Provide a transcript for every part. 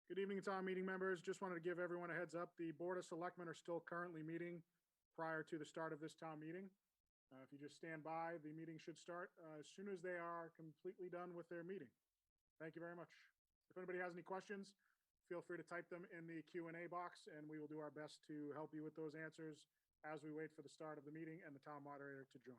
Good evening, town meeting members. Just wanted to give everyone a heads up. The Board of Selectmen are still currently meeting prior to the start of this town meeting. If you just stand by, the meeting should start as soon as they are completely done with their meeting. Thank you very much. If anybody has any questions, feel free to type them in the Q&A box, and we will do our best to help you with those answers as we wait for the start of the meeting and the town moderator to join.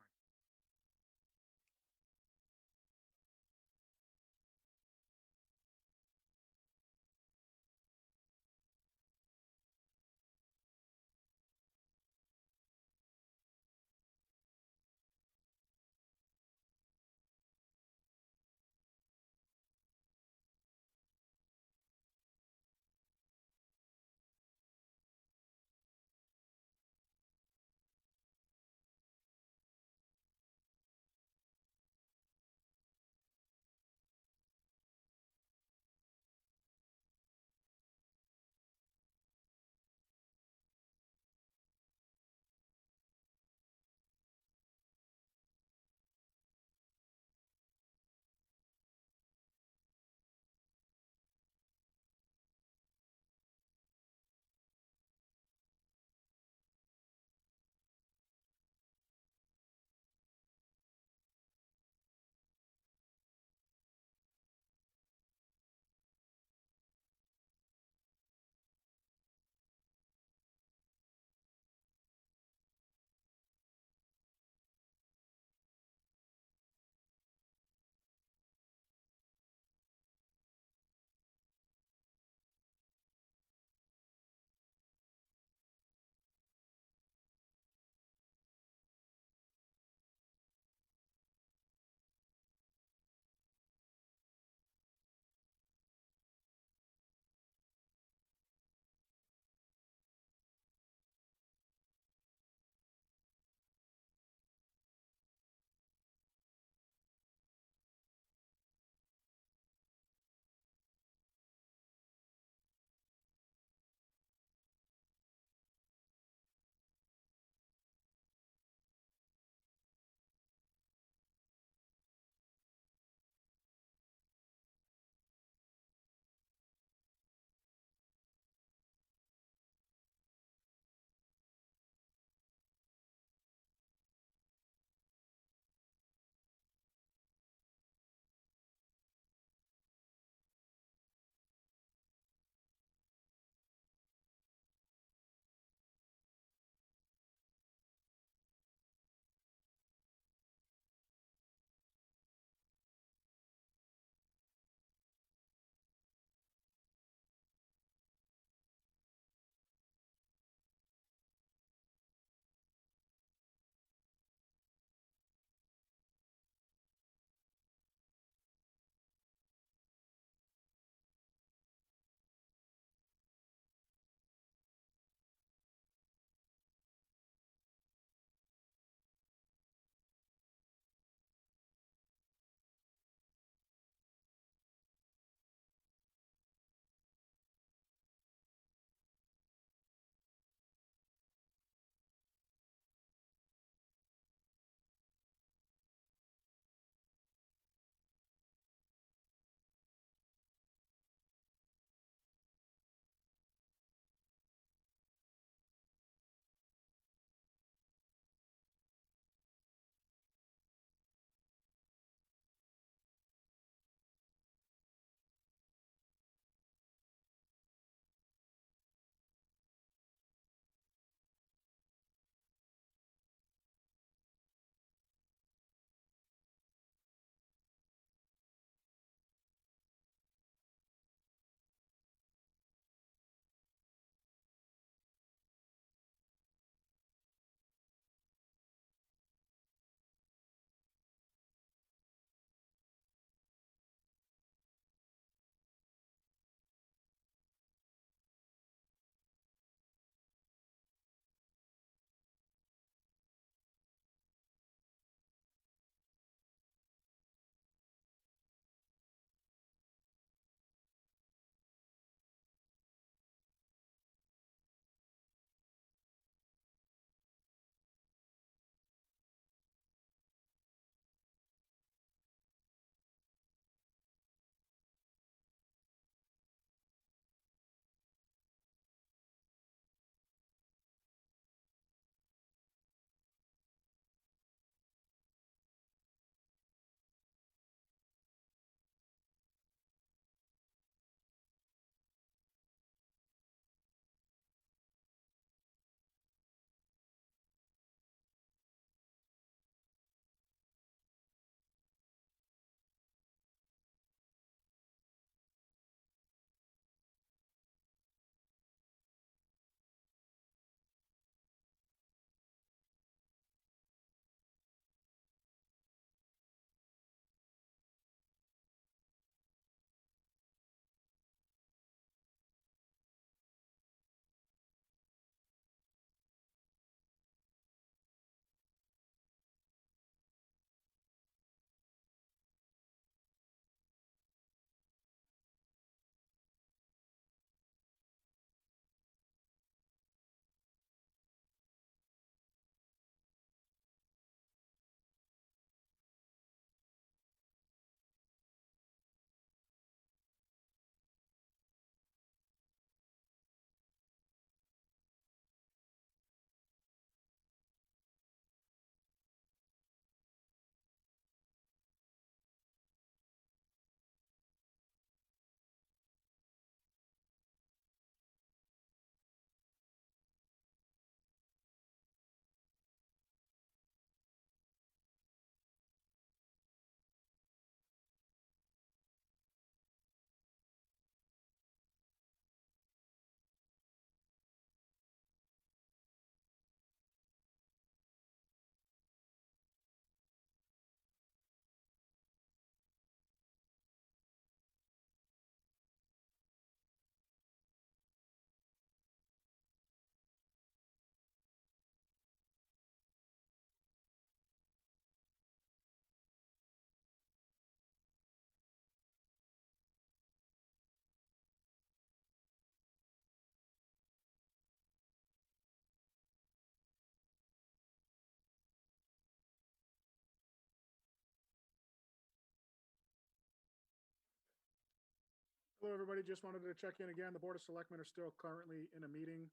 Hello, everybody. Just wanted to check in again. The Board of Selectmen are still currently in a meeting,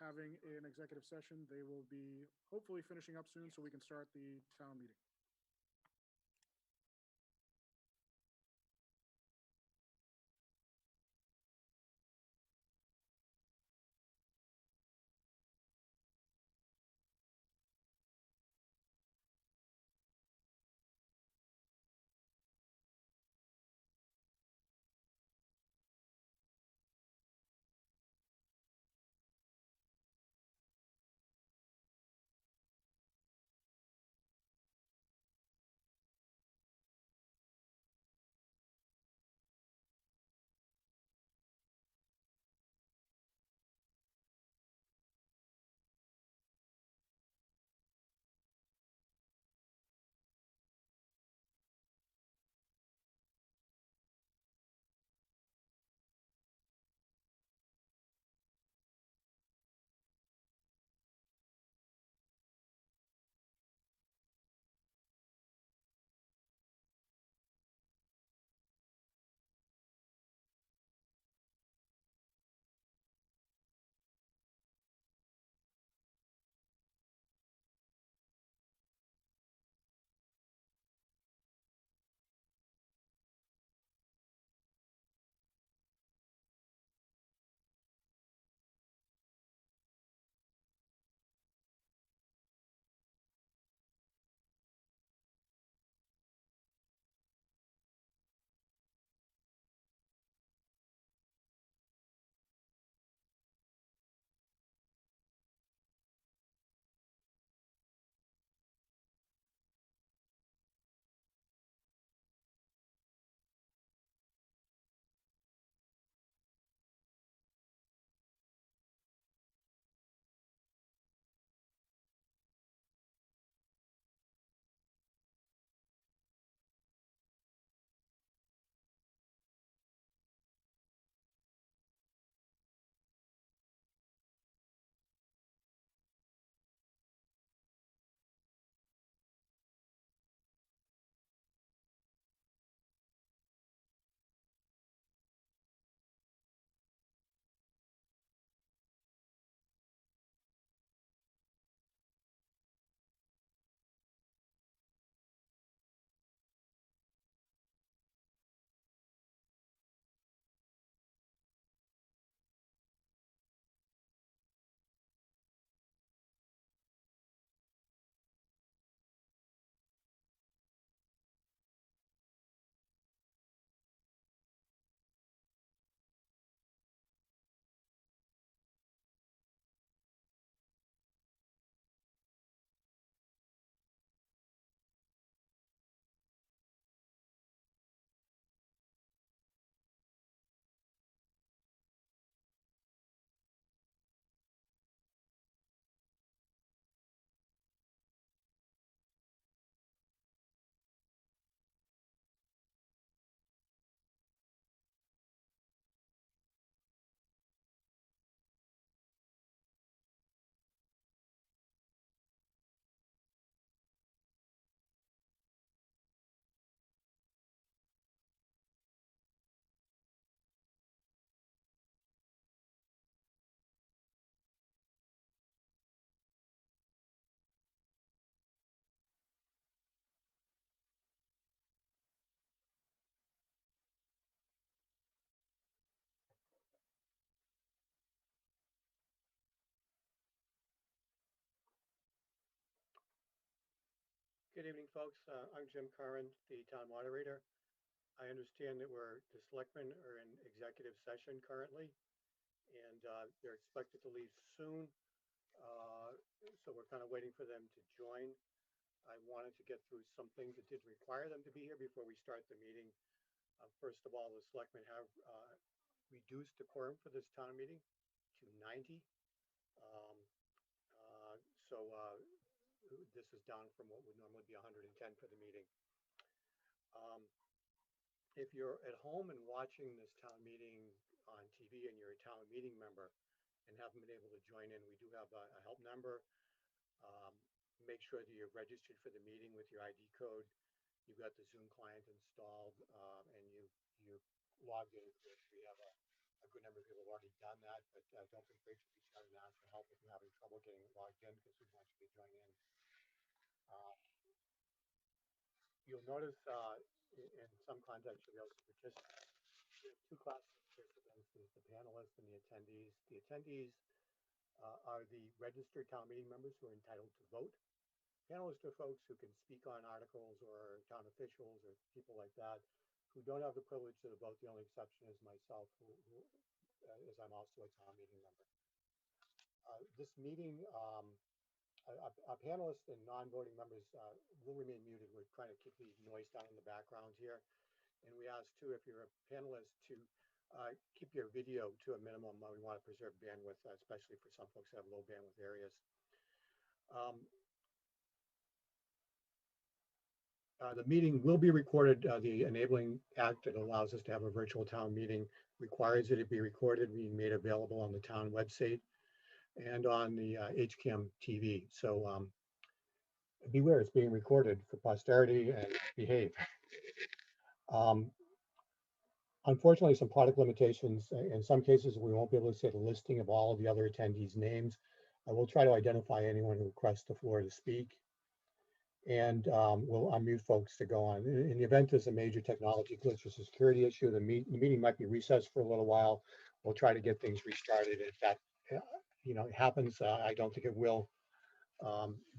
having an executive session. They will be hopefully finishing up soon so we can start the town meeting. Good evening, folks. I'm Jim Curran, the town moderator. I understand that the selectmen are in executive session currently, and they're expected to leave soon. So we're kind of waiting for them to join. I wanted to get through some things that did require them to be here before we start the meeting. First of all, the selectmen have reduced the quorum for this town meeting to 90. Um, uh, so this is down from what would normally be 110 for the meeting. Um, if you're at home and watching this town meeting on TV and you're a town meeting member and haven't been able to join in, we do have a help number. Um, Make sure that you're registered for the meeting with your ID code. You've got the Zoom client installed, and you logged in. Of course, we have a good number of people who have already done that, but don't be afraid to reach out and ask for help if you're having trouble getting logged in, because we want you to join in. Uh, you'll notice in some contexts you'll be able to participate. We have two classes of participants. There's the panelists and the attendees. The attendees are the registered town meeting members who are entitled to vote. Panelists are folks who can speak on articles, or town officials or people like that who don't have the privilege to vote. The only exception is myself, as I'm also a town meeting member. This meeting, our panelists and non-voting members will remain muted. We're trying to keep the noise down in the background here. And we ask too, if you're a panelist, to keep your video to a minimum. We want to preserve bandwidth, especially for some folks that have low bandwidth areas. The meeting will be recorded. The Enabling Act that allows us to have a virtual town meeting requires that it be recorded, being made available on the town website and on the HCAM TV. So beware, it's being recorded for posterity, and behave. Unfortunately, some product limitations. In some cases, we won't be able to see the listing of all of the other attendees' names. I will try to identify anyone who requests the floor to speak, and we'll unmute folks to go on. In the event there's a major technology glitch or security issue, the meeting might be recessed for a little while. We'll try to get things restarted. If that happens, I don't think it will.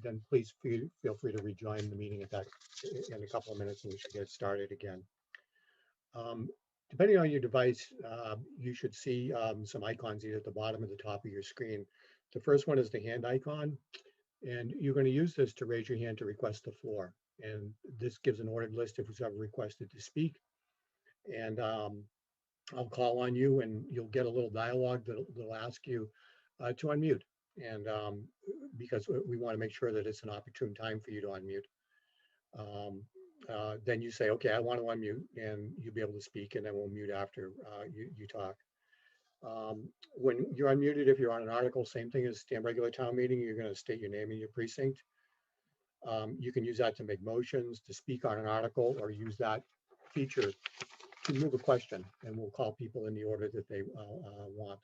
Then please feel free to rejoin the meeting in a couple of minutes, and we should get started again. Depending on your device, you should see some icons either at the bottom or the top of your screen. The first one is the hand icon, and you're going to use this to raise your hand to request the floor. And this gives an ordered list of who's ever requested to speak. And I'll call on you, and you'll get a little dialogue that'll ask you to unmute. And because we want to make sure that it's an opportune time for you to unmute. Then you say, okay, I want to unmute, and you'll be able to speak, and then we'll mute after you talk. When you're unmuted, if you're on an article, same thing as a regular town meeting, you're going to state your name and your precinct. You can use that to make motions, to speak on an article, or use that feature to move a question, and we'll call people in the order that they want,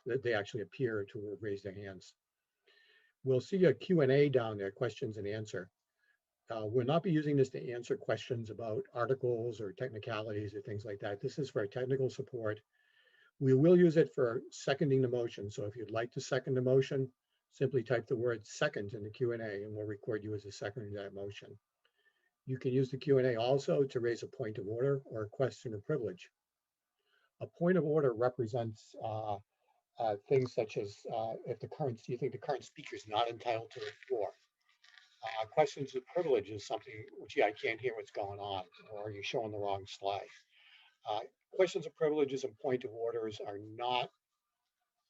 that they actually appear to raise their hands. We'll see a Q&A down there, questions and answer. We'll not be using this to answer questions about articles or technicalities or things like that. This is for technical support. We will use it for seconding the motion. So if you'd like to second the motion, simply type the word second in the Q&A, and we'll record you as a seconder to that motion. You can use the Q&A also to raise a point of order or a question of privilege. A point of order represents things such as if you think the current speaker is not entitled to the floor. Questions of privilege is something, gee, I can't hear what's going on, or you're showing the wrong slide. Questions of privileges and point of orders are not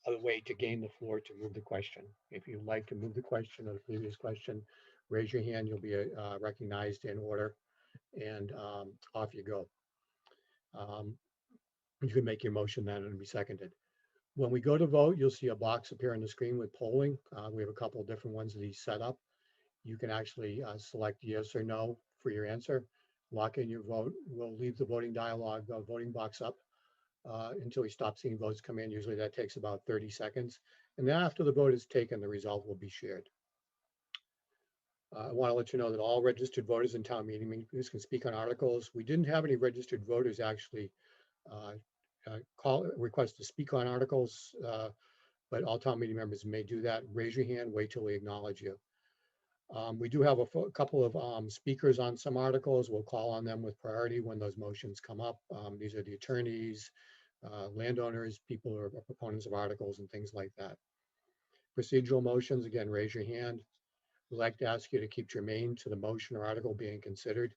a way to gain the floor to move the question. If you'd like to move the question or the previous question, raise your hand, you'll be recognized in order, and off you go. You can make your motion then and be seconded. When we go to vote, you'll see a box appear on the screen with polling. We have a couple of different ones of these set up. You can actually select yes or no for your answer, lock in your vote. We'll leave the voting dialog, voting box up until we stop seeing votes come in. Usually that takes about 30 seconds. And then after the vote is taken, the result will be shared. I want to let you know that all registered voters in town meeting members can speak on articles. We didn't have any registered voters actually request to speak on articles, but all town meeting members may do that. Raise your hand, wait till we acknowledge you. We do have a couple of speakers on some articles. We'll call on them with priority when those motions come up. These are the attorneys, landowners, people who are proponents of articles and things like that. Procedural motions, again, raise your hand. We'd like to ask you to keep germane to the motion or article being considered.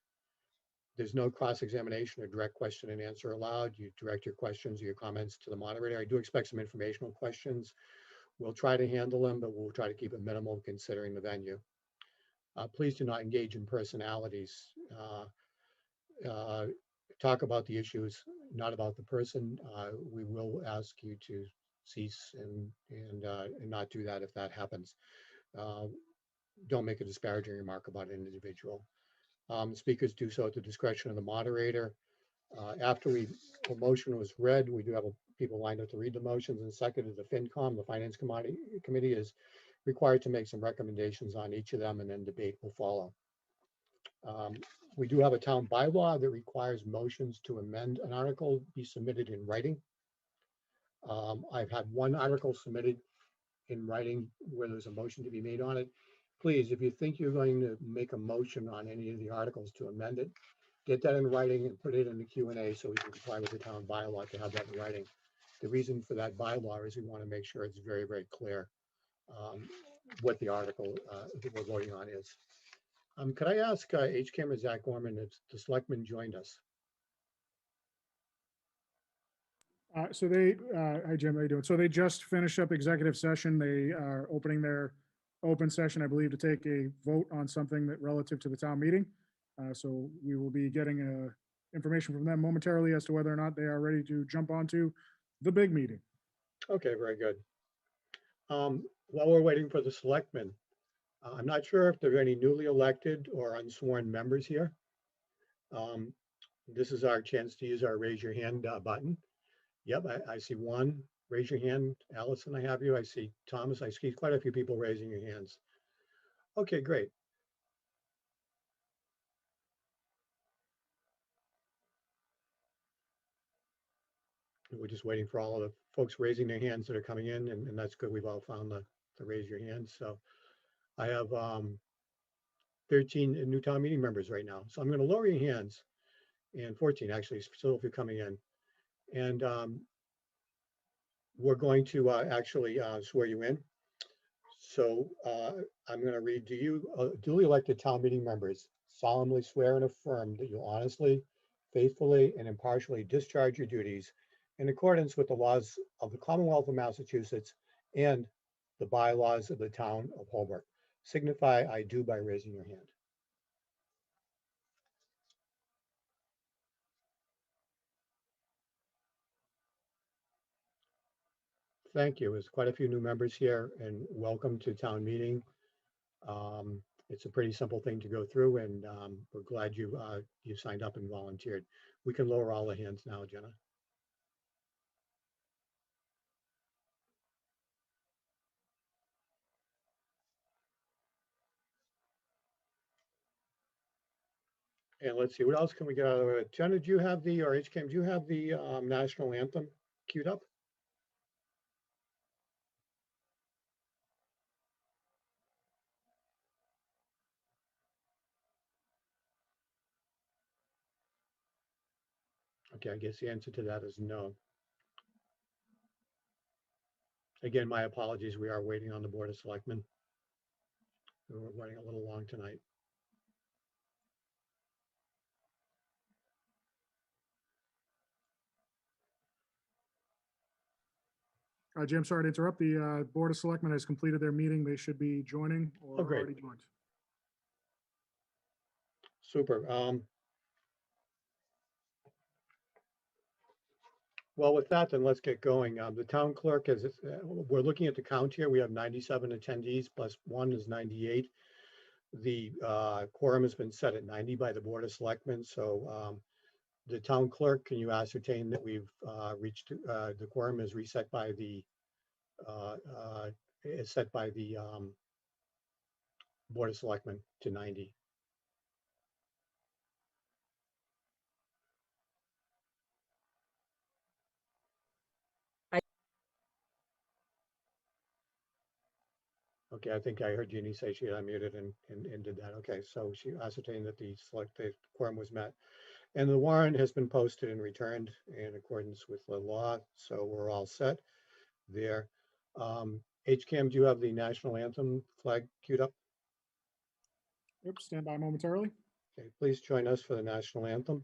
There's no cross-examination or direct question and answer allowed. You direct your questions or your comments to the moderator. I do expect some informational questions. We'll try to handle them, but we'll try to keep it minimal considering the venue. Please do not engage in personalities. Talk about the issues, not about the person. We will ask you to cease and not do that if that happens. Don't make a disparaging remark about an individual. Speakers do so at the discretion of the moderator. After a motion was read, we do have people lined up to read the motions, and second is the FinCom, the Finance Committee is required to make some recommendations on each of them, and then debate will follow. We do have a town bylaw that requires motions to amend an article be submitted in writing. I've had one article submitted in writing where there's a motion to be made on it. Please, if you think you're going to make a motion on any of the articles to amend it, get that in writing and put it in the Q&A so we can comply with the town bylaw to have that in writing. The reason for that bylaw is we want to make sure it's very, very clear what the article that we're voting on is. Could I ask H. Camera Zach Gorman if the selectman joined us? Hi Jim, how you doing? So they just finished up executive session. They are opening their open session, I believe, to take a vote on something that relative to the town meeting. So we will be getting information from them momentarily as to whether or not they are ready to jump onto the big meeting. Okay, very good. While we're waiting for the selectmen, I'm not sure if there are any newly elected or unsworn members here. This is our chance to use our raise your hand button. Yep, I see one. Raise your hand. Allison, I have you. I see Thomas. I see quite a few people raising your hands. Okay, great. We're just waiting for all of the folks raising their hands that are coming in, and that's good. We've all found the raise your hands. So I have 13 new town meeting members right now. So I'm going to lower your hands, and 14 actually, still if you're coming in. And we're going to actually swear you in. So I'm going to read, do you duly elected town meeting members solemnly swear and affirm that you'll honestly, faithfully, and impartially discharge your duties in accordance with the laws of the Commonwealth of Massachusetts and the bylaws of the town of Holbrook? Signify I do by raising your hand. Thank you. There's quite a few new members here, and welcome to town meeting. It's a pretty simple thing to go through, and we're glad you signed up and volunteered. We can lower all the hands now, Jenna. And let's see, what else can we get out of it? Jenna, do you have the, or HCAM, do you have the national anthem queued up? Okay, I guess the answer to that is no. Again, my apologies. We are waiting on the Board of Selectmen. We're running a little long tonight. Jim, sorry to interrupt. The Board of Selectmen has completed their meeting. They should be joining or Oh, great. already joined. Super. Well, with that, then let's get going. The town clerk is, we're looking at the count here. We have 97 attendees plus one is 98. The quorum has been set at 90 by the Board of Selectmen. So the town clerk, can you ascertain that we've reached, the quorum is reset by the, is set by the Board of Selectmen to 90. Okay, I think I heard Jeannie say she had unmuted and did that. Okay, so she ascertained that the quorum was met. And the warrant has been posted and returned in accordance with the law, so we're all set there. HCAM, do you have the national anthem flag queued up? Yep, stand by momentarily. Okay, please join us for the national anthem.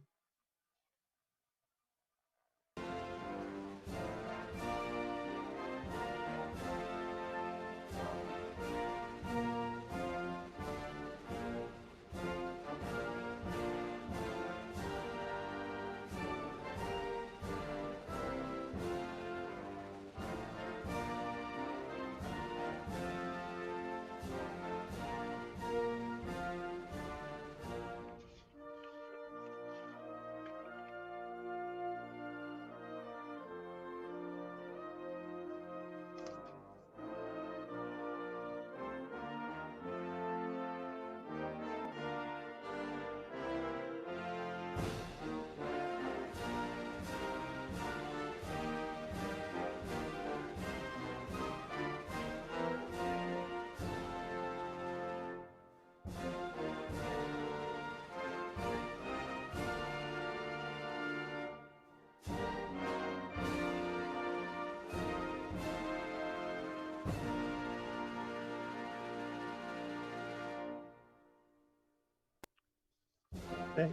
Okay.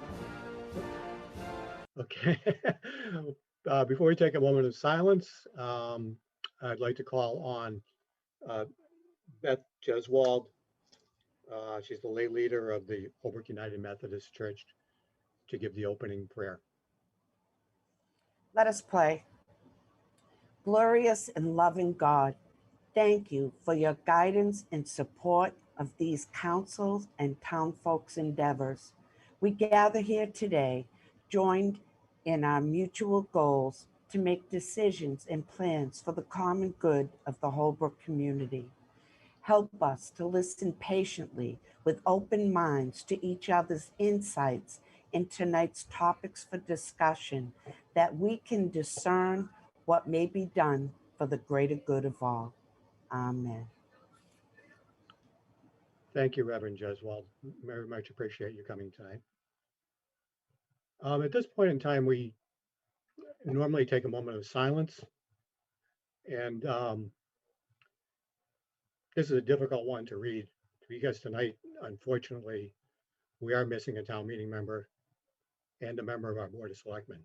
Okay. Before we take a moment of silence, I'd like to call on uh, Beth Jeswald. She's the lay leader of the Holbrook United Methodist Church to give the opening prayer. Let us pray. Glorious and loving God, thank you for your guidance and support of these councils and town folks' endeavors. We gather here today, joined in our mutual goals to make decisions and plans for the common good of the Holbrook community. Help us to listen patiently with open minds to each other's insights in tonight's topics for discussion, that we can discern what may be done for the greater good of all. Amen. Thank you, Reverend Jeswald. Very much appreciate you coming tonight. At this point in time, we normally take a moment of silence. And this is a difficult one to read because tonight, unfortunately, we are missing a town meeting member and a member of our Board of Selectmen.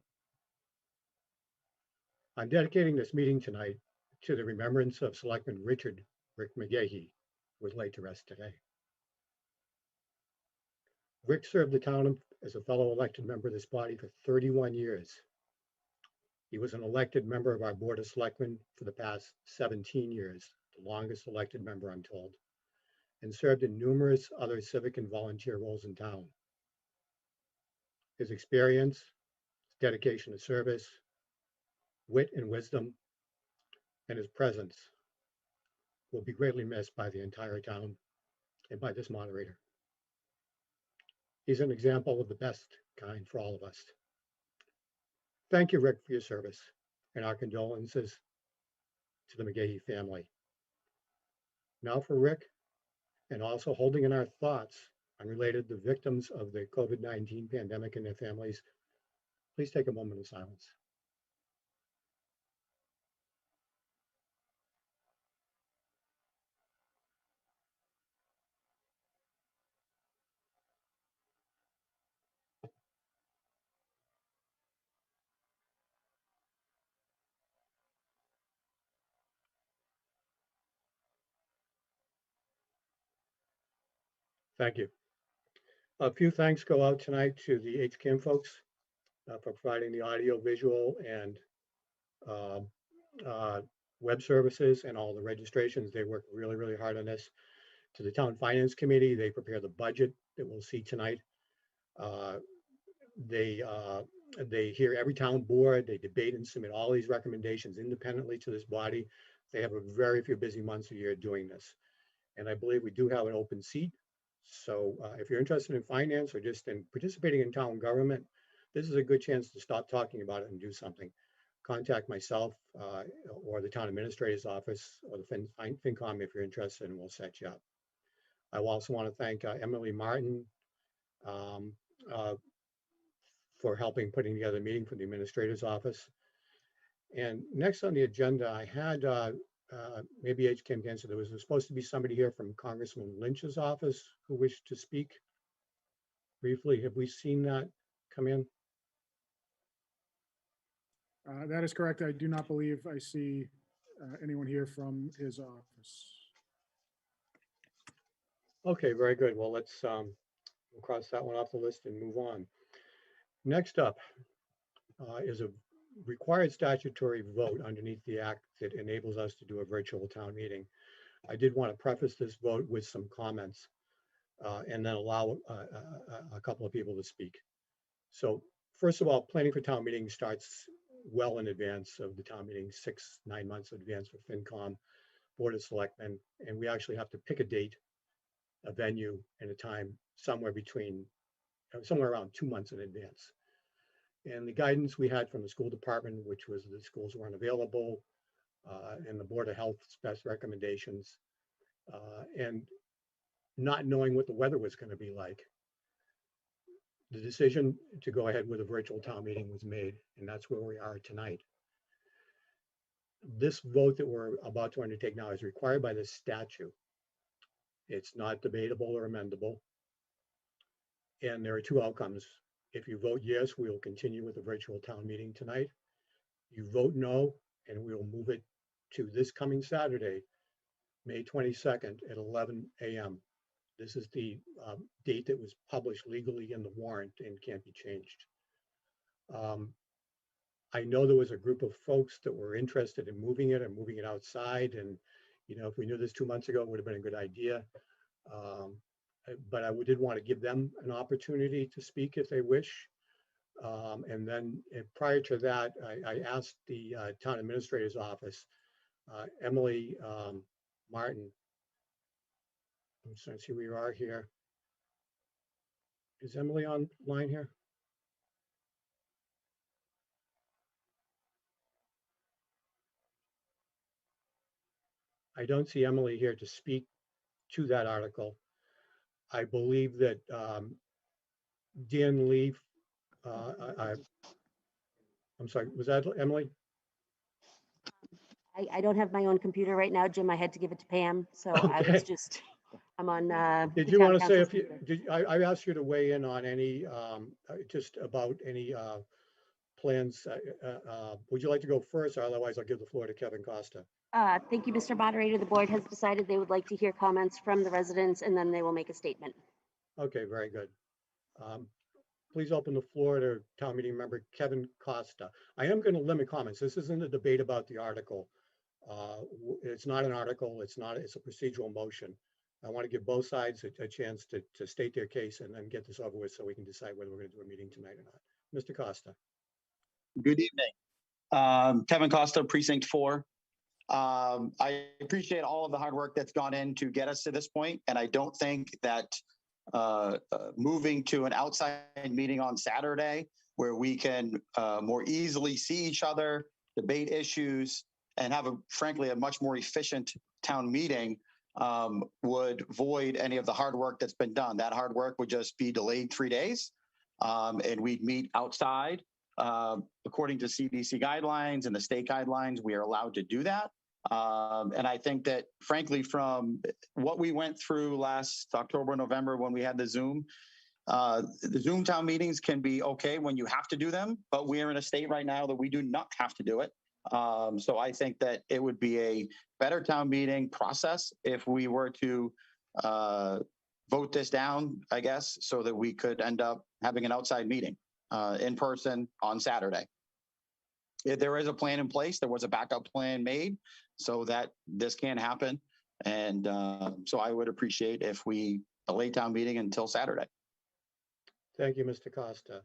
I'm dedicating this meeting tonight to the remembrance of Selectman Rick McGahey, who was laid to rest today. Rick served the town as a fellow elected member of this body for 31 years. He was an elected member of our Board of Selectmen for the past 17 years, the longest elected member, I'm told, and served in numerous other civic and volunteer roles in town. His experience, his dedication to service, wit and wisdom, and his presence will be greatly missed by the entire town and by this moderator. He's an example of the best kind for all of us. Thank you, Rick, for your service, and our condolences to the McGahey family. Now for Rick, and also holding in our thoughts unrelated the victims of the COVID-19 pandemic and their families, please take a moment of silence. Thank you. A few thanks go out tonight to the HCAM folks for providing the audio, visual, and web services and all the registrations. They work really, really hard on this. To the Town Finance Committee, they prepare the budget that we'll see tonight. They hear every town board, they debate and submit all these recommendations independently to this body. They have a very few busy months a year doing this. And I believe we do have an open seat. So if you're interested in finance or just in participating in town government, this is a good chance to stop talking about it and do something. Contact myself or the town administrator's office or the FinCom if you're interested, and we'll set you up. I also want to thank Emily Martin for helping putting together the meeting for the administrator's office. And next on the agenda, I had maybe HCAM can answer. There was supposed to be somebody here from Congressman Lynch's office who wished to speak briefly. Have we seen that come in? That is correct. I do not believe I see anyone here from his office. Okay, very good. Well, let's we'll cross that one off the list and move on. Next up is a required statutory vote underneath the act that enables us to do a virtual town meeting. I did want to preface this vote with some comments and then allow a couple of people to speak. So first of all, planning for town meeting starts well in advance of the town meeting, 6-9 months in advance for FinCom, Board of Selectmen, and we actually have to pick a date, a venue, and a time somewhere around 2 months in advance. And the guidance we had from the school department, which was the schools weren't available, and the Board of Health's best recommendations, and not knowing what the weather was going to be like, the decision to go ahead with a virtual town meeting was made, and that's where we are tonight. This vote that we're about to undertake now is required by the statute. It's not debatable or amendable. And there are two outcomes. If you vote yes, we will continue with the virtual town meeting tonight. You vote no, and we will move it to this coming Saturday, May 22nd at 11 a.m. This is the date that was published legally in the warrant and can't be changed. I know there was a group of folks that were interested in moving it and moving it outside. And, you know, if we knew this 2 months ago, it would have been a good idea. But I did want to give them an opportunity to speak if they wish. And then prior to that, I asked the town administrator's office, Emily Martin. I'm trying to see where you are here. Is Emily online here? I don't see Emily here to speak to that article. I believe that Dan Lee, I'm sorry, was that Emily? I don't have my own computer right now, Jim. I had to give it to Pam, so I was Okay. just, I'm on. Did the you town want to say council's if you, computer. I asked you to weigh in on any, just about any plans. Would you like to go first? Or otherwise, I'll give the floor to Kevin Costa. Thank you, Mr. Moderator. The board has decided they would like to hear comments from the residents, and then they will make a statement. Okay, very good. Please open the floor to town meeting member Kevin Costa. I am going to limit comments. This isn't a debate about the article. It's not an article. It's a procedural motion. I want to give both sides a chance to state their case and then get this over with so we can decide whether we're going to do a meeting tonight or not. Mr. Costa. Good evening. Kevin Costa, Precinct 4. I appreciate all of the hard work that's gone in to get us to this point, and I don't think that moving to an outside meeting on Saturday where we can more easily see each other, debate issues, and have frankly a much more efficient town meeting would void any of the hard work that's been done. That hard work would just be delayed 3 days, and we'd meet outside. According to CDC guidelines and the state guidelines, we are allowed to do that. And I think that, frankly, from what we went through last October, November, when we had the Zoom town meetings can be okay when you have to do them, but we are in a state right now that we do not have to do it. So I think that it would be a better town meeting process if we were to vote this down, I guess, so that we could end up having an outside meeting in person on Saturday. If there is a plan in place, there was a backup plan made so that this can't happen. And so I would appreciate if we delay town meeting until Saturday. Thank you, Mr. Costa.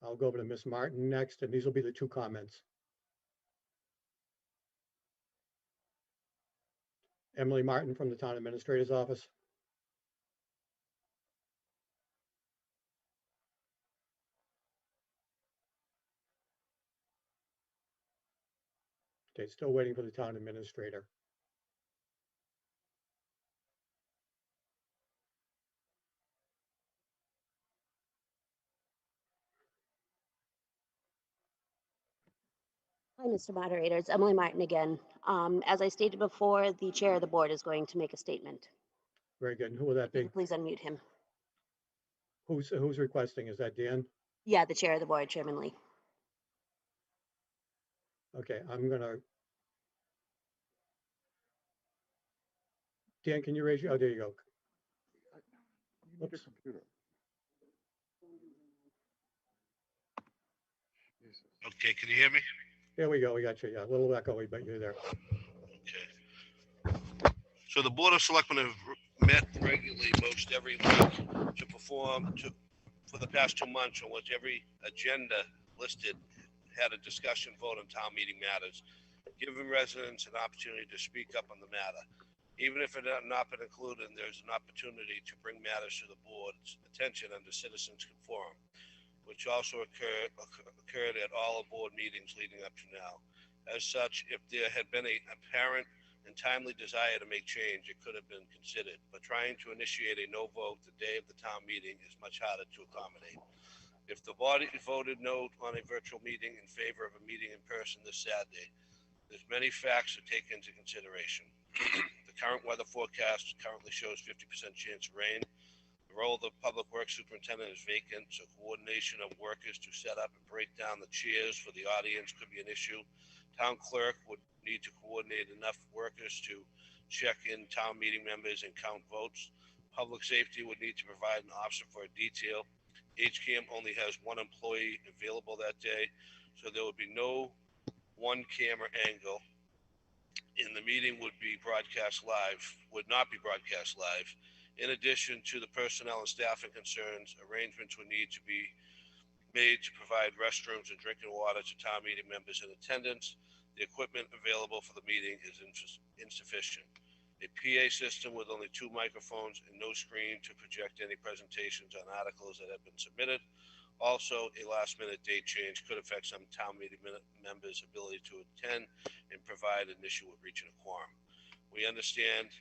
I'll go over to Ms. Martin next, and these will be the two comments. Emily Martin from the Town Administrator's Office. Okay, still waiting for the Town Administrator. Hi, Mr. Moderator. It's Emily Martin again. As I stated before, the chair of the board is going to make a statement. Very good. And who will that be? Please unmute him. Who's requesting? Is that Dan? Yeah, the chair of the board, Chairman Lee. Okay, I'm gonna. Dan, can you raise your, oh, there you go. Oops. Okay, can you hear me? There we go. We got you. Yeah, a little echoey, but you're there. Okay. So the Board of Selectmen have met regularly most every week to perform for the past 2 months on which every agenda listed had a discussion vote on town meeting matters, giving residents an opportunity to speak up on the matter. Even if it had not been included, there's an opportunity to bring matters to the board's attention under Citizens Forum, which also occurred at all the board meetings leading up to now. As such, if there had been a apparent and timely desire to make change, it could have been considered, but trying to initiate a no vote the day of the town meeting is much harder to accommodate. If the body voted no on a virtual meeting in favor of a meeting in person this Saturday, there's many facts to take into consideration. The current weather forecast currently shows 50% chance of rain. The role of the public works superintendent is vacant, so coordination of workers to set up and break down the chairs for the audience could be an issue. Town clerk would need to coordinate enough workers to check in town meeting members and count votes. Public safety would need to provide an option for a detail. HCAM only has one employee available that day, so there would be no one camera angle. And the meeting would not be broadcast live. In addition to the personnel and staffing concerns, arrangements would need to be made to provide restrooms and drinking water to town meeting members in attendance. The equipment available for the meeting is insufficient. A PA system with only 2 microphones and no screen to project any presentations on articles that have been submitted. Also, a last-minute date change could affect some town meeting members' ability to attend and provide an issue with reaching a quorum. We understand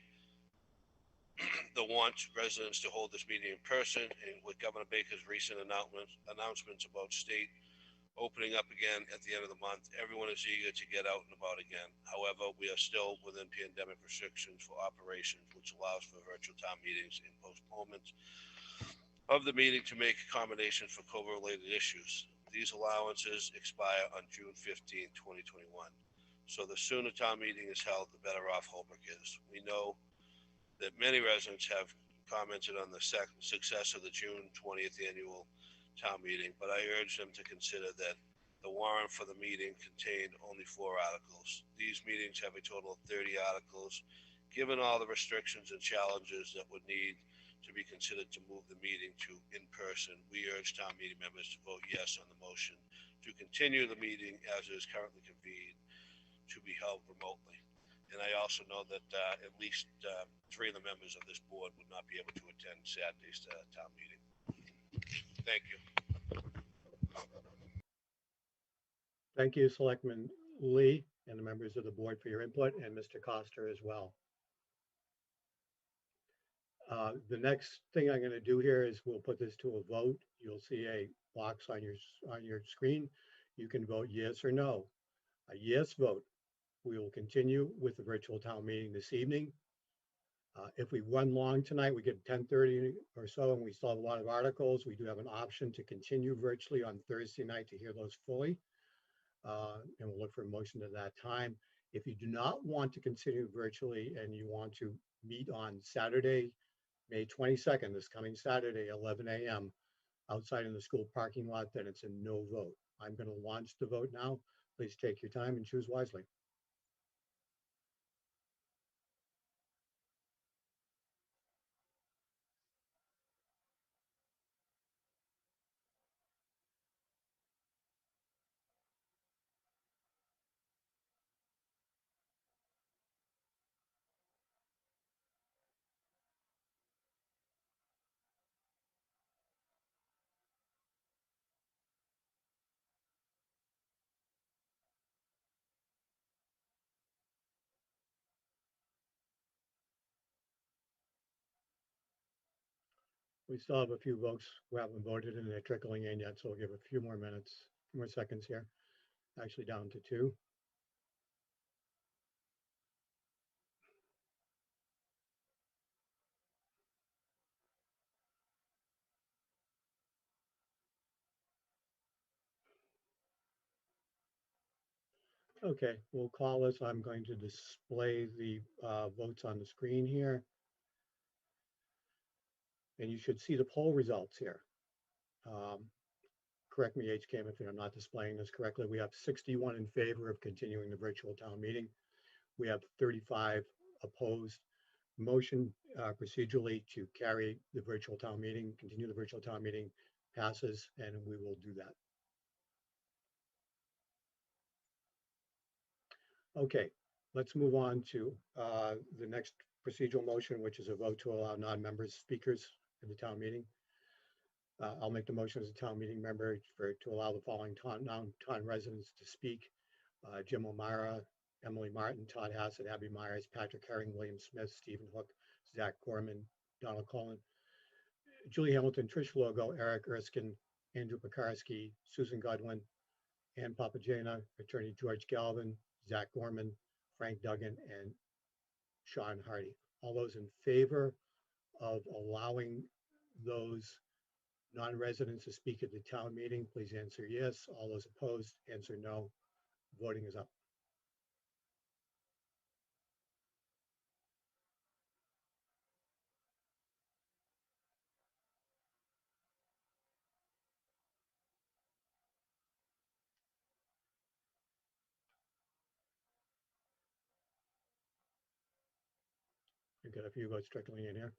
the want residents to hold this meeting in person, and with Governor Baker's recent announcements about state opening up again at the end of the month, everyone is eager to get out and about again. However, we are still within pandemic restrictions for operations, which allows for virtual town meetings and postponements of the meeting to make accommodations for COVID-related issues. These allowances expire on June 15, 2021. So the sooner town meeting is held, the better off Holbrook is. We know that many residents have commented on the success of the June 20th annual town meeting, but I urge them to consider that the warrant for the meeting contained only 4 articles. These meetings have a total of 30 articles. Given all the restrictions and challenges that would need to be considered to move the meeting to in-person, we urge town meeting members to vote yes on the motion to continue the meeting as it is currently convened to be held remotely. And I also know that at least 3 of the members of this board would not be able to attend Saturday's town meeting. Thank you. Thank you, Selectman Lee and the members of the board for your input, and Mr. Coster as well. The next thing I'm going to do here is we'll put this to a vote. You'll see a box on your screen. You can vote yes or no. A yes vote, we will continue with the virtual town meeting this evening. If we run long tonight, we get 10:30 or so, and we still have a lot of articles. We do have an option to continue virtually on Thursday night to hear those fully. And we'll look for a motion at that time. If you do not want to continue virtually and you want to meet on Saturday, May 22nd, this coming Saturday, 11 a.m. outside in the school parking lot, then it's a no vote. I'm going to launch the vote now. Please take your time and choose wisely. We still have a few votes who haven't voted and they're trickling in yet, so we'll give a few more minutes, a few more seconds here. Actually down to 2. Okay, we'll call this. I'm going to display the votes on the screen here. And you should see the poll results here. Correct me, HCAM, if I'm not displaying this correctly. We have 61 in favor of continuing the virtual town meeting. We have 35 opposed. Motion procedurally to carry the virtual town meeting, continue the virtual town meeting passes, and we will do that. Okay, let's move on to the next procedural motion, which is a vote to allow non-members speakers in the town meeting. I'll make the motion as a town meeting member to allow the following non-town residents to speak. Jim O'Mara, Emily Martin, Todd Hassett, Abby Myers, Patrick Herring, William Smith, Stephen Hook, Zach Gorman, Donald Cullen, Julie Hamilton, Trish Logo, Eric Erskine, Andrew Pekarsky, Susan Godwin, Ann Papagena, Attorney George Galvin, Zach Gorman, Frank Duggan, and Sean Hardy. All those in favor of allowing those non-residents to speak at the town meeting, please answer yes. All those opposed, answer no. Voting is up. You've got a few votes trickling in here.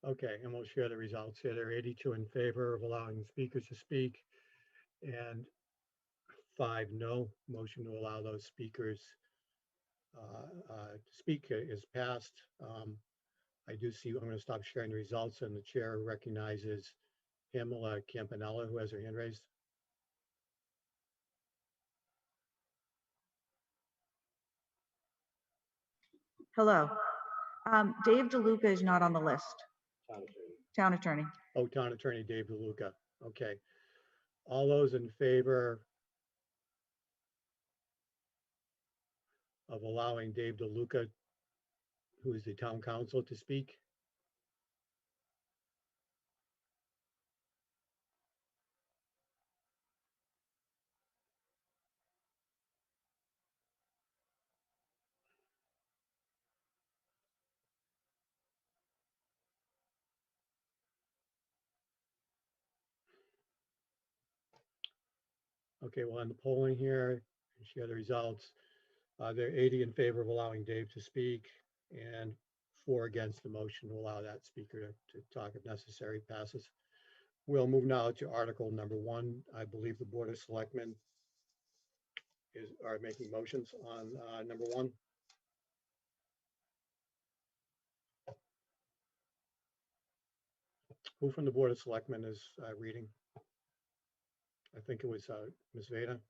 Okay, and we'll share the results here. There are 82 in favor of allowing speakers to speak and 5 no. Motion to allow those speakers to speak is passed. I do see, I'm going to stop sharing the results, and the chair recognizes Pamela Campanella, who has her hand raised. Hello. Dave DeLuca is not on the list. Town attorney. Oh, Town Attorney Dave DeLuca. Okay. All those in favor of allowing Dave DeLuca, who is the town council, to speak? Okay, well, on the polling here, share the results. There are 80 in favor of allowing Dave to speak and 4 against the motion to allow that speaker to talk if necessary. Passes. We'll move now to Article number 1. I believe the Board of Selectmen are making motions on number 1. Who from the Board of Selectmen is reading? I think it was Ms. Veda.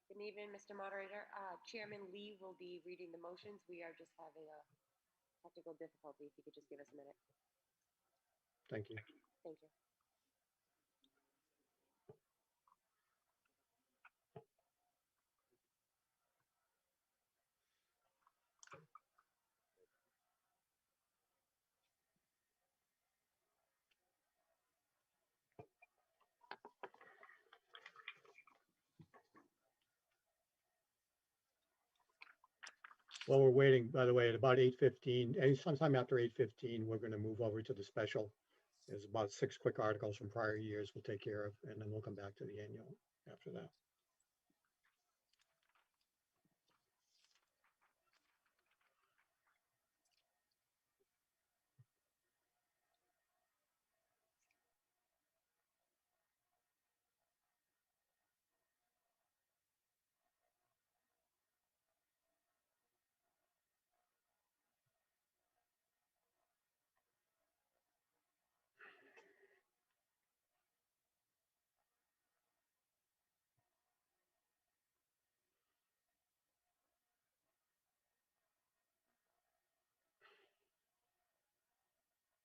Good evening, Mr. Moderator. Chairman Lee will be reading the motions. We are just having a technical difficulty. If you could just give us a minute. Thank you. Thank you. Well, we're waiting, by the way, at about 8:15, and sometime after 8:15, we're going to move over to the special. There's about 6 quick articles from prior years we'll take care of, and then we'll come back to the annual after that.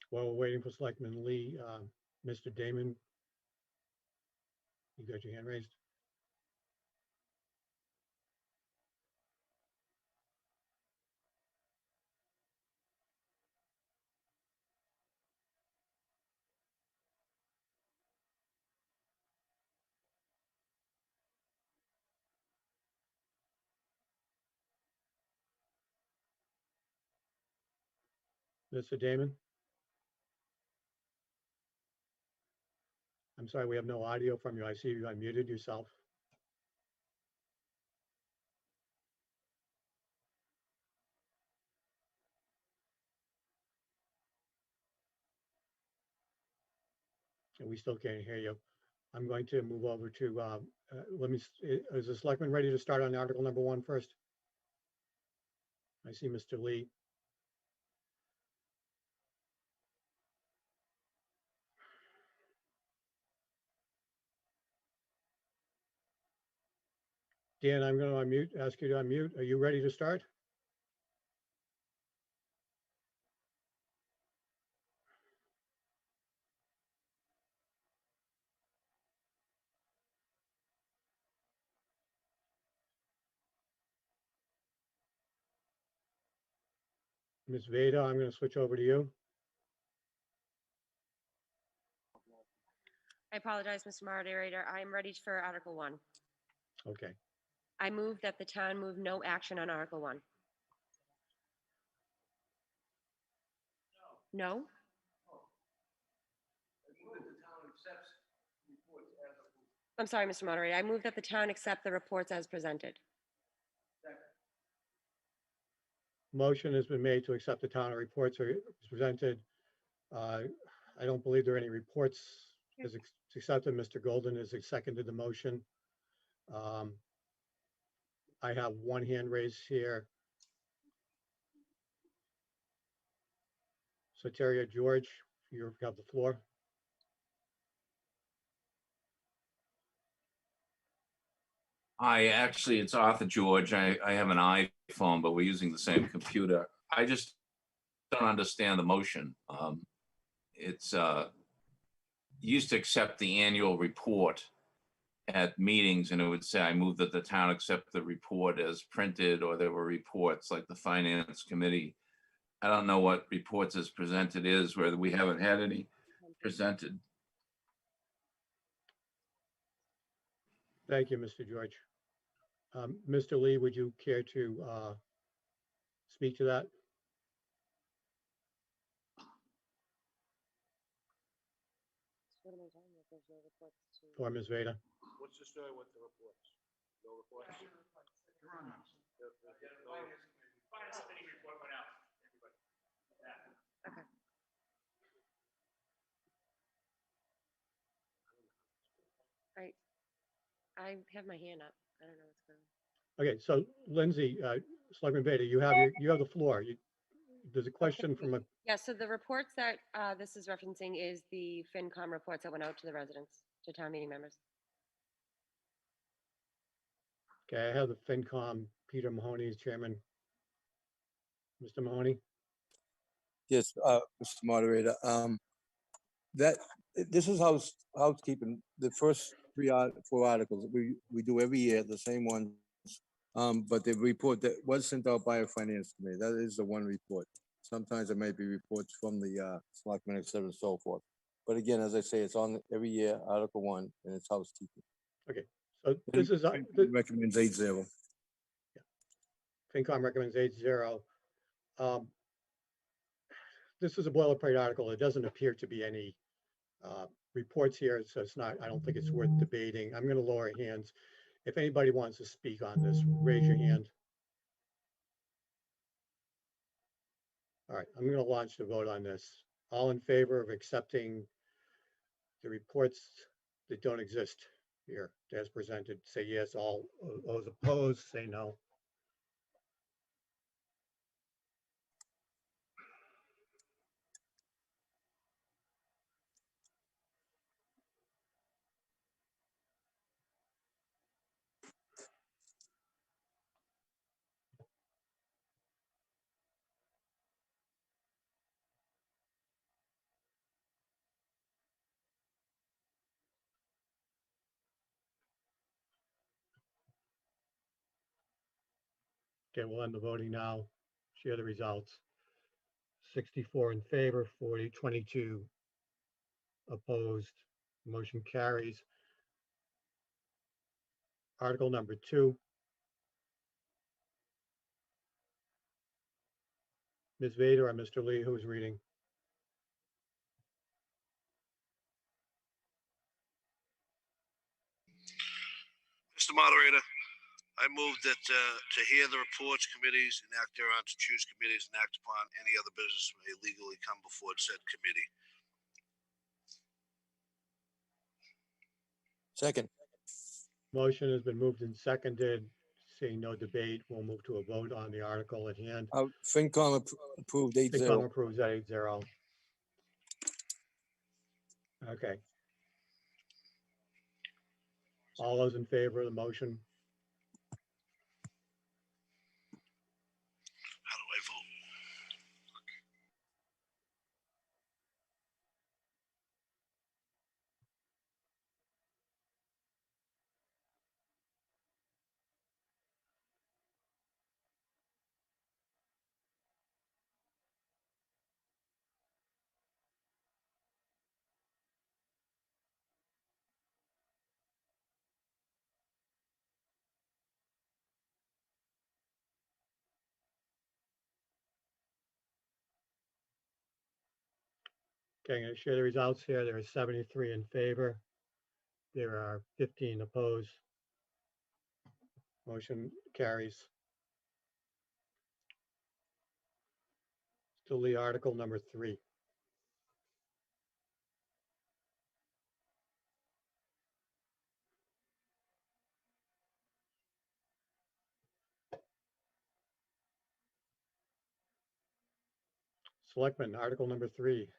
While we're waiting for Selectman Lee, Mr. Damon, you got your hand raised? Mr. Damon? I'm sorry, we have no audio from you. I see you unmuted yourself. And we still can't hear you. I'm going to move over to, is the Selectman ready to start on Article number 1 first? I see Mr. Lee. Dan, I'm going to ask you to unmute. Are you ready to start? Ms. Veda, I'm going to switch over to you. I apologize, Mr. Moderator. I am ready for Article 1. Okay. I move that the town move no action on Article 1. No? I'm sorry, Mr. Moderator. I move that the town accept the reports as presented. Motion has been made to accept the town reports are presented. I don't believe there are any reports as accepted. Mr. Golden has seconded the motion. I have one hand raised here. Soteria George, you have the floor. Hi, actually, it's Arthur George. I have an iPhone, but we're using the same computer. I just don't understand the motion. It's used to accept the annual report at meetings, and it would say, I move that the town accept the report as printed, or there were reports like the Finance Committee. I don't know what reports as presented is, whether we haven't had any presented. Thank you, Mr. George. Mr. Lee, would you care to speak to that? What am I talking about? There's no reports to. Or Ms. Veda? What's the story with the reports? No reports? Okay. I have my hand up. I don't know what's going on. Okay, so Lindsay, Selectman Veda, you have the floor. There's a question from a, Yeah, so the reports that this is referencing is the FinCom reports that went out to the residents, to town meeting members. okay, I have the FinCom, Peter Mahoney is chairman. Mr. Mahoney? Yes, Mr. Moderator, this is housekeeping. The first four articles we do every year, the same ones. But the report that was sent out by a finance committee, that is the one report. Sometimes it may be reports from the selectmen, et cetera, and so forth. But again, as I say, it's on every year, Article 1, and it's housekeeping. Okay, so this is, Recommends 8-0. FinCom recommends 8-0. This is a boilerplate article. It doesn't appear to be any reports here, so it's not, I don't think it's worth debating. I'm going to lower hands. If anybody wants to speak on this, raise your hand. All right, I'm going to launch the vote on this. All in favor of accepting the reports that don't exist here as presented, say yes. All those opposed, say no. Okay, we'll end the voting now. Share the results. 64 in favor, 22 opposed. Motion carries. Article number 2. Ms. Vader or Mr. Lee, who's reading? Mr. Moderator, I move that to hear the reports, committees, and act thereon, to choose committees and act upon any other business may legally come before said committee. Second. Motion has been moved and seconded. Seeing no debate, we'll move to a vote on the article at hand. FinCom approved 8-0. FinCom approves that 8-0. Okay. All those in favor of the motion? Okay, I'm going to share the results here. There are 73 in favor. There are 15 opposed. Motion carries. Still the article number 3. Selectmen, article number 3.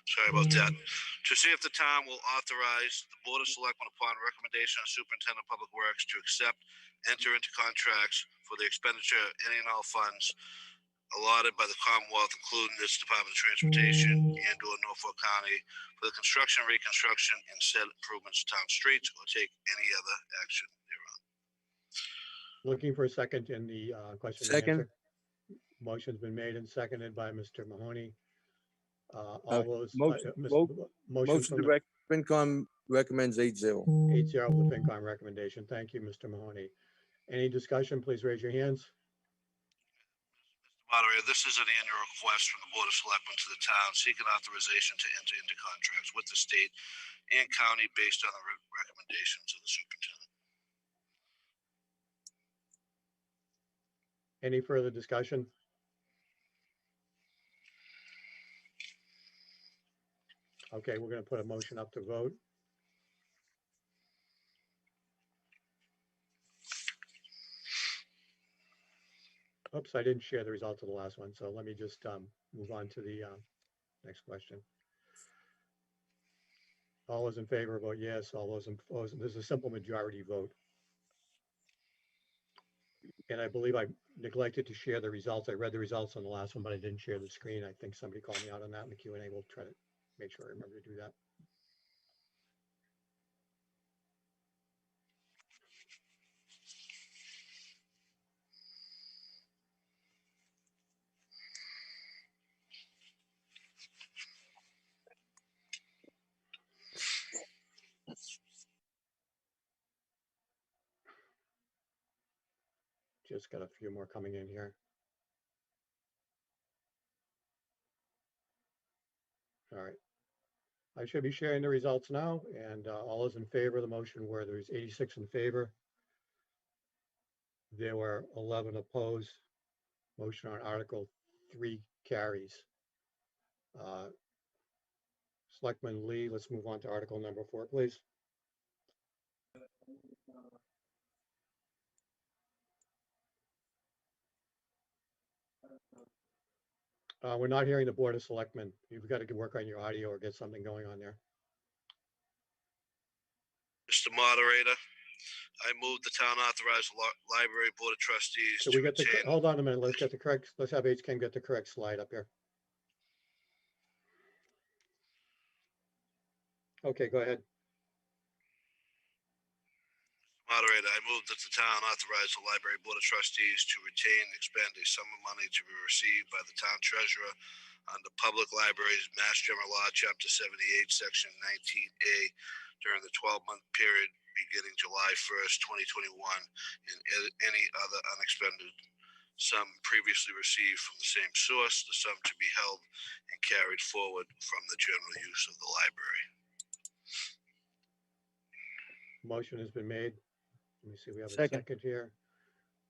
Sorry about that. To see if the town will authorize the Board of Selectmen upon recommendation of Superintendent of Public Works to accept, enter into contracts for the expenditure of any and all funds allotted by the Commonwealth, including this Department of Transportation and or Norfolk County for the construction, reconstruction, and said improvements to town streets, or take any other action thereon. Looking for a second in the question and Second. answer. Motion's been made and seconded by Mr. Mahoney. All those, Motion motion to from the direct, FinCom recommends 8-0. 8-0 of the FinCom recommendation. Thank you, Mr. Mahoney. Any discussion, please raise your hands. Moderator, this is an annual request from the Board of Selectmen to the town seeking authorization to enter into contracts with the state and county based on the recommendations of the superintendent. Any further discussion? Okay, we're going to put a motion up to vote. Oops, I didn't share the results of the last one, so let me just move on to the next question. All those in favor vote yes. All those opposed, this is a simple majority vote. And I believe I neglected to share the results. I read the results on the last one, but I didn't share the screen. I think somebody called me out on that in the Q&A. We'll try to make sure I remember to do that. Just got a few more coming in here. All right. I should be sharing the results now, and all those in favor of the motion were there's 86 in favor. There were 11 opposed. Motion on Article 3 carries. Selectman Lee, let's move on to Article number 4, please. We're not hearing the Board of Selectmen. You've got to work on your audio or get something going on there. Mr. Moderator, I move the town authorize the Library Board of Trustees So to we get the, retain. hold on a minute, let's get the correct, let's have HCAM get the correct slide up here. Okay, go ahead. Moderator, I move that the town authorize the Library Board of Trustees to retain and expend a sum of money to be received by the town treasurer under Public Libraries Mass General Law, Chapter 78, Section 19A, during the 12-month period beginning July 1st, 2021, and any other unexpended sum previously received from the same source, the sum to be held and carried forward from the general use of the library. Motion has been made. Let me see, we have a Second. second here.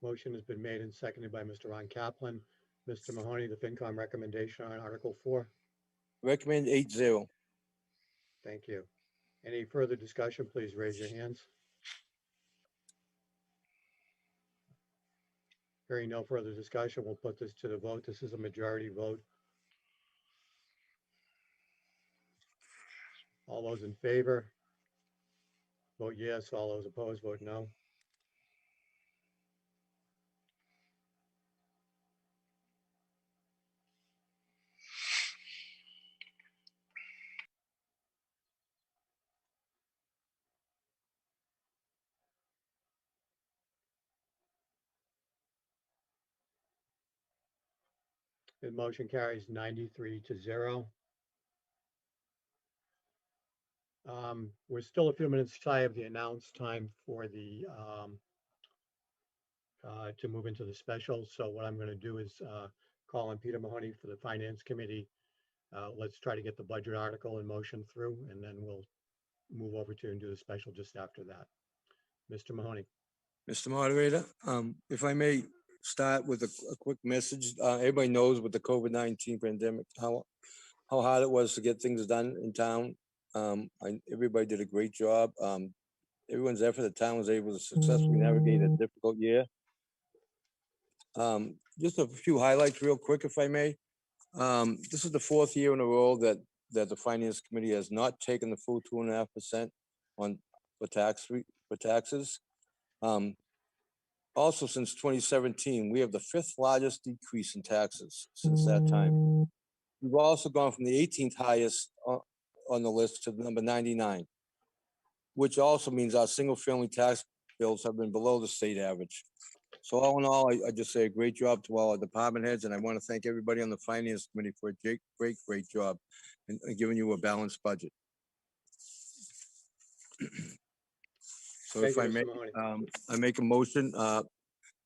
Motion has been made and seconded by Mr. Ron Kaplan. Mr. Mahoney, the FinCom recommendation on Article 4. Recommend 8-0. Thank you. Any further discussion, please raise your hands. Hearing no further discussion, we'll put this to the vote. This is a majority vote. All those in favor, vote yes. All those opposed, vote no. The motion carries 93-0. We're still a few minutes shy of the announced time for the to move into the special. So what I'm going to do is call on Peter Mahoney for the Finance Committee. Let's try to get the budget article in motion through, and then we'll move over to and do the special just after that. Mr. Mahoney. Mr. Moderator, if I may start with a quick message. Everybody knows with the COVID-19 pandemic, how hard it was to get things done in town. Everybody did a great job. Everyone's effort, the town was able to successfully navigate a difficult year. Just a few highlights real quick, if I may. This is the fourth year in a row that the Finance Committee has not taken the full 2.5% for taxes. Also, since 2017, we have the 5th largest decrease in taxes since that time. We've also gone from the 18th highest on the list to number 99, which also means our single-family tax bills have been below the state average. So all in all, I just say a great job to all our department heads, and I want to thank everybody on the Finance Committee for a great job in giving you a balanced budget. So if I may, I make a motion,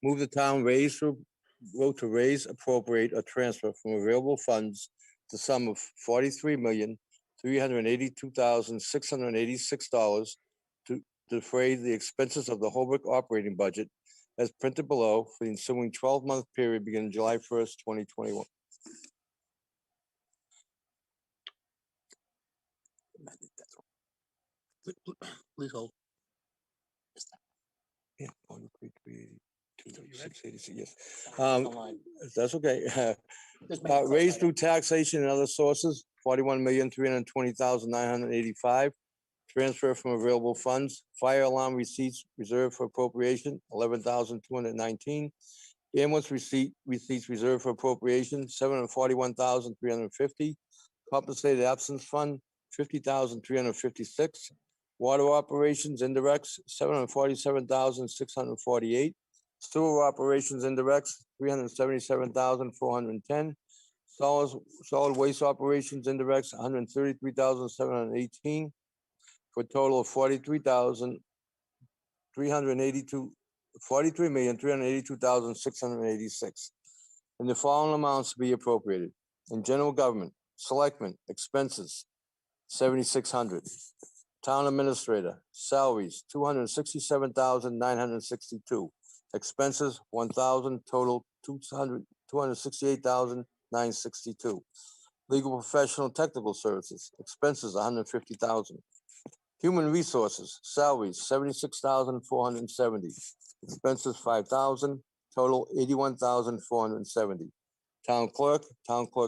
move the town vote to raise, appropriate, or transfer from available funds the sum of $43,382,686 to defray the expenses of the Holbrook operating budget as printed below for the ensuing 12-month period beginning July 1st, 2021. Please hold. Yeah, 686, yes. That's okay. Raised through taxation and other sources, 41,320,985. Transfer from available funds, fire alarm receipts reserved for appropriation, 11,219. Ambulance receipts reserved for appropriation, 741,350. Compensated absence fund, 50,356. Water operations indirects, 747,648. Sewer operations indirects, 377,410. Solid waste operations indirects, 133,718. For a total of 43,382,686. And the following amounts to be appropriated. In general government, selectmen, expenses, 7,600. Town administrator, salaries, 267,962. Expenses, 1,000, total 268,962. Legal professional technical services, expenses, 150,000. Human resources, salaries, 76,470. Expenses, 5,000, total 81,470. Town clerk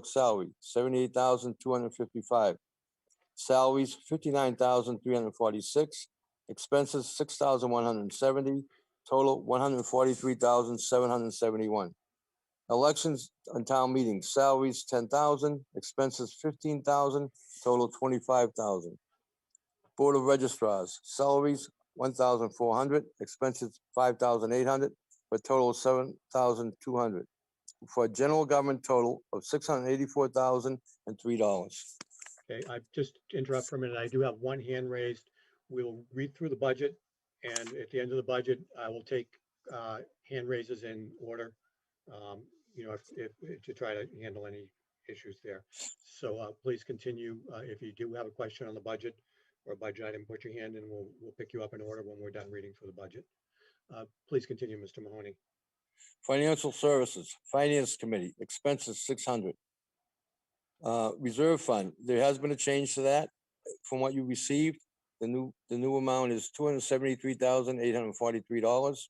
salary, 78,255. Salaries, 59,346. Expenses, 6,170. Total 143,771. Elections and town meetings, salaries, 10,000. Expenses, 15,000. Total 25,000. Board of registrars, salaries, 1,400. Expenses, 5,800. For a total of 7,200. For a general government total of $684,003. Okay, I just interrupt for a minute. I do have one hand raised. We'll read through the budget, and at the end of the budget, I will take hand raises in order. You know, if to try to handle any issues there. So please continue. If you do have a question on the budget or a budget item, put your hand and we'll pick you up in order when we're done reading through the budget. Please continue, Mr. Mahoney. Financial services, finance committee, expenses, 600. Reserve fund, there has been a change to that from what you received. The new amount is $273,843.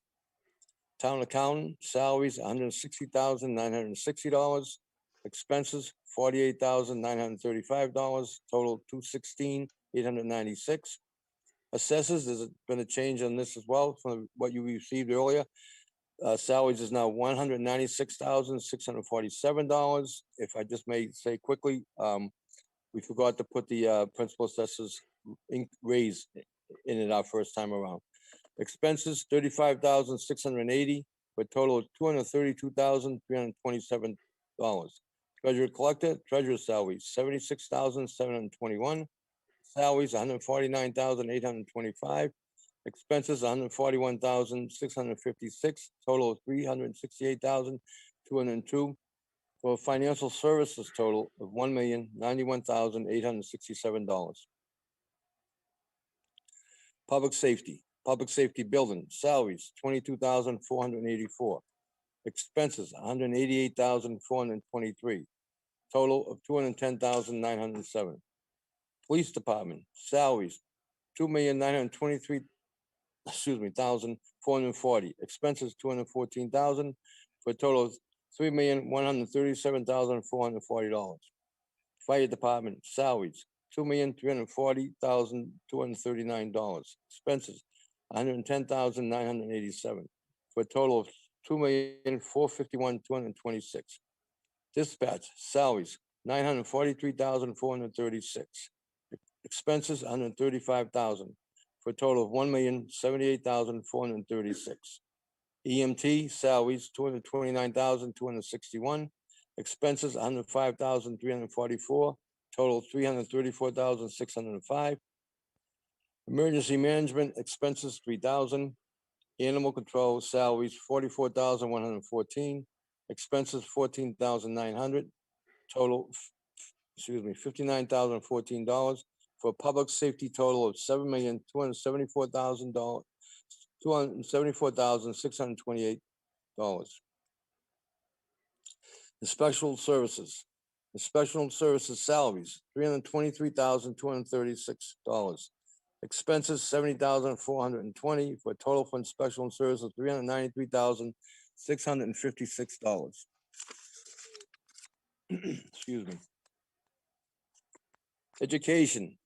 Town accountant, salaries, $160,960. Expenses, $48,935. Total $216,896. Assessors, there's been a change on this as well from what you received earlier. Salaries is now $196,647. If I just may say quickly, we forgot to put the principal assessors raise in our first time around. Expenses, $35,680 for a total of $232,327. Treasurer collector, treasurer salaries, $76,721. Salaries, $149,825. Expenses, $141,656. Total of $368,202. for a financial services total of $1,091,867. Public safety building, salaries, $22,484. Expenses, $188,423. Total of $210,907. Police department, salaries, $2,923,440. Expenses, $214,000, for a total of $3,137,440. Fire department, salaries, $2,340,239. Expenses, $110,987, for a total of $2,451,226. Dispatch, salaries, $943,436. Expenses, $135,000, for a total of $1,078,436. EMT salaries, $229,261. Expenses, $105,344. Total, $334,605. Emergency management expenses, $3,000. Animal control salaries, $44,114. Expenses, $14,900. Total, $59,014, for a public safety total of $274,628. The special services salaries, $323,236. Expenses, $70,420, for a total fund special services, $393,656. Excuse me. Education,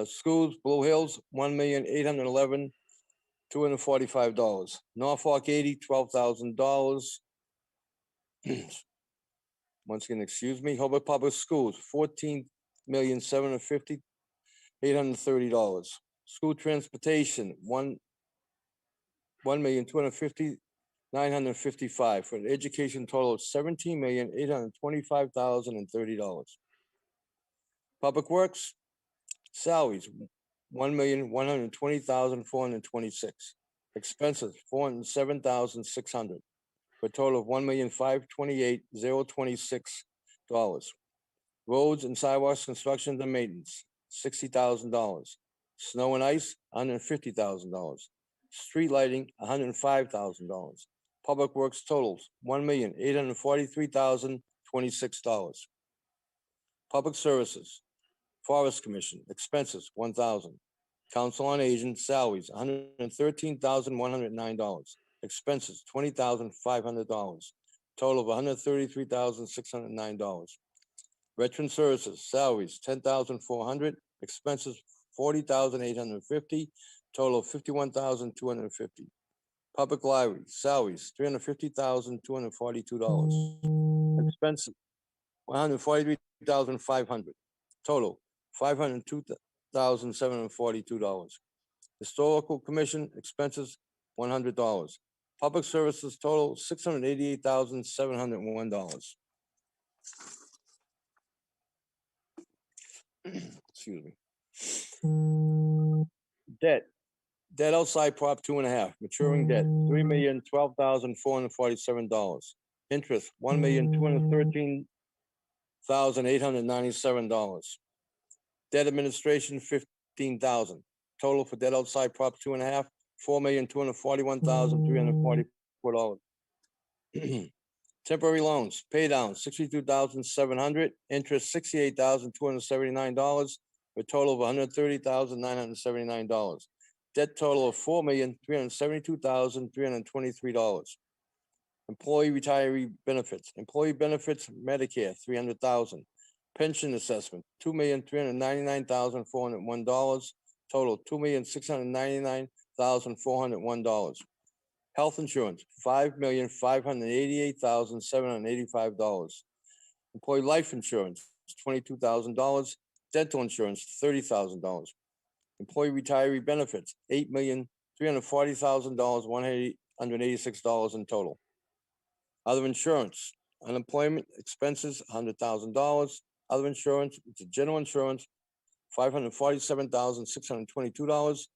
schools, Blue Hills, $1,811,245. Norfolk 80, $12,000. Once again, excuse me. Holbrook Public Schools, $14,750,830. School transportation, $1,250,955, for an education total of $17,825,030. Public Works, salaries, $1,120,426. Expenses, $407,600, for a total of $1,528,026. Roads and sidewalks, construction and maintenance, $60,000. Snow and ice, $150,000. Street lighting, $105,000. Public Works totals, $1,843,026. Public Services, Forest Commission, expenses, $1,000. Council on Aging, salaries, $113,109. Expenses, $20,500. Total of $133,609. Veteran Services, salaries, $10,400. Expenses, $40,850. Total of $51,250. Public Library, salaries, $350,242. Expenses, $143,500. Total, $502,742. Historical Commission, expenses, $100. Public Services total, $688,701. Excuse me. Debt outside prop 2.5, maturing debt, $3,012,447. Interest, $1,213,897. Debt administration, $15,000. Total for debt outside prop 2.5, $4,241,344. Temporary loans, pay down, $62,700, interest, $68,279, for a total of $130,979. Debt total of $4,372,323. Employee retiree benefits, Medicare, $300,000. Pension assessment, $2,399,401. Total, $2,699,401. Health insurance, $5,588,785. Employee life insurance, $22,000. Dental insurance, $30,000. Employee retiree benefits, $8,340,000, $186 in total. Other insurance, unemployment expenses, $100,000. Other insurance, it's a general insurance, $547,622.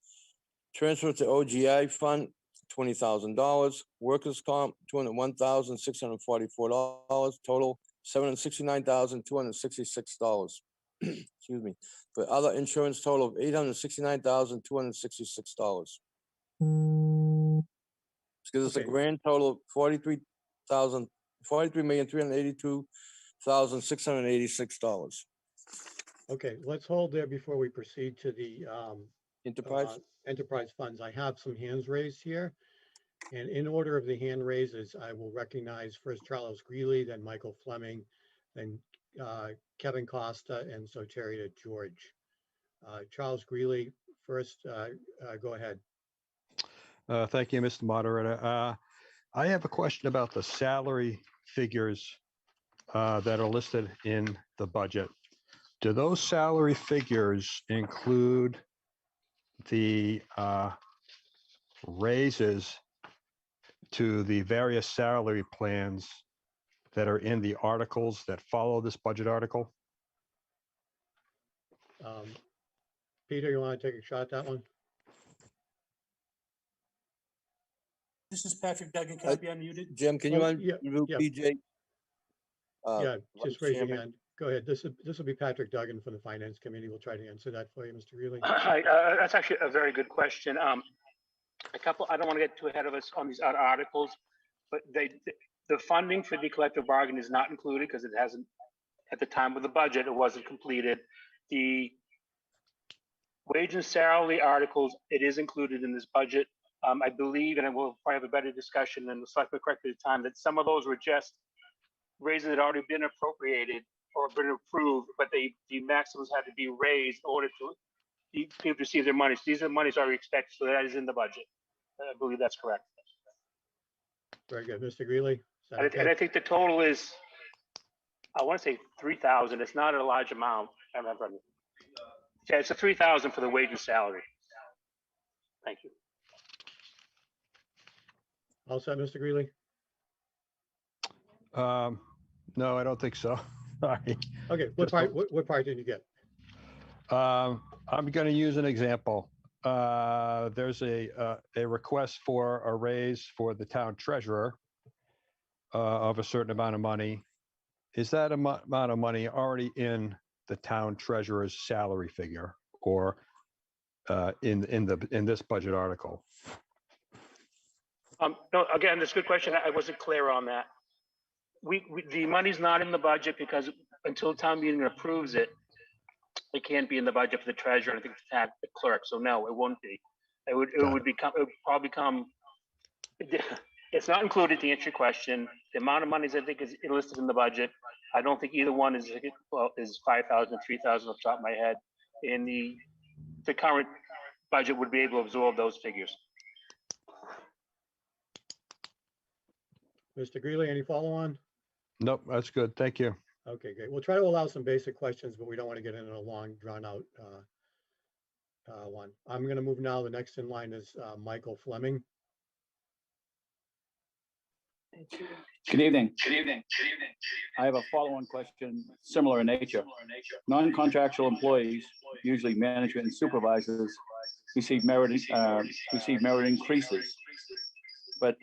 Transfer to OGI fund, $20,000. Workers' comp, $201,644. Total, $769,266. Excuse me, for other insurance total of $869,266. This gives us a Okay. grand total of $43,382,686. Okay, let's hold there before we proceed to the Enterprise, enterprise funds. I have some hands raised here. And in order of the hand raises, I will recognize first Charles Greeley, then Michael Fleming, then Kevin Costa, and Soteria George. Charles Greeley, first, go ahead. Thank you, Mr. Moderator. I have a question about the salary figures that are listed in the budget. Do those salary figures include the raises to the various salary plans that are in the articles that follow this budget article? Peter, you want to take a shot at that one? This is Patrick Duggan. Can I be unmuted? Jim, can you Oh, yeah, unmute yeah. PJ? Yeah, just raise your Chairman. hand. Go ahead. This will be Patrick Duggan from the Finance Committee. We'll try to answer that for you, Mr. Greeley. Hi, that's actually a very good question. I don't want to get too ahead of us on these other articles, but the funding for the collective bargain is not included because it hasn't, at the time of the budget, it wasn't completed. The wage and salary articles, it is included in this budget. I believe, and we'll probably have a better discussion and the selectmen corrected at the time, that some of those were just raises that had already been appropriated or been approved, but the maximums had to be raised in order to people receive their money. So these are the monies already expected, so that is in the budget. I believe that's correct. Very good. Mr. Greeley? And I think the total is, I want to say 3,000. It's not a large amount. I don't have it. Yeah, it's a 3,000 for the wage and salary. Thank you. All set, Mr. Greeley? No, I don't think so. Sorry. Okay, what part did you get? I'm going to use an example. There's a request for a raise for the town treasurer of a certain amount of money. Is that amount of money already in the town treasurer's salary figure or in this budget article? No, again, that's a good question. I wasn't clear on that. The money's not in the budget because until town meeting approves it, it can't be in the budget for the treasurer. I think the clerk. So no, it won't be. It would probably come. It's not included to answer your question. The amount of monies I think is listed in the budget. I don't think either one is 5,000, 3,000 off the top of my head. And the current budget would be able to absorb those figures. Mr. Greeley, any follow on? Nope, that's good. Thank you. Okay, great. We'll try to allow some basic questions, but we don't want to get into a long, drawn out one. I'm going to move now. The next in line is Michael Fleming. Good evening. I have a follow-on question similar in nature. Non-contractual employees, usually management and supervisors, receive merit increases. But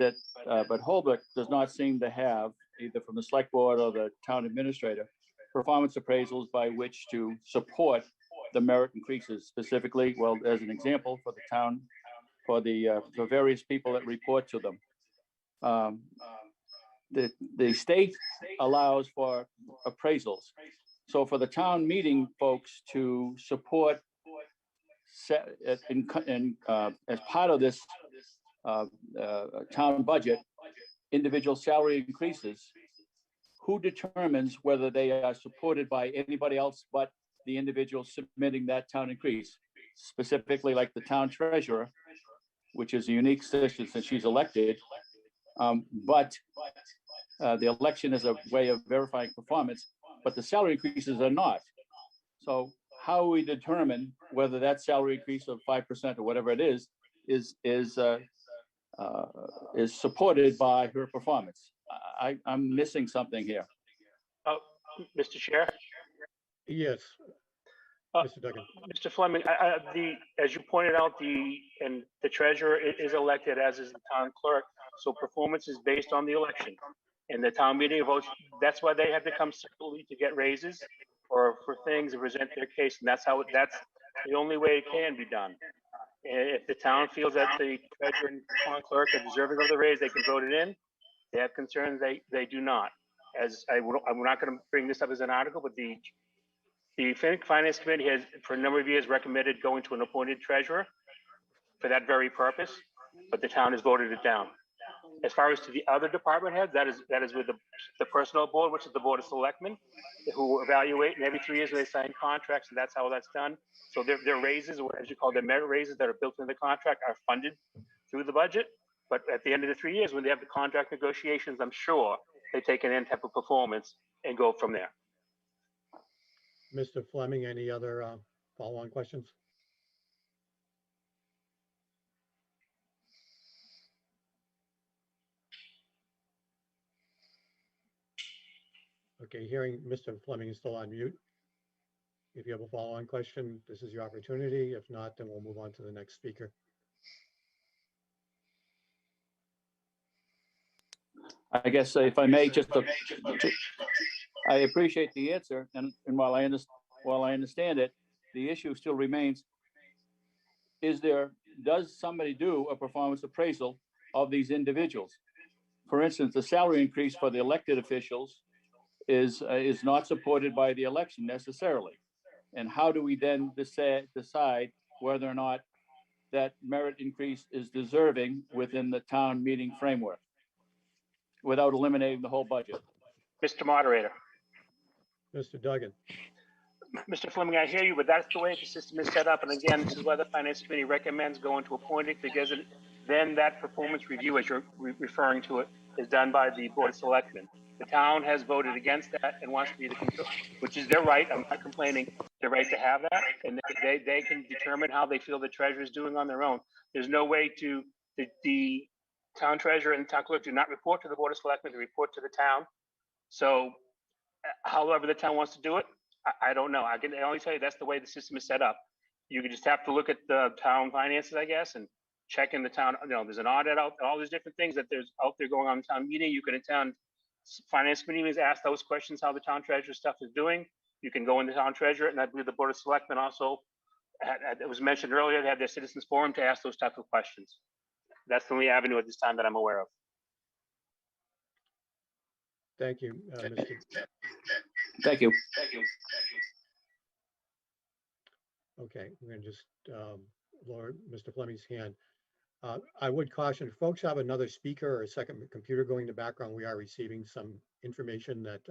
Holbrook does not seem to have, either from the select board or the town administrator, performance appraisals by which to support the merit increases specifically. Well, as an example for the town, for various people that report to them. The state allows for appraisals. So for the town meeting folks to support as part of this town budget, individual salary increases, who determines whether they are supported by anybody else but the individual submitting that town increase? Specifically, like the town treasurer, which is a unique position since she's elected, but the election is a way of verifying performance, but the salary increases are not. So how we determine whether that salary increase of 5% or whatever it is supported by her performance? I'm missing something here. Mr. Chair? Yes, Mr. Duggan. Mr. Fleming, as you pointed out, the treasurer is elected, as is the town clerk. So performance is based on the election. And the town meeting votes that's why they had to come separately to get raises or for things and present their case. And that's the only way it can be done. And if the town feels that the treasurer and town clerk are deserving of the raise, they can vote it in. They have concerns, they do not. As I'm not going to bring this up as an article, but the Finance Committee has, for a number of years, recommended going to an appointed treasurer for that very purpose, but the town has voted it down. As far as to the other department heads, that is with the personnel board, which is the Board of Selectmen, who evaluate, and every 3 years they sign contracts, and that's how that's done. So their raises, or as you call them, merit raises that are built into the contract, are funded through the budget. But at the end of the 3 years, when they have the contract negotiations, I'm sure they take an end type of performance and go from there. Mr. Fleming, any other follow-on questions? Okay, hearing Mr. Fleming is still on mute. If you have a follow-on question, this is your opportunity. If not, then we'll move on to the next speaker. I guess if I may, I appreciate the answer, and while I understand it, the issue still remains: does somebody do a performance appraisal of these individuals? For instance, the salary increase for the elected officials is not supported by the election necessarily, and how do we then decide whether or not that merit increase is deserving within the town meeting framework, without eliminating the whole budget? Mr. Moderator. Mr. Duggan. Mr. Fleming, I hear you, but that's the way the system is set up. And again, this is why the Finance Committee recommends going to appointed, because then that performance review, as you're referring to it, is done by the Board of Selectmen. The town has voted against that and wants to be the control, which is their right. I'm not complaining. Their right to have that, and they can determine how they feel the treasurer is doing on their own. There's no way the town treasurer and town clerk do not report to the Board of Selectmen, they report to the town. So however the town wants to do it, I don't know. I can only tell you that's the way the system is set up. You can just have to look at the town finances, I guess, and check in the town. You know, there's an audit out, all these different things that there's out there going on in town meeting. You can attend finance committee meetings, ask those questions, how the town treasurer stuff is doing. You can go in the town treasurer, and I believe the Board of Selectmen also, it was mentioned earlier, they have their citizens forum to ask those type of questions. That's the only avenue at this time that I'm aware of. Thank you, Mr. Thank you. Okay, we're going to just lower Mr. Fleming's hand. I would caution, if folks have another speaker or a second computer going in the background, we are receiving some information that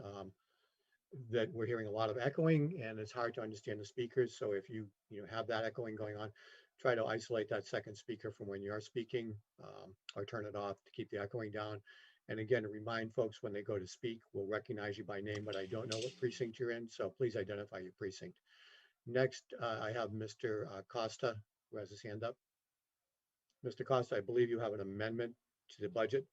that we're hearing a lot of echoing, and it's hard to understand the speakers. So if you have that echoing going on, try to isolate that second speaker from when you're speaking, or turn it off to keep the echoing down. And again, to remind folks, when they go to speak, we'll recognize you by name, but I don't know what precinct you're in, so please identify your precinct. Next, I have Mr. Costa, who has his hand up. Mr. Costa, I believe you have an amendment to the budget.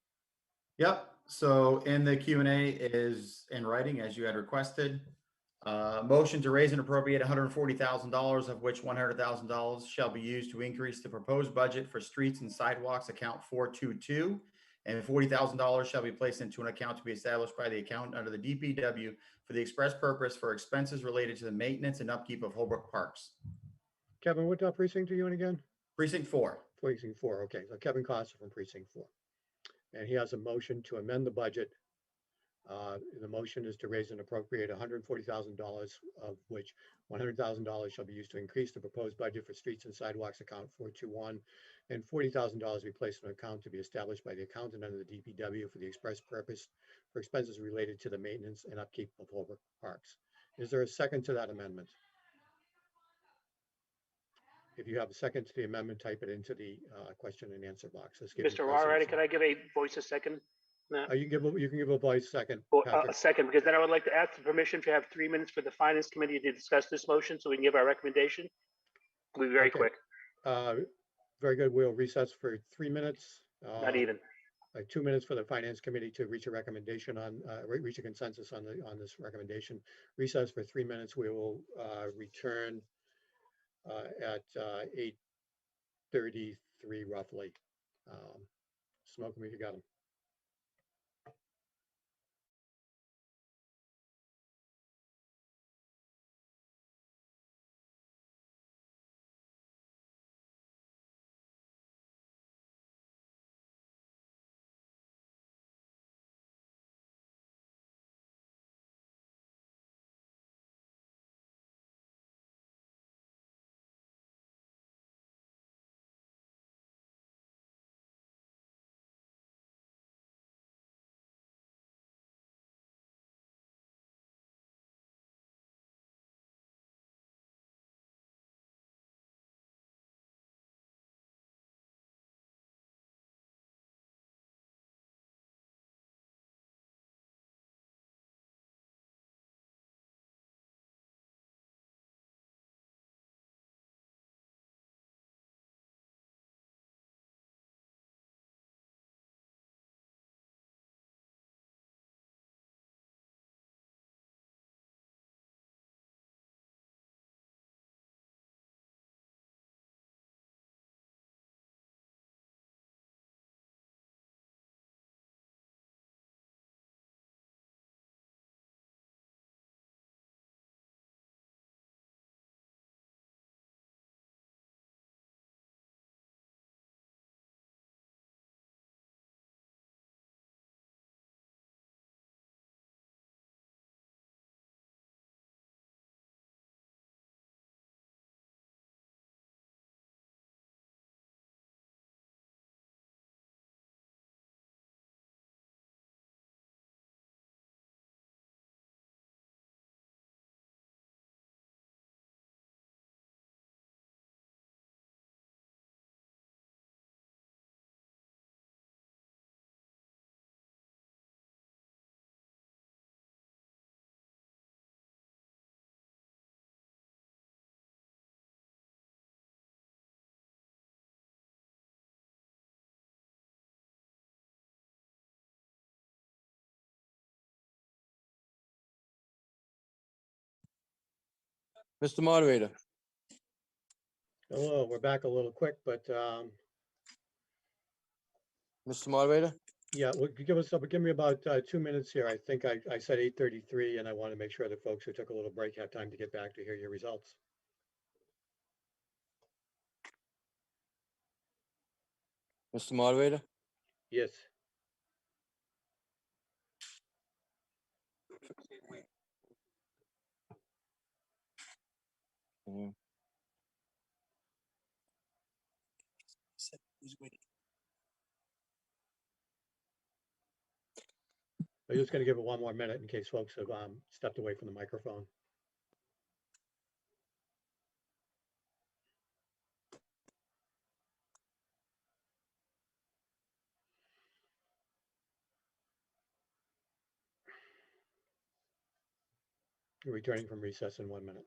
Yep. So in the Q&A is in writing, as you had requested. Motion to raise and appropriate $140,000, of which $100,000 shall be used to increase the proposed budget for streets and sidewalks account 422, and $40,000 shall be placed into an account to be established by the accountant under the DPW for the express purpose for expenses related to the maintenance and upkeep of Holbrook parks. Kevin, what precinct are you in again? Precinct 4. Precinct 4. Okay, so Kevin Costa from Precinct 4. And he has a motion to amend the budget. The motion is to raise and appropriate $140,000, of which $100,000 shall be used to increase the proposed budget for streets and sidewalks account 421, and $40,000 be placed in an account to be established by the accountant under the DPW for the express purpose for expenses related to the maintenance and upkeep of Holbrook parks. Is there a second to that amendment? If you have a second to the amendment, type it into the question and answer box. Mr. Moderator, can I give a voice a second? You can give a voice second. A second, because then I would like to ask for permission to have 3 minutes for the Finance Committee to discuss this motion so we can give our recommendation. We'll be very quick. Very good. We'll recess for 3 minutes. Not even. 2 minutes for the Finance Committee to reach a recommendation on, reach a consensus on this recommendation. Recess for 3 minutes. We will return at 8:33 roughly. Smoke them if you got them. Mr. Moderator, Hello, we're back a little quick, but Mr. Moderator, yeah, give me about 2 minutes here. I think I said 8:33, and I want to make sure that folks who took a little break have time to get back to hear your results. Mr. Moderator, Yes. Mhm. I'm just going to give it one more minute in case folks have stepped away from the microphone. Returning from recess in 1 minute.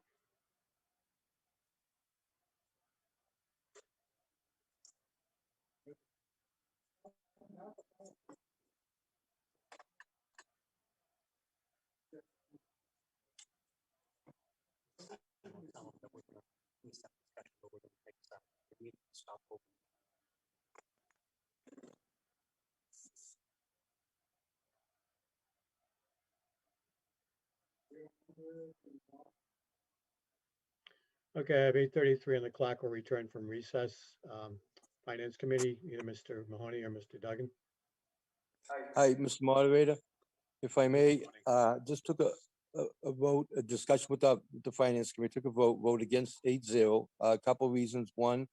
Okay, I have 8:33 on the clock. We'll return from recess. Finance Committee, either Mr. Mahoney or Mr. Duggan. hi, Mr. Moderator. If I may, just took a vote, a discussion with the Finance Committee, took a vote against 8-0. A couple of reasons. One,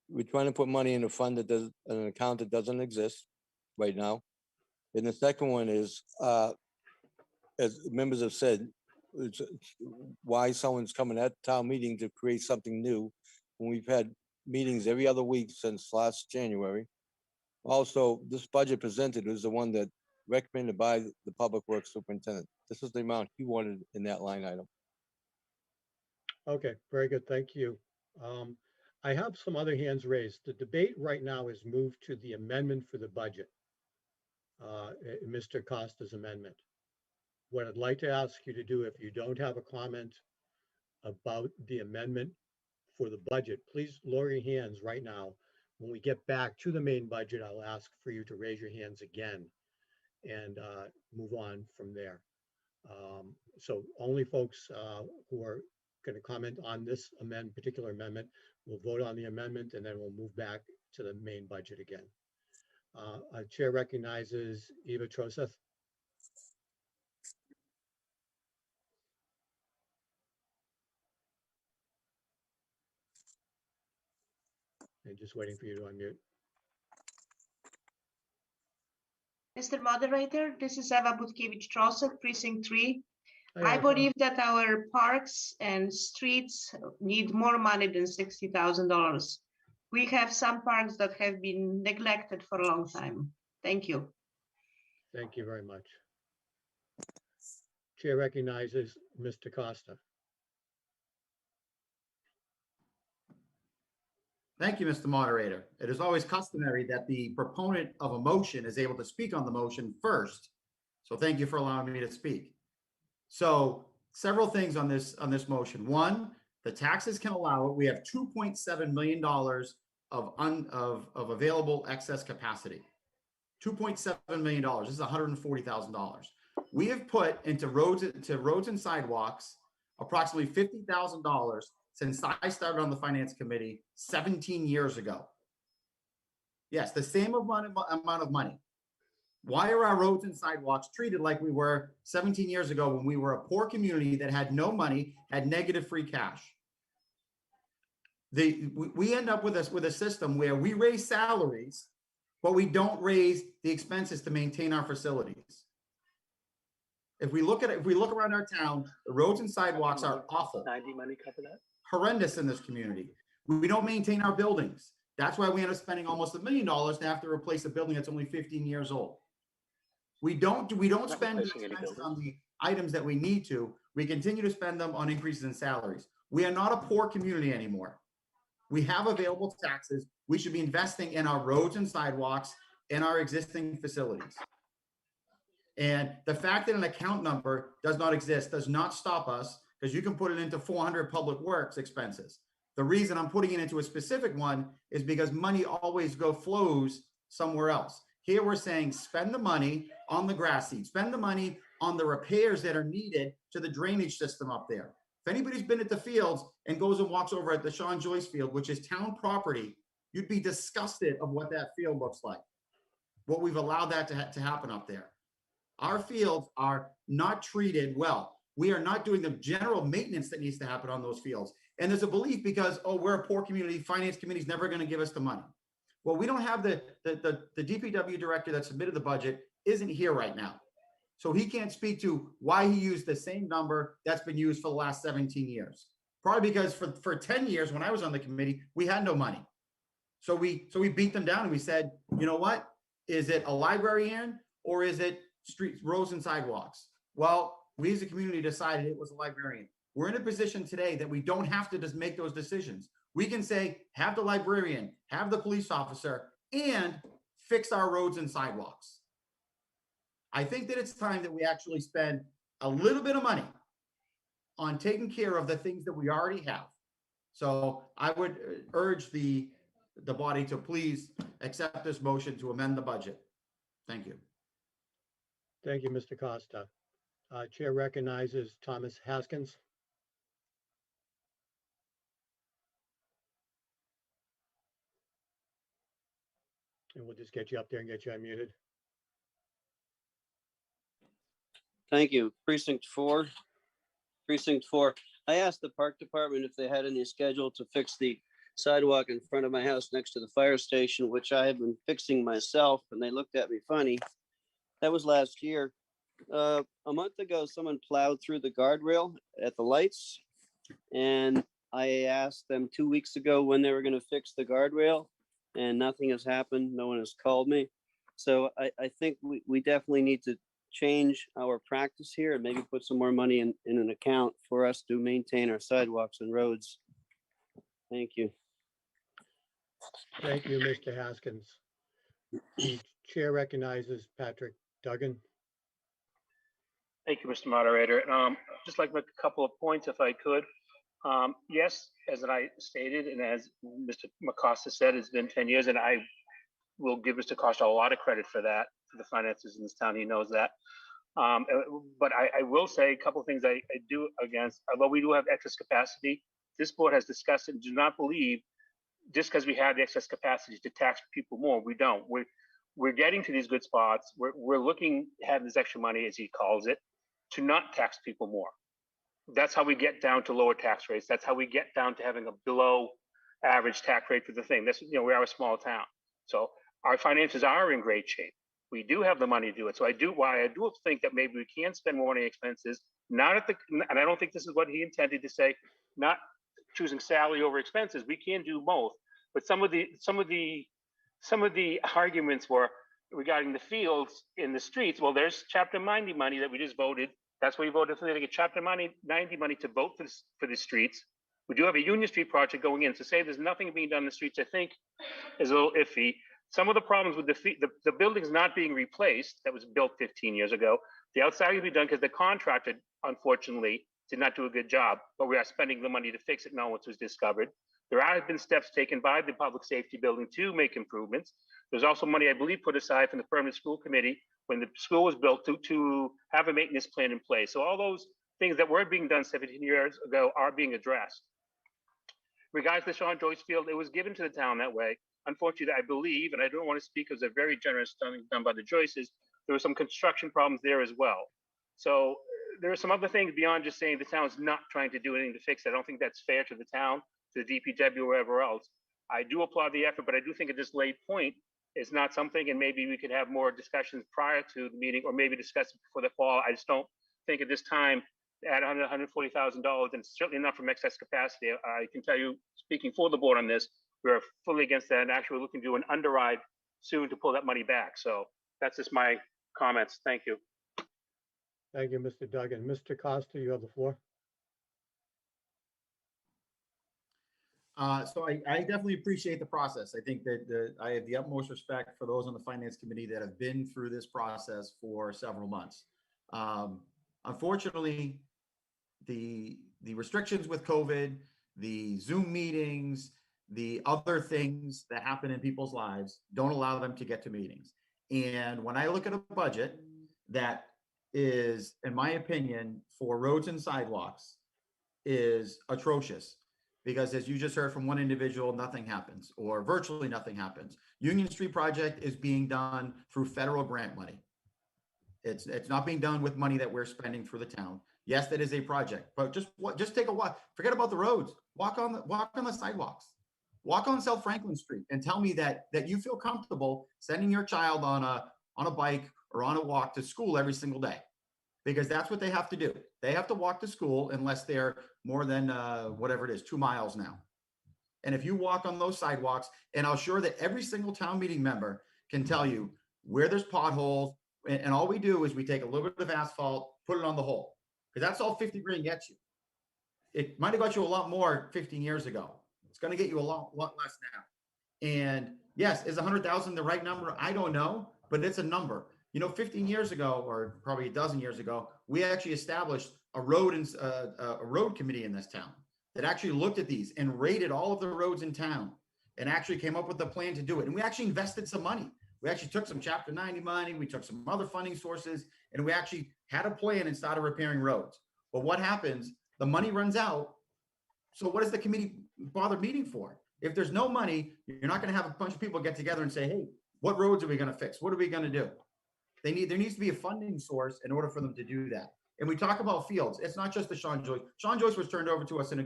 we're trying to put money in a fund that does, an account that doesn't exist right now. And the second one is, as members have said, it's why someone's coming at town meeting to create something new when we've had meetings every other week since last January. Also, this budget presented is the one that recommended by the Public Works Superintendent. This is the amount he wanted in that line item. Okay, very good. Thank you. I have some other hands raised. The debate right now is moved to the amendment for the budget. Mr. Costa's amendment. What I'd like to ask you to do, if you don't have a comment about the amendment for the budget, please lower your hands right now. When we get back to the main budget, I'll ask for you to raise your hands again and move on from there. So only folks who are going to comment on this particular amendment will vote on the amendment, and then we'll move back to the main budget again. Chair recognizes Eva Troseth. And just waiting for you to unmute. Mr. Moderator, this is Eva Butkiewicz-Trosek, Precinct 3. Hi, I Eva. believe that our parks and streets need more money than $60,000. We have some parks that have been neglected for a long time. Thank you. Thank you very much. Chair recognizes Mr. Costa. Thank you, Mr. Moderator. It is always customary that the proponent of a motion is able to speak on the motion first. So thank you for allowing me to speak. So several things on this motion. One, the taxes can allow it. We have $2.7 million of available excess capacity. $2.7 million. This is $140,000. We have put into roads and sidewalks approximately $50,000 since I started on the Finance Committee 17 years ago. Yes, the same amount of money. Why are our roads and sidewalks treated like we were 17 years ago when we were a poor community that had no money, had negative free cash? We end up with a system where we raise salaries, but we don't raise the expenses to maintain our facilities. If we look around our town, the roads and sidewalks are awful. 90 money cover that? Horrendous in this community. We don't maintain our buildings. That's why we end up spending almost $1 million to have to replace a building that's only 15 years old. We don't spend the expenses on the items that we need to. We continue to spend them on increases in salaries. We are not a poor community anymore. We have available taxes. We should be investing in our roads and sidewalks and our existing facilities. And the fact that an account number does not exist does not stop us because you can put it into 400 public works expenses. The reason I'm putting it into a specific one is because money always flows somewhere else. Here we're saying spend the money on the grass seed, spend the money on the repairs that are needed to the drainage system up there. If anybody's been at the fields and goes and walks over at the Sean Joyce Field, which is town property, you'd be disgusted of what that field looks like, what we've allowed that to happen up there. Our fields are not treated well. We are not doing the general maintenance that needs to happen on those fields. And there's a belief because, oh, we're a poor community, finance committee is never going to give us the money. Well, we don't have the DPW director that submitted the budget isn't here right now. So he can't speak to why he used the same number that's been used for the last 17 years. Probably because for 10 years when I was on the committee, we had no money. So we beat them down and we said, you know what? Is it a librarian or is it streets, roads and sidewalks? Well, we as a community decided it was a librarian. We're in a position today that we don't have to just make those decisions. We can say, have the librarian, have the police officer, and fix our roads and sidewalks. I think that it's time that we actually spend a little bit of money on taking care of the things that we already have. So I would urge the body to please accept this motion to amend the budget. Thank you. Thank you, Mr. Costa. Chair recognizes Thomas Haskins. And we'll just get you up there and get you unmuted. Thank you. Precinct 4. Precinct 4. I asked the park department if they had any schedule to fix the sidewalk in front of my house next to the fire station, which I have been fixing myself, and they looked at me funny. That was last year. A month ago, someone plowed through the guardrail at the lights, and I asked them 2 weeks ago when they were going to fix the guardrail, and nothing has happened. No one has called me. So I think we definitely need to change our practice here and maybe put some more money in an account for us to maintain our sidewalks and roads. Thank you. Thank you, Mr. Haskins. The chair recognizes Patrick Duggan. Thank you, Mr. Moderator. Just like to make a couple of points if I could. Yes, as I stated, and as Mr. Acosta said, it's been 10 years, and I will give Mr. Acosta a lot of credit for that, for the finances in this town. He knows that. But I will say a couple of things I do against, although we do have excess capacity, this board has discussed and do not believe just because we have the excess capacity to tax people more. We don't. We're getting to these good spots. We're looking to have this extra money, as he calls it, to not tax people more. That's how we get down to lower tax rates. That's how we get down to having a below average tax rate for the thing. That's, we are a small town. So our finances are in great shape. We do have the money to do it. So I do think that maybe we can spend more money on expenses, not at the, and I don't think this is what he intended to say, not choosing salary over expenses. We can do both. But some of the arguments were regarding the fields in the streets. Well, there's Chapter 90 money that we just voted. That's what we voted for. They get Chapter 90 money to vote for the streets. We do have a Union Street project going in. So say there's nothing being done in the streets, I think is a little iffy. Some of the problems with the buildings not being replaced that was built 15 years ago, the outside will be done because the contractor, unfortunately, did not do a good job, but we are spending the money to fix it now once it was discovered. There have been steps taken by the public safety building to make improvements. There's also money, I believe, put aside from the permanent school committee when the school was built to have a maintenance plan in place. So all those things that were being done 17 years ago are being addressed. Regards to Sean Joyce Field, it was given to the town that way. Unfortunately, I believe, and I don't want to speak as a very generous thing done by the Joyces, there were some construction problems there as well. So there are some other things beyond just saying the town's not trying to do anything to fix it. I don't think that's fair to the town, to the DPW, or wherever else. I do applaud the effort, but I do think at this late point, it's not something, and maybe we could have more discussions prior to the meeting, or maybe discuss it before the fall. I just don't think at this time, at $140,000, and certainly not from excess capacity. I can tell you, speaking for the board on this, we're fully against that, and actually looking to do an underride soon to pull that money back. So that's just my comments. Thank you. Thank you, Mr. Duggan. Mr. Costa, you have the floor. So I definitely appreciate the process. I think that I have the utmost respect for those on the finance committee that have been through this process for several months. Unfortunately, the the restrictions with COVID, the Zoom meetings, the other things that happen in people's lives don't allow them to get to meetings. And when I look at a budget that is, in my opinion, for roads and sidewalks is atrocious, because as you just heard from one individual, nothing happens or virtually nothing happens. Union Street project is being done through federal grant money. It's not being done with money that we're spending through the town. Yes, that is a project, but just take a walk. Forget about the roads. Walk on the sidewalks. Walk on South Franklin Street and tell me that you feel comfortable sending your child on a bike or on a walk to school every single day, because that's what they have to do. They have to walk to school unless they're more than whatever it is, 2 miles now. And if you walk on those sidewalks, and I'll sure that every single town meeting member can tell you where there's potholes, and all we do is we take a little bit of asphalt, put it on the hole, because that's all 50 grand gets you. It might have got you a lot more 15 years ago. It's going to get you a lot less now. And yes, is 100,000 the right number? I don't know, but it's a number. 15 years ago, or probably a dozen years ago, we actually established a road committee in this town that actually looked at these and rated all of the roads in town and actually came up with a plan to do it. And we actually invested some money. We actually took some Chapter 90 money, we took some other funding sources, and we actually had a plan and started repairing roads. But what happens? The money runs out. So what does the committee bother meeting for? If there's no money, you're not going to have a bunch of people get together and say, hey, what roads are we going to fix? What are we going to do? There needs to be a funding source in order for them to do that. And we talk about fields. It's not just the Sean Joyce. Sean Joyce was turned over to us in a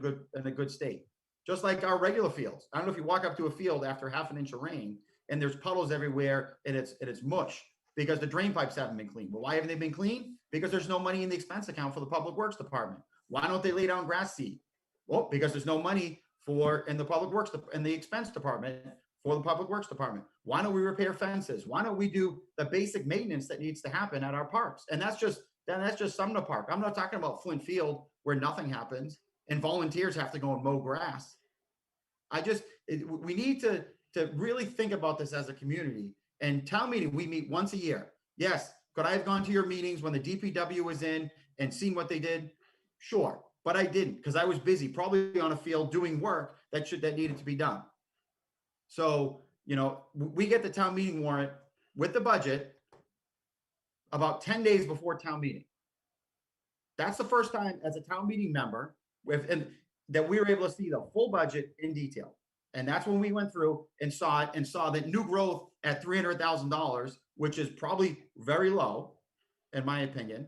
good state, just like our regular fields. I don't know if you walk up to a field after half an inch of rain and there's puddles everywhere and it's mush because the drain pipes haven't been cleaned. Well, why haven't they been cleaned? Because there's no money in the expense account for the Public Works Department. Why don't they lay down grass seed? Well, because there's no money in the Public Works in the expense department for the Public Works Department. Why don't we repair fences? Why don't we do the basic maintenance that needs to happen at our parks? And that's just Sumner Park. I'm not talking about Flint Field where nothing happens and volunteers have to go and mow grass. We need to really think about this as a community. And town meeting, we meet once a year. Yes, could I have gone to your meetings when the DPW was in and seen what they did? Sure, but I didn't because I was busy, probably on a field doing work that needed to be done. So, we get the town meeting warrant with the budget about 10 days before town meeting. That's the first time as a town meeting member that we were able to see the full budget in detail. And that's when we went through and saw that new growth at $300,000, which is probably very low, in my opinion.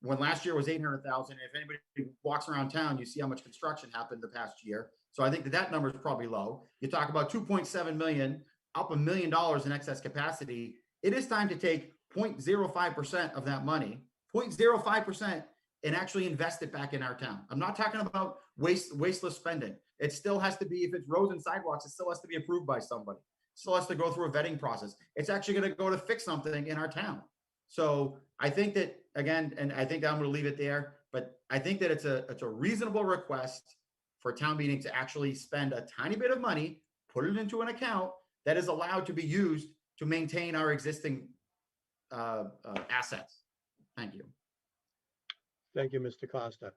When last year was 800,000. If anybody walks around town, you see how much construction happened the past year. So I think that number is probably low. You talk about 2.7 million, up $1 million in excess capacity. It is time to take 0.05% of that money, 0.05%, and actually invest it back in our town. I'm not talking about wasteless spending. It still has to be, if it's roads and sidewalks, it still has to be approved by somebody. It still has to go through a vetting process. It's actually going to go to fix something in our town. So I think that, again, and I think I'm going to leave it there, but I think that it's a reasonable request for a town meeting to actually spend a tiny bit of money, put it into an account that is allowed to be used to maintain our existing assets. Thank you. Thank you, Mr. Costa.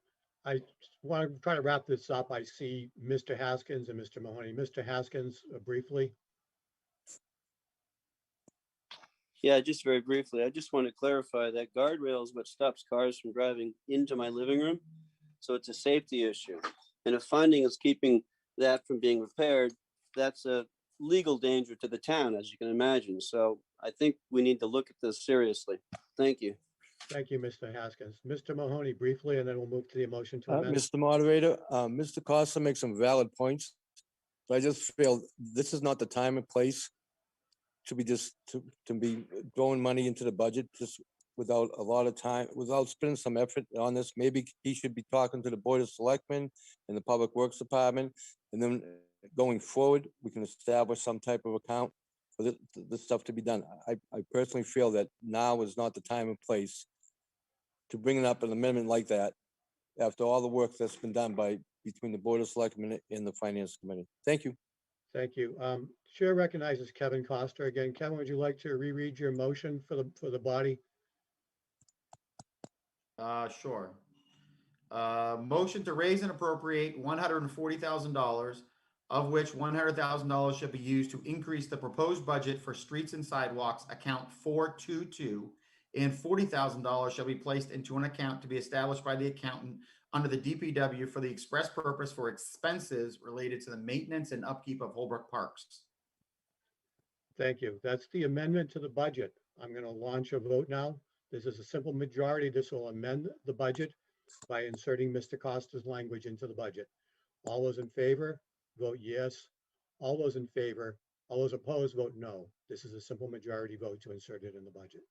I want to try to wrap this up. I see Mr. Haskins and Mr. Mahoney. Mr. Haskins, briefly. Yeah, just very briefly, I just want to clarify that guardrail is what stops cars from driving into my living room. So it's a safety issue. And if funding is keeping that from being repaired, that's a legal danger to the town, as you can imagine. So I think we need to look at this seriously. Thank you. Thank you, Mr. Haskins. Mr. Mahoney, briefly, and then we'll move to the motion to amend. Mr. Moderator, Mr. Costa makes some valid points. But I just feel this is not the time and place to be to be throwing money into the budget just without a lot of time, without spending some effort on this. Maybe he should be talking to the Board of Selectmen and the Public Works Department, and then going forward, we can establish some type of account for this stuff to be done. I personally feel that now is not the time and place to bring up an amendment like that after all the work that's been done between the Board of Selectmen and the Finance Committee. Thank you. Thank you. Chair recognizes Kevin Costa again. Kevin, would you like to reread your motion for the body? Sure. Motion to raise and appropriate $140,000, of which $100,000 shall be used to increase the proposed budget for streets and sidewalks, account 422, and $40,000 shall be placed into an account to be established by the accountant under the DPW for the express purpose for expenses related to the maintenance and upkeep of Holbrook parks. Thank you. That's the amendment to the budget. I'm going to launch a vote now. This is a simple majority. This will amend the budget by inserting Mr. Costa's language into the budget. All those in favor, vote yes. All those in favor, all those opposed, vote no. This is a simple majority vote to insert it in the budget.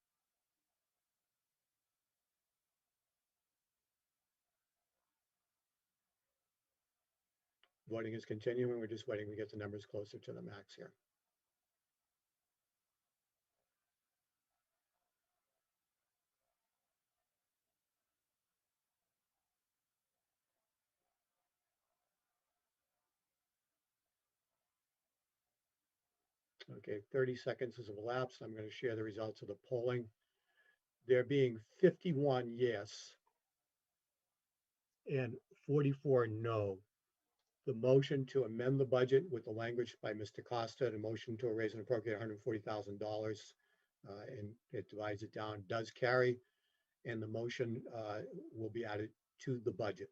Voting is continuing. We're just waiting to get the numbers closer to the max here. Okay, 30 seconds has elapsed. I'm going to share the results of the polling. There being 51 yes and 44 no. The motion to amend the budget with the language by Mr. Costa, and a motion to raise and appropriate $140,000, and it divides it down, does carry, and the motion will be added to the budget.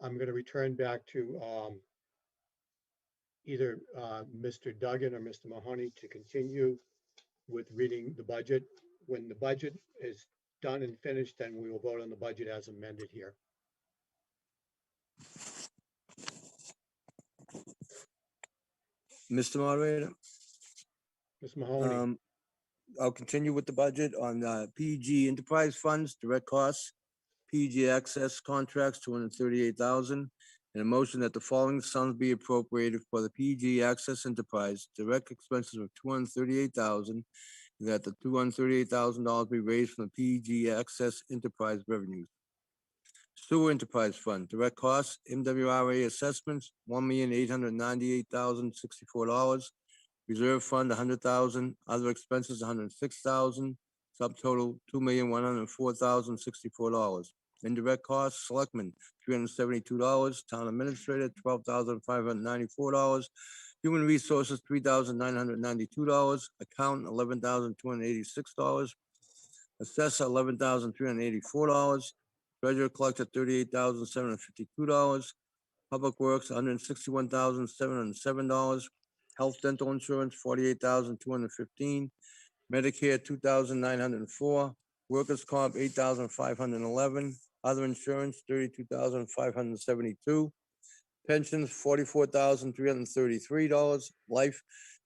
I'm going to return back to either Mr. Duggan or Mr. Mahoney to continue with reading the budget. When the budget is done and finished, then we will vote on the budget as amended here. Mr. Moderator, Ms. Mahoney. I'll continue with the budget on PG enterprise funds, direct costs, PG access contracts, 238,000. And a motion that the following sums be appropriated for the PG access enterprise, direct expenses of 238,000. That the $238,000 be raised from the PG access enterprise revenues. Sewer enterprise fund, direct costs, MWRA assessments, $1,898,064. Reserve fund, 100,000, other expenses, 106,000, subtotal, $2,104,064. Indirect costs, selectmen, $372, town administrator, $12,594, human resources, $3,992, accountant, $11,286, assessor, $11,384, treasurer collector, $38,752, public works, $161,707, health dental insurance, $48,215, Medicare, $2,904, workers' comp, $8,511, other insurance, $32,572, pensions, $44,333, life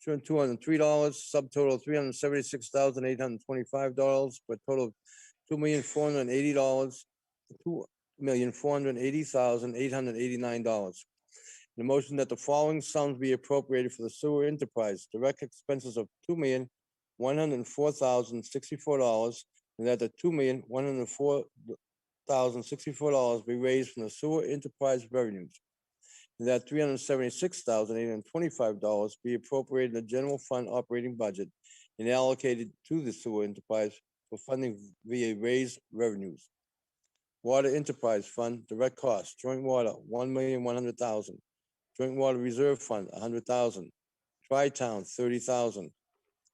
insurance, $203, subtotal $376,825, for a total of $2,480, $2,480,889. The motion that the following sums be appropriated for the sewer enterprise, direct expenses of $2,104,064, and that the $2,104,064 be raised from the sewer enterprise revenues. And that $376,825 be appropriated in the general fund operating budget and allocated to the sewer enterprise for funding via raised revenues. Water enterprise fund, direct costs, joint water, $1,100,000. Joint water reserve fund, $100,000. Tri-town, $30,000.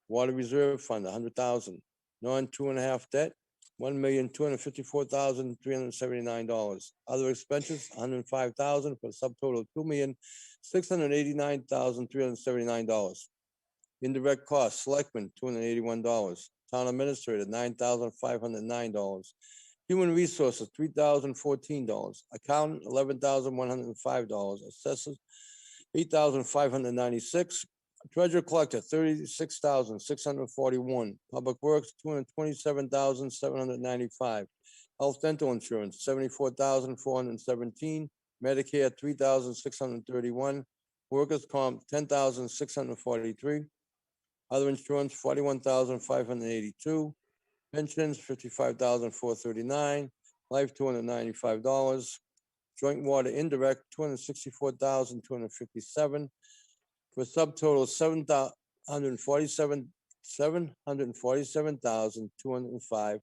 Water reserve fund, $100,000. Non-2.5 debt, $1,254,379. Other expenses, $105,000 for a subtotal of $2,689,379. Indirect costs, selectmen, $281. Town administrator, $9,509. Human resources, $3,014. Accountant, $11,105. Assessors, $8,596. Treasurer collector, $36,641. Public works, $227,795. Health dental insurance, $74,417. Medicare, $3,631. Workers' comp, $10,643. Other insurance, $41,582. Pensions, $55,439. Life, $295. Joint water indirect, $264,257. For a subtotal of $747,205.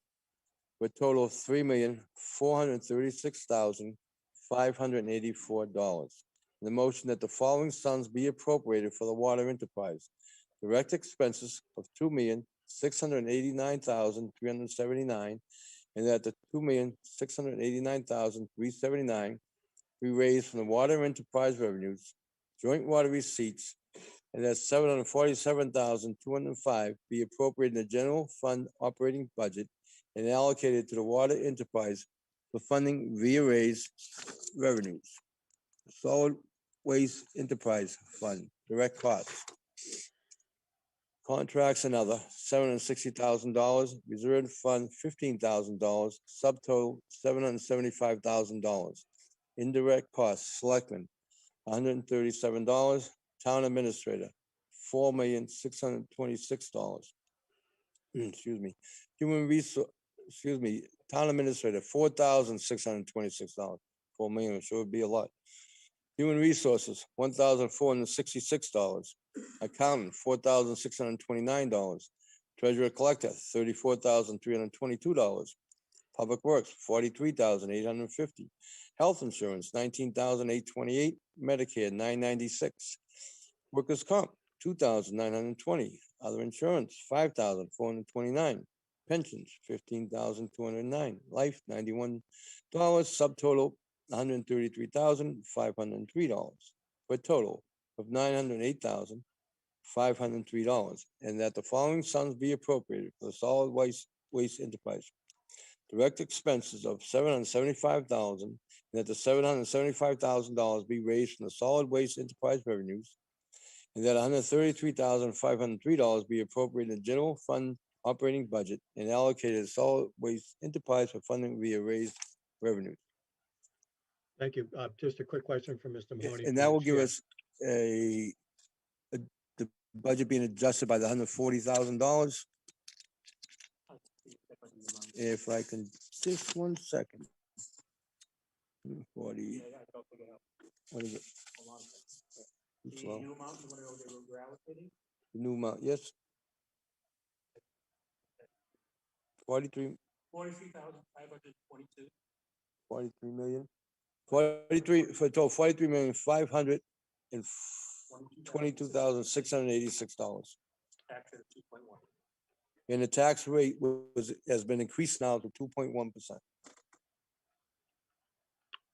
for a total of $3,436,584. The motion that the following sums be appropriated for the water enterprise. Direct expenses of $2,689,379, and that the $2,689,379 be raised from the water enterprise revenues, joint water receipts, and that $747,205 be appropriated in the general fund operating budget and allocated to the water enterprise for funding via raised revenues. Solid Waste Enterprise Fund, direct costs. Contracts and other, $760,000, reserved fund, $15,000, subtotal, $775,000. Indirect costs, selectmen, $137, town administrator, $4,626. Excuse me, town administrator, $4,626. 4 million, sure would be a lot. Human resources, $1,466. Accountant, $4,629. Treasurer collector, $34,322. Public works, $43,850. Health insurance, $19,828. Medicare, $996. Workers' comp, $2,920. Other insurance, $5,429. Pensions, $15,209. Life, $91. Subtotal, $133,503, for a total of $908,503, and that the following sums be appropriated for the solid waste enterprise. Direct expenses of $775,000, and that the $775,000 be raised from the solid waste enterprise revenues, and that $133,503 be appropriated in the general fund operating budget and allocated to solid waste enterprise for funding via raised revenues. Thank you. Just a quick question from Mr. Mahoney. And that will give us the budget being adjusted by the $140,000. If I can, just 1 second. 40. What is it? Too slow. The new amount, yes. 43. 43,522. 43 million. 43 for a total $43,522,686. And the tax rate has been increased now to 2.1%.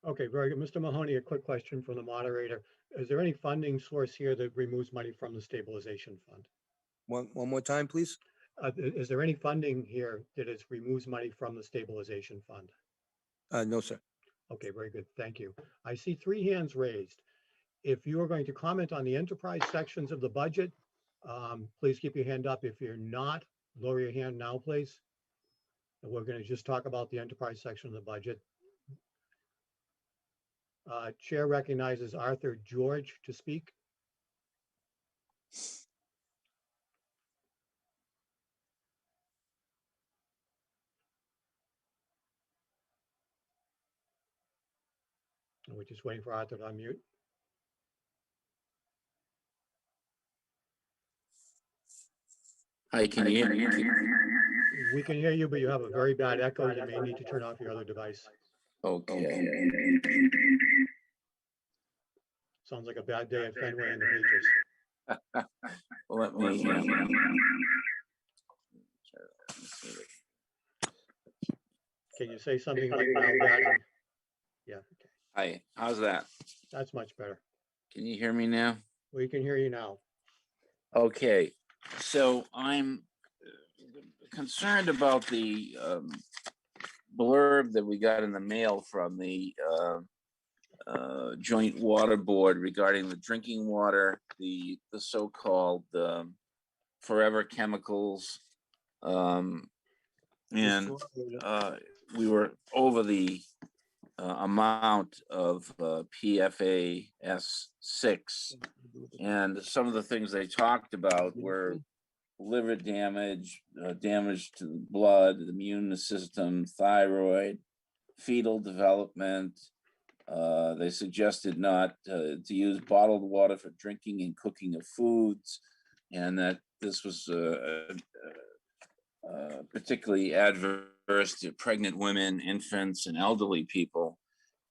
Okay, very good. Mr. Mahoney, a quick question from the moderator. Is there any funding source here that removes money from the stabilization fund? One more time, please. Is there any funding here that removes money from the stabilization fund? No, sir. Okay, very good. Thank you. I see 3 hands raised. If you are going to comment on the enterprise sections of the budget, please keep your hand up. If you're not, lower your hand now, please. And we're going to just talk about the enterprise section of the budget. Chair recognizes Arthur George to speak. And we're just waiting for Arthur to unmute. Hi, can you hear me? We can hear you, but you have a very bad echo. You may need to turn off your other device. Okay. Sounds like a bad day at Fenway in the bleachers. Let me. Can you say something like now bad? Yeah. Okay. Hi, how's that? That's much better. Can you hear me now? We can hear you now. Okay, so I'm concerned about the blurb that we got in the mail from the Joint Water Board regarding the drinking water, the so-called forever chemicals. And we were over the amount of PFAS 6, and some of the things they talked about were liver damage, damage to the blood, the immune system, thyroid, fetal development. They suggested not to use bottled water for drinking and cooking of foods, and that this was particularly adverse to pregnant women, infants, and elderly people.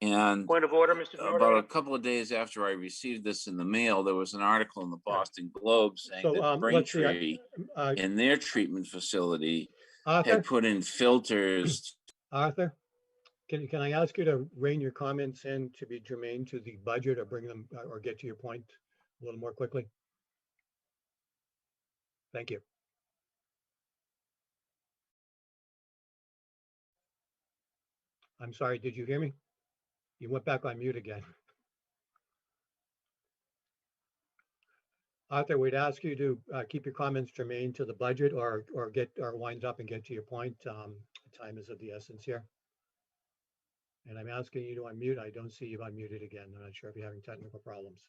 And Point of order, Mr. about a Moderator. couple of days after I received this in the mail, there was an article in the Boston Globe saying So, that let's see, Braintree in their treatment facility Arthur, had put in filters. Arthur, can I ask you to rein your comments in to be germane to the budget or bring them, or get to your point a little more quickly? Thank you. I'm sorry, did you hear me? You went back on mute again. Arthur, we'd ask you to keep your comments germane to the budget or wind up and get to your point. Time is of the essence here. And I'm asking you to unmute. I don't see you've unmuted again. I'm not sure if you're having technical problems.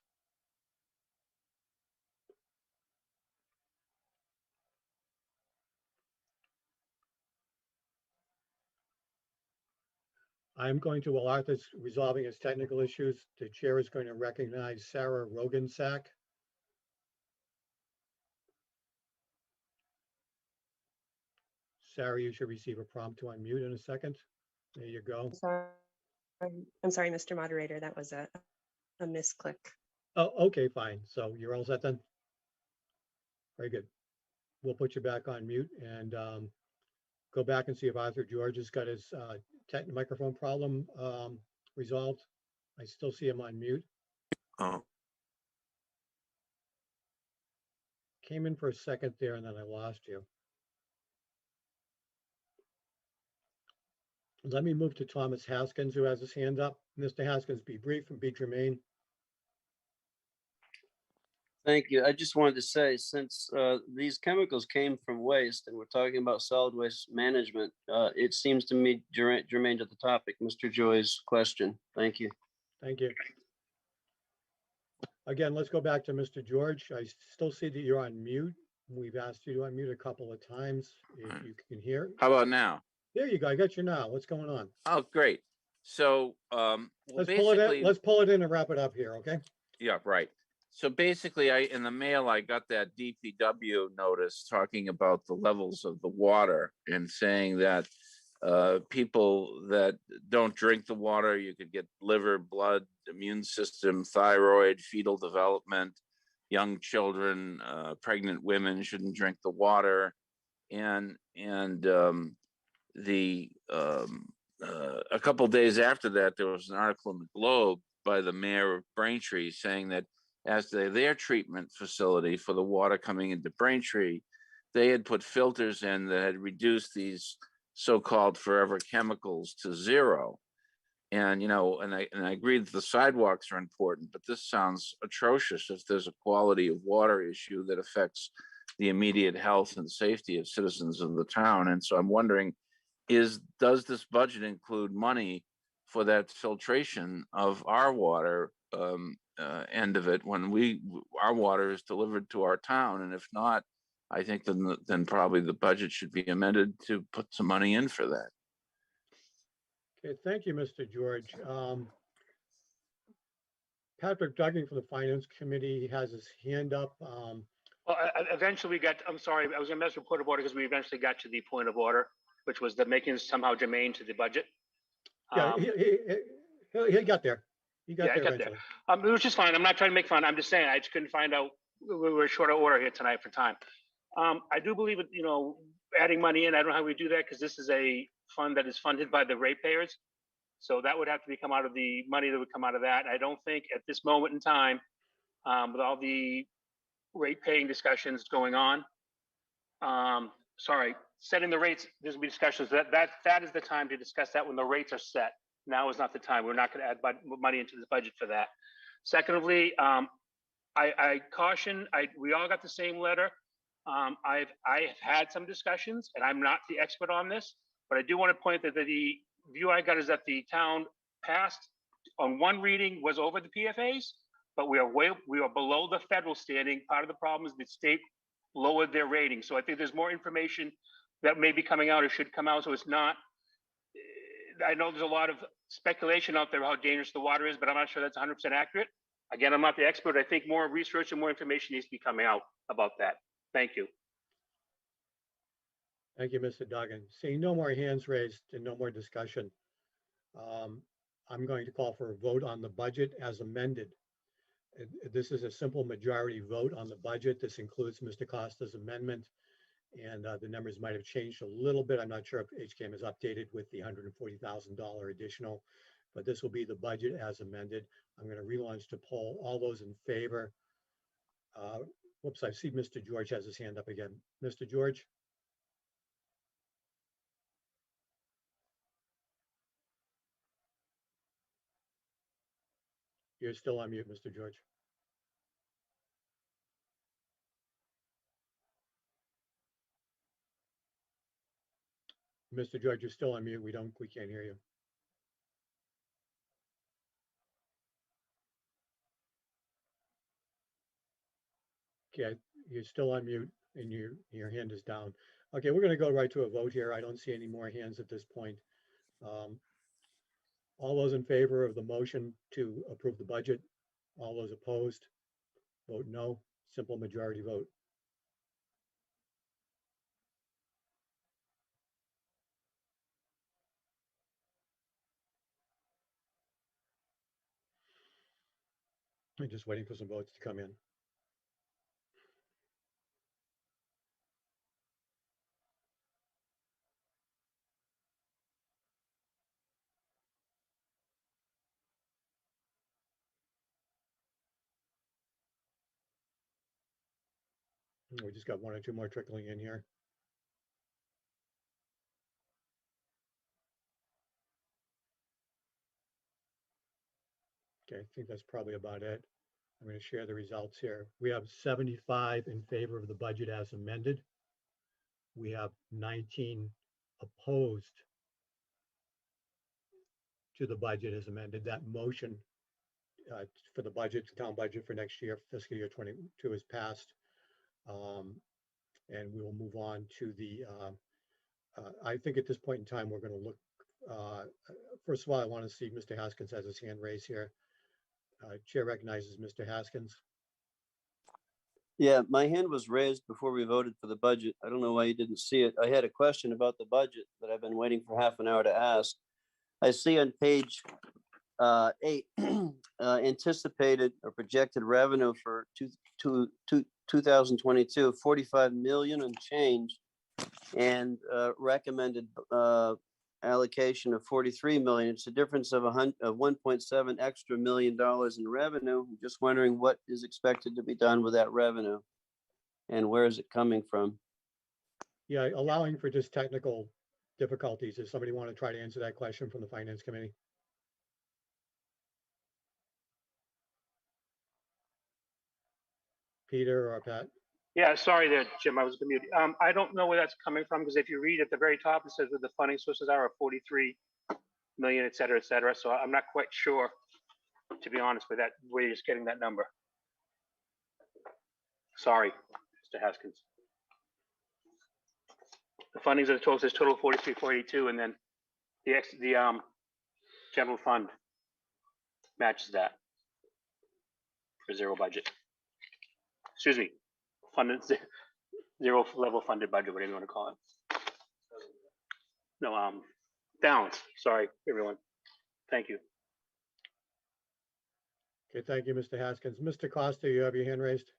I'm going to, while Arthur's resolving his technical issues, the chair is going to recognize Sarah Rogensack. Sarah, you should receive a prompt to unmute in a second. There you go. I'm sorry, Mr. Moderator, that was a misclick. Oh, okay, fine. So you're all set then? Very good. We'll put you back on mute and go back and see if Arthur George has got his microphone problem resolved. I still see him on mute. Oh, Came in for a second there and then I lost you. Let me move to Thomas Haskins, who has his hand up. Mr. Haskins, be brief and be germane. Thank you. I just wanted to say, since these chemicals came from waste and we're talking about solid waste management, it seems to me germane to the topic, Mr. Joy's question. Thank you. Thank you. Again, let's go back to Mr. George. I still see that you're on mute. We've asked you to unmute a couple of times. If you can hear. How about now? There you go. I got you now. What's going on? Oh, great. So, well, let's pull it in. basically, Let's pull it in and wrap it up here. Okay. yeah, right. So basically, in the mail, I got that DPW notice talking about the levels of the water and saying that people that don't drink the water, you could get liver, blood, immune system, thyroid, fetal development, young children, pregnant women shouldn't drink the water. And a couple of days after that, there was an article in the Globe by the mayor of Braintree saying that as their treatment facility for the water coming into Braintree, they had put filters in that had reduced these so-called forever chemicals to zero. And, you know, and I agree that the sidewalks are important, but this sounds atrocious if there's a quality of water issue that affects the immediate health and safety of citizens of the town. And so I'm wondering, does this budget include money for that filtration of our water end of it when our water is delivered to our town? And if not, I think then probably the budget should be amended to put some money in for that. Okay, thank you, Mr. George. Patrick Duggan from the Finance Committee has his hand up. Well, eventually we got, I'm sorry, I was gonna mess with point of order because we eventually got to the point of order, which was the making somehow germane to the budget. Yeah, he got there. He got there eventually. It was just fine. I'm not trying to make fun. I'm just saying, I just couldn't find out. We were short of order here tonight for time. I do believe it, you know, adding money in, I don't know how we do that because this is a fund that is funded by the ratepayers. So that would have to come out of the money that would come out of that. I don't think at this moment in time, with all the rate paying discussions going on, setting the rates, there's gonna be discussions. That is the time to discuss that when the rates are set. Now is not the time. We're not gonna add money into the budget for that. Secondly, I caution, we all got the same letter. I've had some discussions and I'm not the expert on this, but I do want to point that the view I got is that the town passed on one reading was over the PFAs, but we are below the federal standing. Part of the problem is the state lowered their rating. So I think there's more information that may be coming out or should come out. So it's not, I know there's a lot of speculation out there how dangerous the water is, but I'm not sure that's 100% accurate. Again, I'm not the expert. I think more research and more information needs to be coming out about that. Thank you. Thank you, Mr. Duggan. Seeing no more hands raised and no more discussion, I'm going to call for a vote on the budget as amended. This is a simple majority vote on the budget. This includes Mr. Costa's amendment, and the numbers might have changed a little bit. I'm not sure if HCAM is updated with the $140,000 additional, but this will be the budget as amended. I'm going to relaunch the poll. All those in favor? Whoops, I see Mr. George has his hand up again. Mr. George? You're still on mute, Mr. George. Mr. George, you're still on mute. We can't hear you. Okay, you're still on mute and your hand is down. Okay, we're going to go right to a vote here. I don't see any more hands at this point. All those in favor of the motion to approve the budget? All those opposed? Vote no. Simple majority vote. I'm just waiting for some votes to come in. We just got one or two more trickling in here. Okay, I think that's probably about it. I'm going to share the results here. We have 75 in favor of the budget as amended. We have 19 opposed to the budget as amended. That motion for the budget, the town budget for next year, fiscal year 22 is passed. And we will move on to the, I think at this point in time, we're going to look, first of all, I want to see Mr. Haskins has his hand raised here. Chair recognizes Mr. Haskins. Yeah, my hand was raised before we voted for the budget. I don't know why you didn't see it. I had a question about the budget that I've been waiting for half an hour to ask. I see on page 8, anticipated or projected revenue for 2022, 45 million and change, and recommended allocation of 43 million. It's a difference of 1.7 extra $1 million in revenue. I'm just wondering what is expected to be done with that revenue and where is it coming from? Yeah, allowing for just technical difficulties. Does somebody want to try to answer that question from the Finance Committee? Peter or Pat? Yeah, sorry there, Jim, I was muted. I don't know where that's coming from, because if you read at the very top, it says what the funding sources are of 43 million, et cetera, et cetera. So I'm not quite sure, to be honest with that, where you're just getting that number. Sorry, Mr. Haskins. The fundings of the total says total 43,482, and then the general fund matches that for zero budget. Excuse me, funded zero level funded budget, whatever you want to call it. No, balance. Sorry, everyone. Thank you. Okay, thank you, Mr. Haskins. Mr. Costa, you have your hand raised.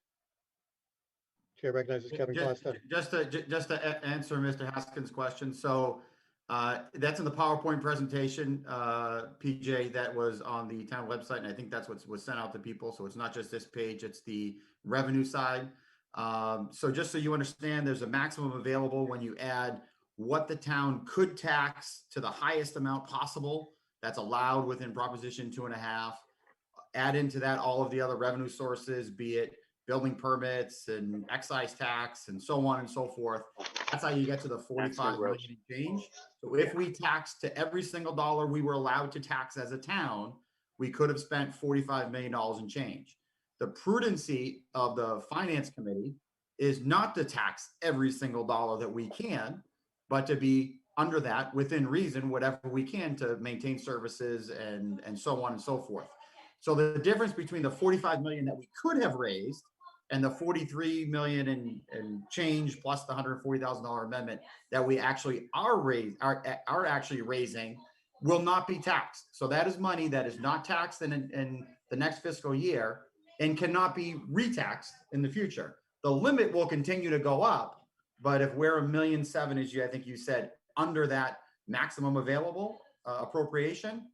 Chair recognizes Kevin Costa. Just to answer Mr. Haskins' question. So that's in the PowerPoint presentation, PJ, that was on the town website. And I think that's what was sent out to people. So it's not just this page, it's the revenue side. So just so you understand, there's a maximum available when you add what the town could tax to the highest amount possible that's allowed within Proposition 2.5. Add into that all of the other revenue sources, be it building permits and excise tax and so on and so forth. That's how you get to the 45 million change. So if we taxed to every single dollar we were allowed to tax as a town, we could have spent $45 million in change. The prudency of the Finance Committee is not to tax every single dollar that we can, but to be under that within reason, whatever we can to maintain services and so on and so forth. So the difference between the 45 million that we could have raised and the 43 million and change plus the $140,000 amendment that we actually are actually raising will not be taxed. So that is money that is not taxed in the next fiscal year and cannot be retaxed in the future. The limit will continue to go up, but if we're $1.7 million, as I think you said, under that maximum available appropriation,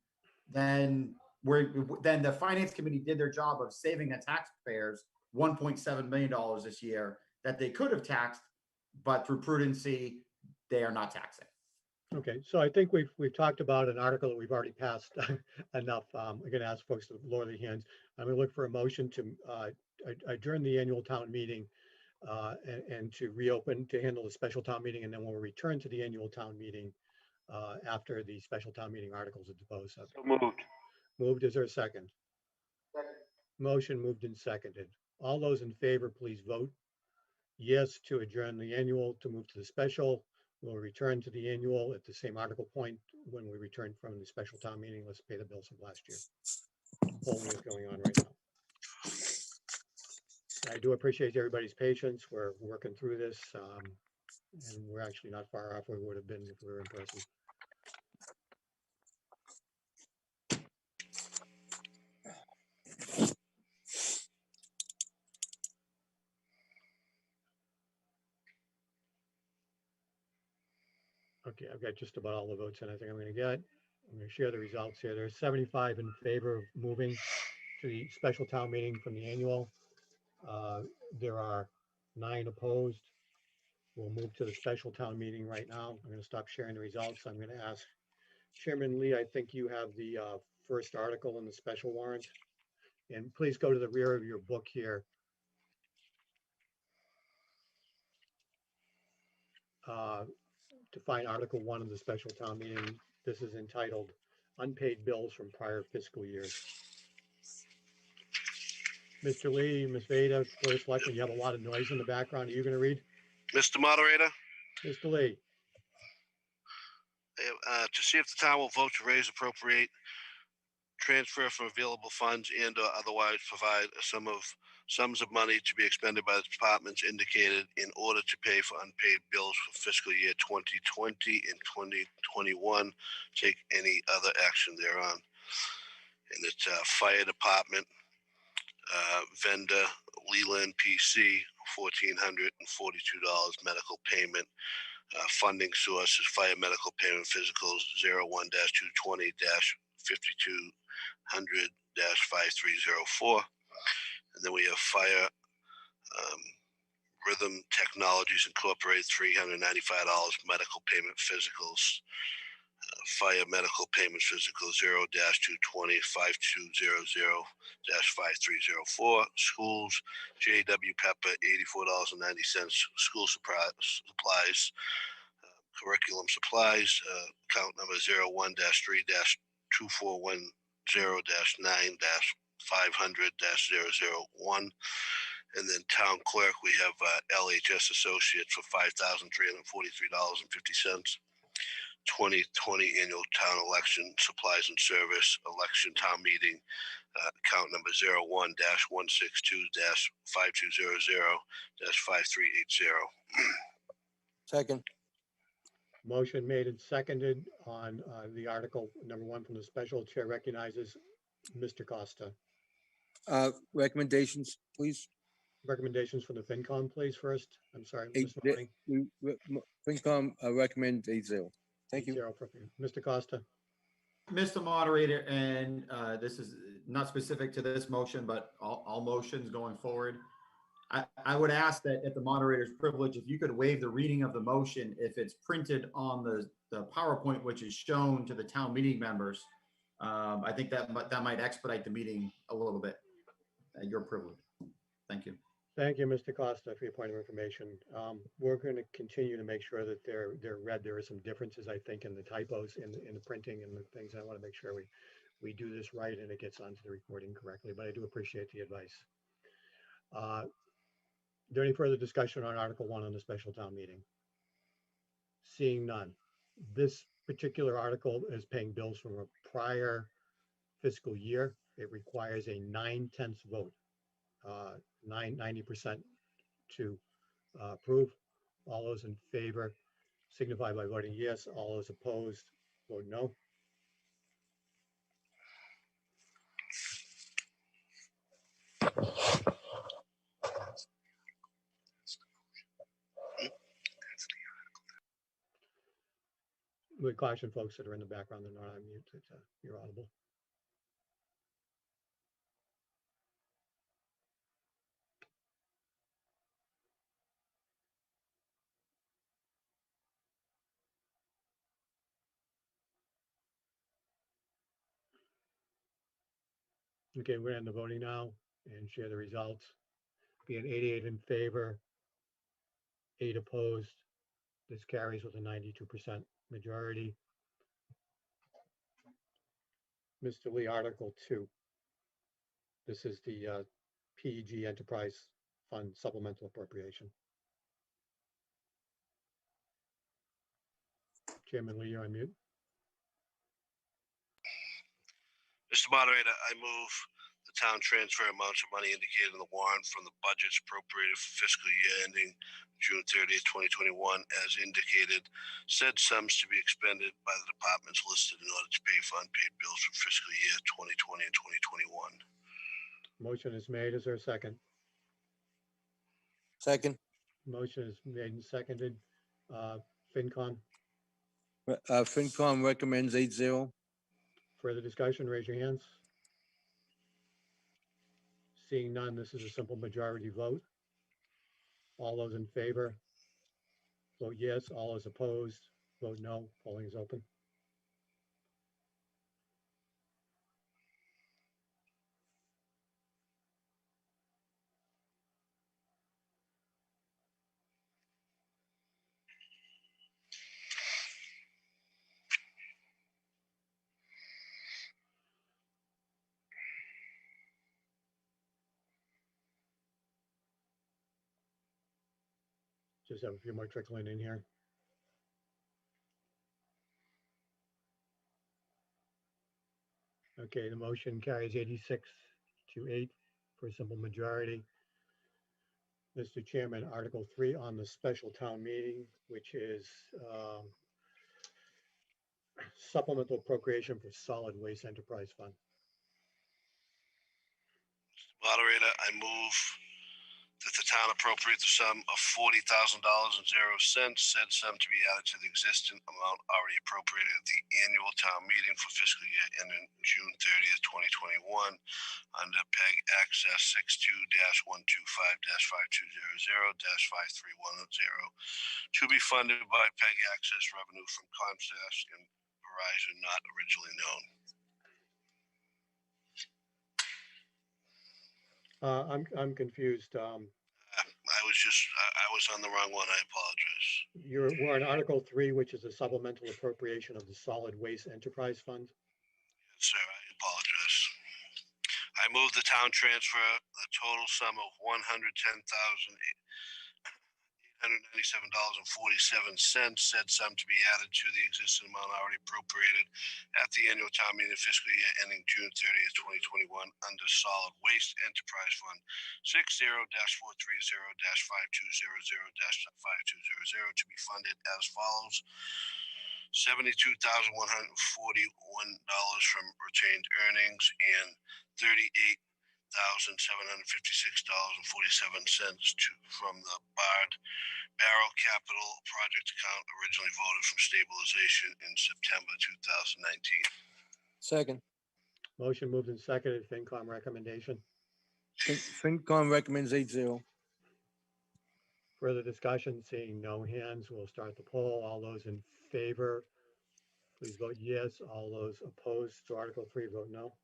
then the finance committee did their job of saving the taxpayers $1.7 million this year that they could have taxed, but through prudency, they are not taxing. Okay, so I think we've talked about an article that we've already passed enough. I'm going to ask folks to lower their hands. I'm going to look for a motion to adjourn the annual town meeting and to reopen to handle the special town meeting, and then we'll return to the annual town meeting after the special town meeting articles are disposed of. So moved. Moved, is there a second? Second. Motion moved and seconded. All those in favor, please vote. Yes to adjourn the annual, to move to the special. We'll return to the annual at the same article point when we return from the special town meeting. Let's pay the bills of last year. Polling is going on right now. I do appreciate everybody's patience. We're working through this, and we're actually not far off where we would have been if we were in person. Okay, I've got just about all the votes and I think I'm going to get. I'm going to share the results here. There's 75 in favor of moving to the special town meeting from the annual. There are 9 opposed. We'll move to the special town meeting right now. I'm going to stop sharing the results. I'm going to ask Chairman Lee, I think you have the first article in the special warrant. And please go to the rear of your book here. To find Article 1 of the special town meeting. This is entitled Unpaid Bills from Prior Fiscal Years. Mr. Lee, Ms. Veda, Board of Selectmen, you have a lot of noise in the background. Are you going to read? Mr. Moderator, Mr. Lee, to see if the town will vote to raise, appropriate, transfer from available funds and or otherwise provide sums of money to be expended by the departments indicated in order to pay for unpaid bills for fiscal year 2020 and 2021, take any other action thereon. And it's fire department, vendor Leland PC, $1,442 medical payment. Funding source is fire medical payment physicals 01-220-5200-5304. And then we have fire Rhythm Technologies Incorporated, $395 medical payment physicals. Fire medical payment physical 0-220-5200-5304. Schools, J.W. Pepper, $84.90. School supplies, curriculum supplies, account number 01-3-241-0-9-500-001. And then town clerk, we have LHS Associates for $5,343.50. 2020 annual town election supplies and service, election town meeting, account number 01-162-5200-5380. Second. motion made and seconded on the article number 1 from the special. Chair recognizes Mr. Costa. Recommendations, please. Recommendations from the FinCom, please, first. I'm sorry, Eight- Mr. Maloney. FinCom recommend 8-0. Thank you. 8-0 for Mr. Costa. Mr. Moderator, and this is not specific to this motion, but all motions going forward. I would ask that at the moderator's privilege, if you could waive the reading of the motion if it's printed on the PowerPoint, which is shown to the town meeting members. I think that might expedite the meeting a little bit at your privilege. Thank you. Thank you, Mr. Costa, for your point of information. We're going to continue to make sure that they're read. There are some differences, I think, in the typos in the printing and the things. I want to make sure we do this right and it gets onto the recording correctly, but I do appreciate the advice. Is there any further discussion on Article 1 on the special town meeting? Seeing none. This particular article is paying bills from a prior fiscal year. It requires a 9/10 vote. 90% to approve. All those in favor signify by voting yes. All those opposed, vote no. We caution folks that are in the background, they're not on mute, that you're audible. Okay, we're in the voting now and share the results. Being 88 in favor, 8 opposed, this carries with a 92% majority. Mr. Lee, Article 2. This is the PEG Enterprise Fund Supplemental Appropriation. Chairman Lee, you're on mute. Mr. Moderator, I move the town transfer amounts of money indicated in the warrant from the budgets appropriated for fiscal year ending June 30th, 2021, as indicated. Said sums to be expended by the departments listed in order to pay for unpaid bills for fiscal year 2020 and 2021. Motion is made. Is there a second? Second. Motion is made and seconded. FinCom, FinCom recommends 8-0. further discussion, raise your hands. Seeing none, this is a simple majority vote. All those in favor, vote yes. All those opposed, vote no. Polling is open. Just have a few more trickling in here. Okay, the motion carries 86 to 8 for a simple majority. Mr. Chairman, Article 3 on the special town meeting, which is supplemental appropriation for solid waste enterprise fund. Moderator, I move that the town appropriate the sum of $40,000.00. Said sum to be added to the existing amount already appropriated at the annual town meeting for fiscal year ending June 30th, 2021, under PEG Access 62-125-5200-5310, to be funded by PEG Access revenue from Comcast and Verizon not originally known. I'm confused. I was on the wrong one. I apologize. We're on Article 3, which is a supplemental appropriation of the solid waste enterprise fund. Yes, sir, I apologize. I move the town transfer the total sum of $110,897.47. Said sum to be added to the existing amount already appropriated at the annual town meeting fiscal year ending June 30th, 2021, under Solid Waste Enterprise Fund 60-430-5200-5200 to be funded as follows. $72,141 from retained earnings and $38,756.47 from the Barrel Capital Project account originally voted from stabilization in September 2019. Second. Motion moved and seconded. FinCom recommendation. FinCom recommends 8-0. Further discussion, seeing no hands, we'll start the poll. All those in favor, please vote yes. All those opposed to Article 3, vote no.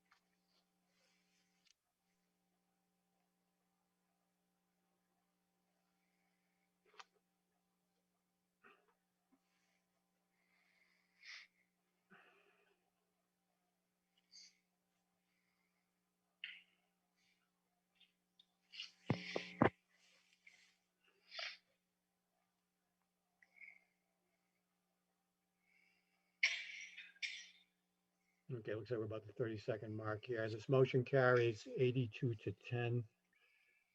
Okay, looks like we're about the 30-second mark here. This motion carries 82 to 10.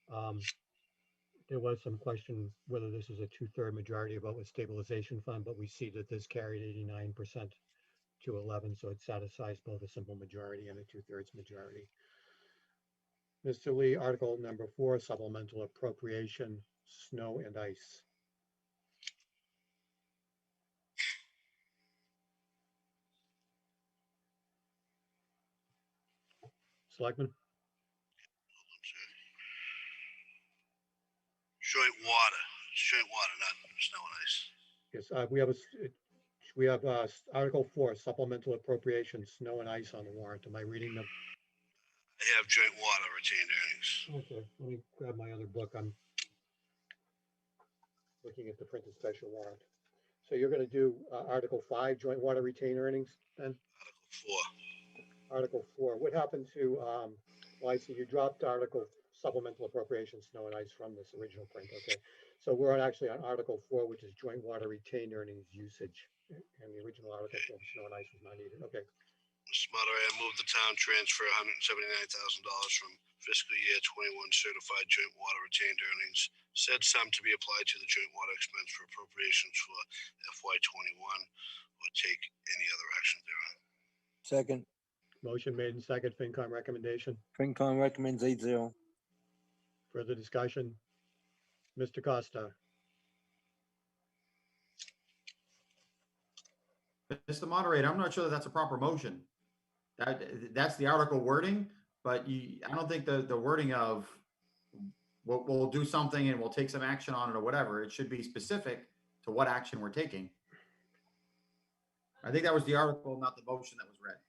There was some question whether this is a 2/3 majority vote with stabilization fund, but we see that this carried 89% to 11, so it satisfies both a simple majority and a 2/3 majority. Mr. Lee, Article number 4, supplemental appropriation, snow and ice. Selectman? Joint water, it's joint water, not snow and ice. Yes, we have Article 4, supplemental appropriation, snow and ice on the warrant. Am I reading them? I have joint water retained earnings. Okay, let me grab my other book. I'm looking at the printed special warrant. So you're going to do Article 5, joint water retained earnings, then? Article 4. What happened to, well, I see you dropped Article supplemental appropriation, snow and ice from this original print. Okay. So we're actually on Article 4, which is joint water retained earnings usage. And the original Article 4, snow and ice was not needed. Okay. Mr. Moderator, I move the town transfer $179,000 from fiscal year 21 certified joint water retained earnings, said sum to be applied to the joint water expense for appropriations for FY 21, or take any other action thereon. Second, Motion made and second, FinCom recommendation. FinCom recommends 8-0. Further discussion? Mr. Costa? Mr. Moderator, I'm not sure that that's a proper motion. That's the article wording, but I don't think the wording of we'll do something and we'll take some action on it or whatever. It should be specific to what action we're taking. I think that was the article, not the motion that was read.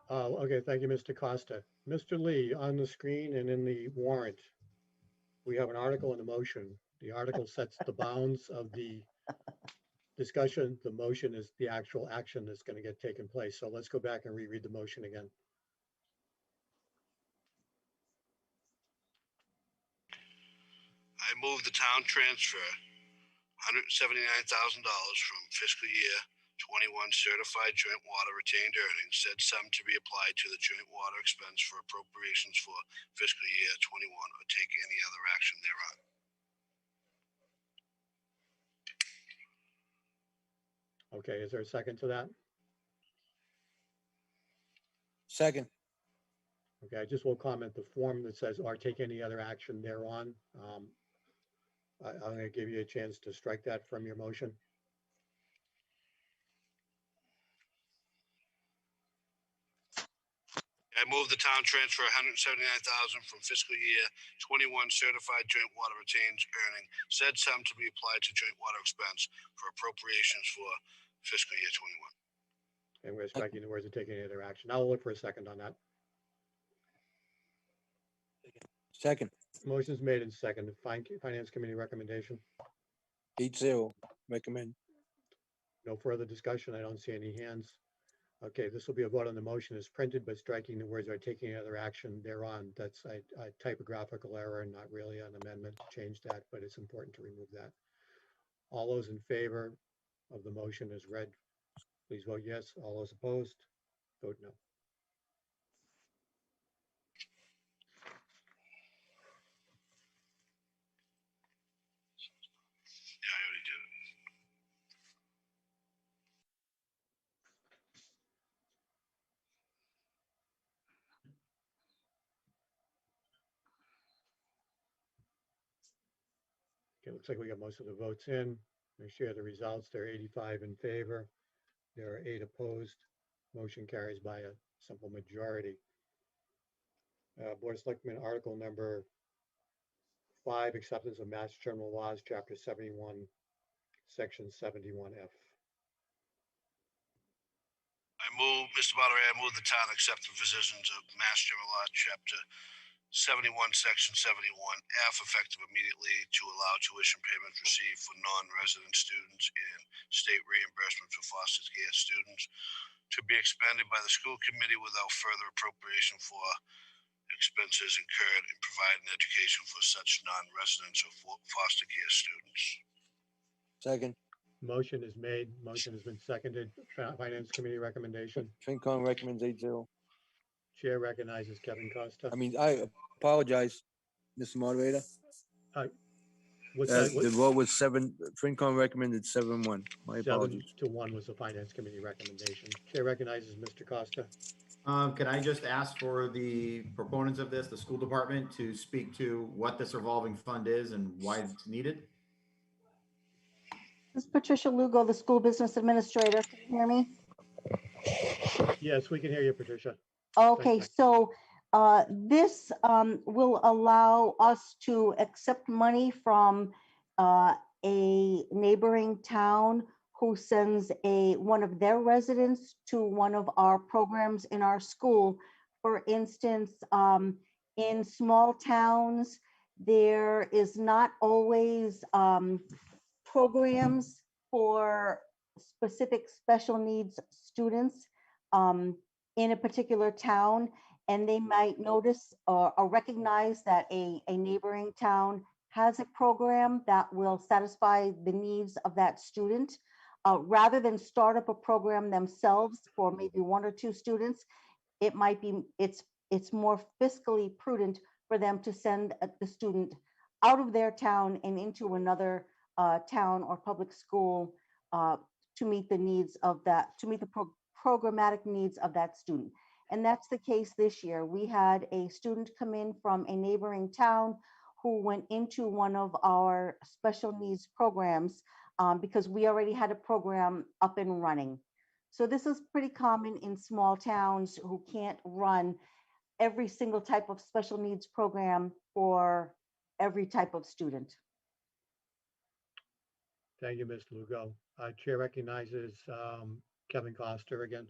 Oh, okay. Thank you, Mr. Costa. Mr. Lee, on the screen and in the warrant, we have an article and a motion. The article sets the bounds of the discussion. The motion is the actual action that's going to get taken place. So let's go back and reread the motion again. I move the town transfer $179,000 from fiscal year 21 certified joint water retained earnings, said sum to be applied to the joint water expense for appropriations for fiscal year 21, or take any other action thereon. Okay, is there a second to that? Second, Okay, I just will comment the form that says or take any other action thereon. I'm going to give you a chance to strike that from your motion. I move the town transfer $179,000 from fiscal year 21 certified joint water retained earning, said sum to be applied to joint water expense for appropriations for fiscal year 21. And we're striking the words of taking any other action. I'll look for a second on that. second, Motion's made and seconded. Finance Committee recommendation. 8-0, recommend. No further discussion. I don't see any hands. Okay, this will be a vote on the motion as printed, but striking the words are taking any other action thereon. That's a typographical error, not really an amendment to change that, but it's important to remove that. All those in favor of the motion as read, please vote yes. All those opposed, vote no. Yeah, I already did it. Okay, looks like we got most of the votes in. I share the results. There are 85 in favor. There are 8 opposed. Motion carries by a simple majority. Board of Selectmen Article number 5, acceptance of Mass General Laws, Chapter 71, Section 71F. Mr. Moderator, I move the town accept the provisions of Mass General Law, Chapter 71, Section 71F, effective immediately to allow tuition payments received for non-resident students and state reimbursement for foster care students to be expended by the school committee without further appropriation for expenses incurred in providing education for such non-residents or foster care students. Second, Motion is made. Motion has been seconded. Finance Committee recommendation. FinCom recommends 8-0. Chair recognizes Kevin Costa. I apologize. Mr. Moderator. What's that? The vote was seven, FinCom recommended 7-1. My apologies. 7-1 was the Finance Committee recommendation. Chair recognizes Mr. Costa. Can I just ask for the proponents of this, the school department, to speak to what this revolving fund is and why it's needed? This is Patricia Lugo, the school business administrator. Can you hear me? Yes, we can hear you, Patricia. Okay, Thank so this will allow us to accept money from a neighboring town who sends one of their residents to one of our programs in our school. For instance, in small towns, there is not always programs for specific special needs students in a particular town, and they might notice or recognize that a neighboring town has a program that will satisfy the needs of that student. Rather than start up a program themselves for maybe 1 or 2 students, it might be, it's more fiscally prudent for them to send the student out of their town and into another town or public school to meet the needs of that, to meet the programmatic needs of that student. And that's the case this year. We had a student come in from a neighboring town who went into one of our special needs programs because we already had a program up and running. So this is pretty common in small towns who can't run every single type of special needs program for every type of student. Thank you, Ms. Lugo. Chair recognizes Kevin Costa again.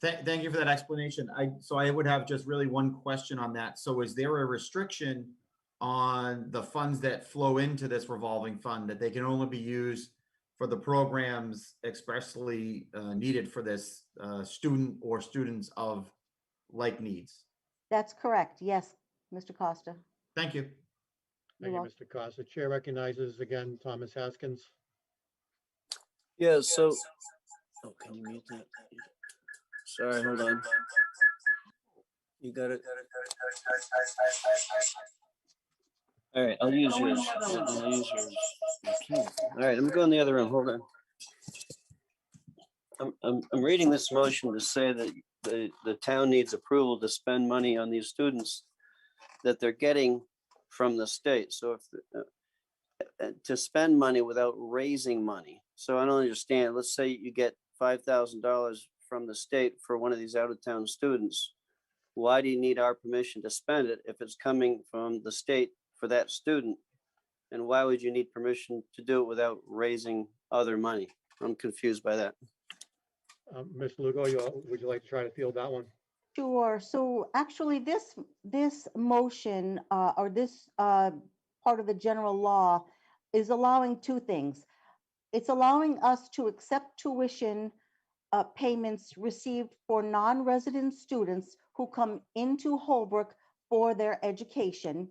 Thank you for that explanation. So I would have just really one question on that. So is there a restriction on the funds that flow into this revolving fund that they can only be used for the programs expressly needed for this student or students of like needs? That's correct. Yes, Mr. Costa. Thank you. Thank you, Mr. Costa. Chair recognizes again Thomas Haskins. Yeah, so, oh, can you mute that? Sorry, hold on. You got it. All right, I'll use yours. I'll use yours. Okay. All right, I'm going the other room. Hold on. I'm reading this motion to say that the town needs approval to spend money on these students that they're getting from the state. So if to spend money without raising money. So I don't understand. Let's say you get $5,000 from the state for one of these out-of-town students. Why do you need our permission to spend it if it's coming from the state for that student? And why would you need permission to do it without raising other money? I'm confused by that. Ms. Lugo, would you like to try to field that one? Sure. So actually this motion or this part of the general law is allowing 2 things. It's allowing us to accept tuition payments received for non-resident students who come into Holbrook for their education.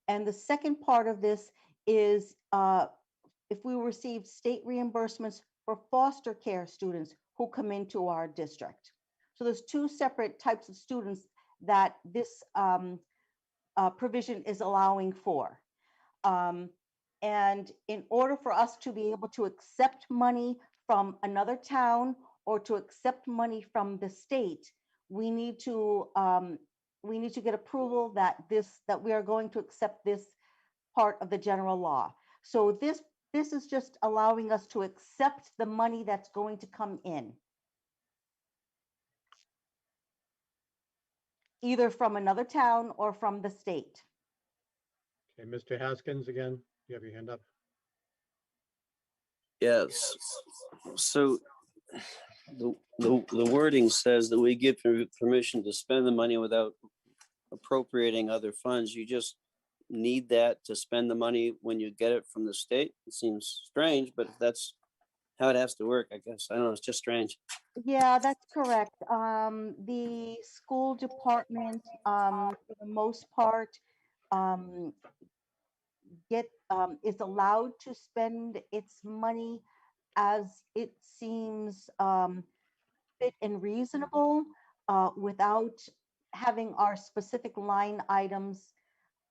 And the second part of this is if we receive state reimbursements for foster care students who come into our district. So there's 2 separate types of students that this provision is allowing for. And in order for us to be able to accept money from another town or to accept money from the state, we need to get approval that we are going to accept this part of the general law. So this is just allowing us to accept the money that's going to come in, either from another town or from the state. Okay, Mr. Haskins, again, you have your hand up. Yes. So the wording says that we give permission to spend the money without appropriating other funds. You just need that to spend the money when you get it from the state. It seems strange, but if that's how it has to work, I guess. I don't know, it's just strange. Yeah, that's correct. The school department, for the most part, is allowed to spend its money as it seems fit and reasonable without having our specific line items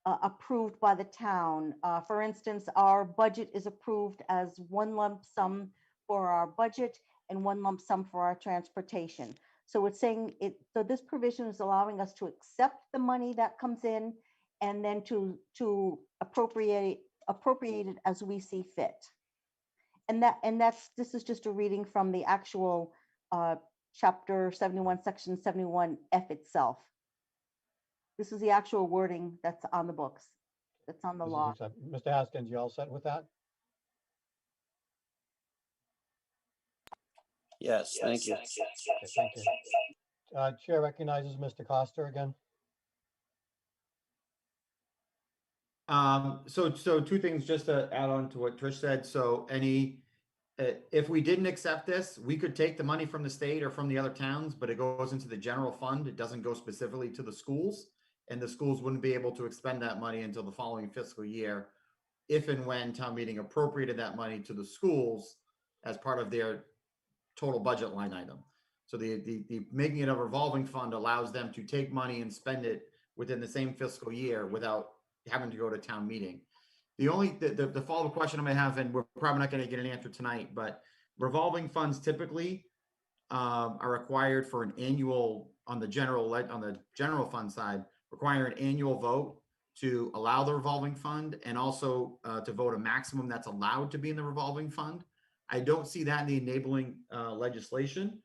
approved by the town. For instance, our budget is approved as one lump sum for our budget and one lump sum for our transportation. So it's saying it, so this provision is allowing us to accept the money that comes in and then to appropriate it as we see fit. And this is just a reading from the actual chapter 71, section 71F itself. This is the actual wording that's on the books, that's on the law. Mr. Haskins, you all set with that? Yes, thank you. Okay, thank you. Chair recognizes Mr. Costa again. So two things just to add on to what Trish said. So if we didn't accept this, we could take the money from the state or from the other towns, but it goes into the general fund. It doesn't go specifically to the schools, and the schools wouldn't be able to expend that money until the following fiscal year, if and when town meeting appropriated that money to the schools as part of their total budget line item. So the making it a revolving fund allows them to take money and spend it within the same fiscal year without having to go to town meeting. The follow-up question I may have, and we're probably not going to get an answer tonight, but revolving funds typically are required for an annual on the general fund side, require an annual vote to allow the revolving fund and also to vote a maximum that's allowed to be in the revolving fund. I don't see that in the enabling legislation,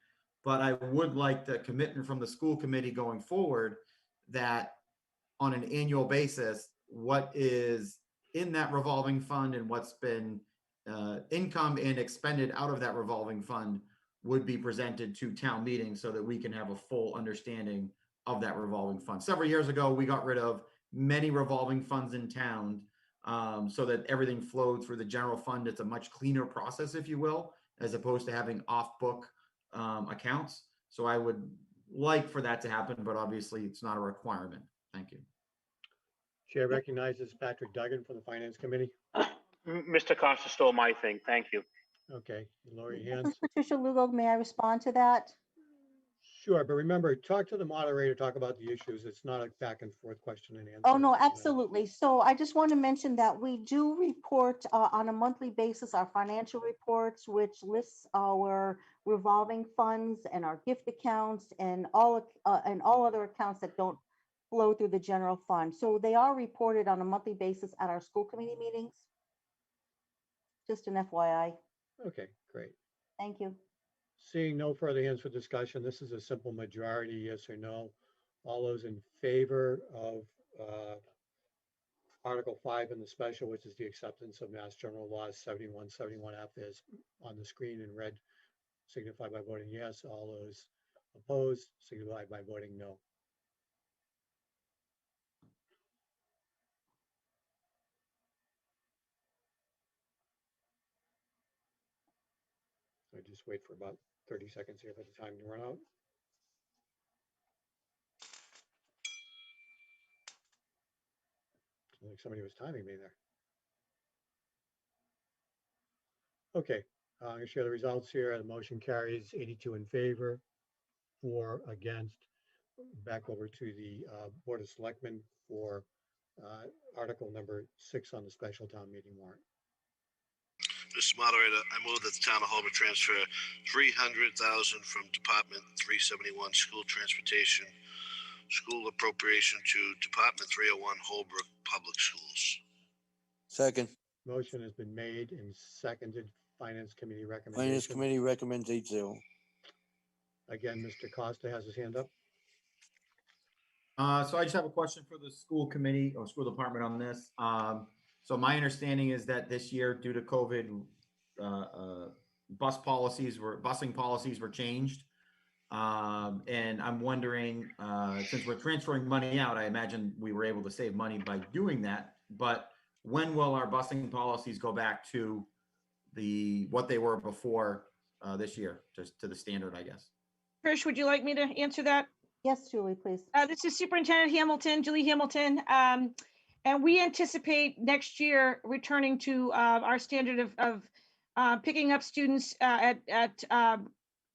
but I would like the commitment from the school committee going forward that on an annual basis, what is in that revolving fund and what's been income and expended out of that revolving fund would be presented to town meeting so that we can have a full understanding of that revolving fund. Several years ago, we got rid of many revolving funds in town so that everything flowed through the general fund. It's a much cleaner process, if you will, as opposed to having off-book accounts. So I would like for that to happen, but obviously it's not a requirement. Thank you. Chair recognizes Patrick Duggan from the Finance Committee. Mr. Costa stole my thing. Thank you. Okay, lower your This hands. is Patricia Lugo. May I respond to that? Sure, but remember, talk to the moderator, talk about the issues. It's not a back and forth question and answer. Oh, no, absolutely. So I just want to mention that we do report on a monthly basis our financial reports, which lists our revolving funds and our gift accounts and all other accounts that don't flow through the general fund. So they are reported on a monthly basis at our school committee meetings. Just an FYI. Okay, great. Thank you. Seeing no further hands for discussion, this is a simple majority, yes or no. All those in favor of Article 5 in the special, which is the acceptance of Mass General Laws 7171F, is on the screen in red, signify by voting yes. All those opposed signify by voting no. So just wait for about 30 seconds here for the time to run out. I think somebody was timing me there. Okay, I'm going to share the results here. The motion carries 82 in favor, 4 against. Back over to the Board of Selectmen for Article number 6 on the special town meeting warrant. Mr. Moderator, I move that the town of Holbrook transfer $300,000 from Department 371 School Transportation School Appropriation to Department 301 Holbrook Public Schools. Second. Motion has been made and seconded. Finance Committee recommendation. Finance Committee recommends 8-0. Again, Mr. Costa has his hand up. So I just have a question for the school committee or school department on this. So my understanding is that this year, due to COVID, busing policies were changed. And I'm wondering, since we're transferring money out, I imagine we were able to save money by doing that. But when will our busing policies go back to what they were before this year, just to the standard, I guess? Trish, would you like me to answer that? Yes, Julie, please. This is Superintendent Hamilton, Julie Hamilton. And we anticipate next year returning to our standard of picking up students at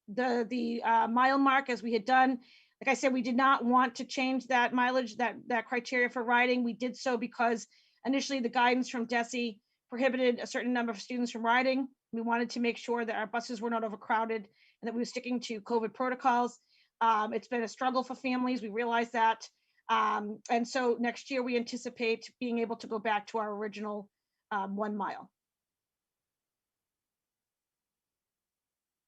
the mile mark as we had done Like I said, we did not want to change that mileage, that criteria for riding. We did so because initially the guidance from DESI prohibited a certain number of students from riding. We wanted to make sure that our buses were not overcrowded and that we were sticking to COVID protocols. It's been a struggle for families. We realize that. And so next year we anticipate being able to go back to our original 1 mile.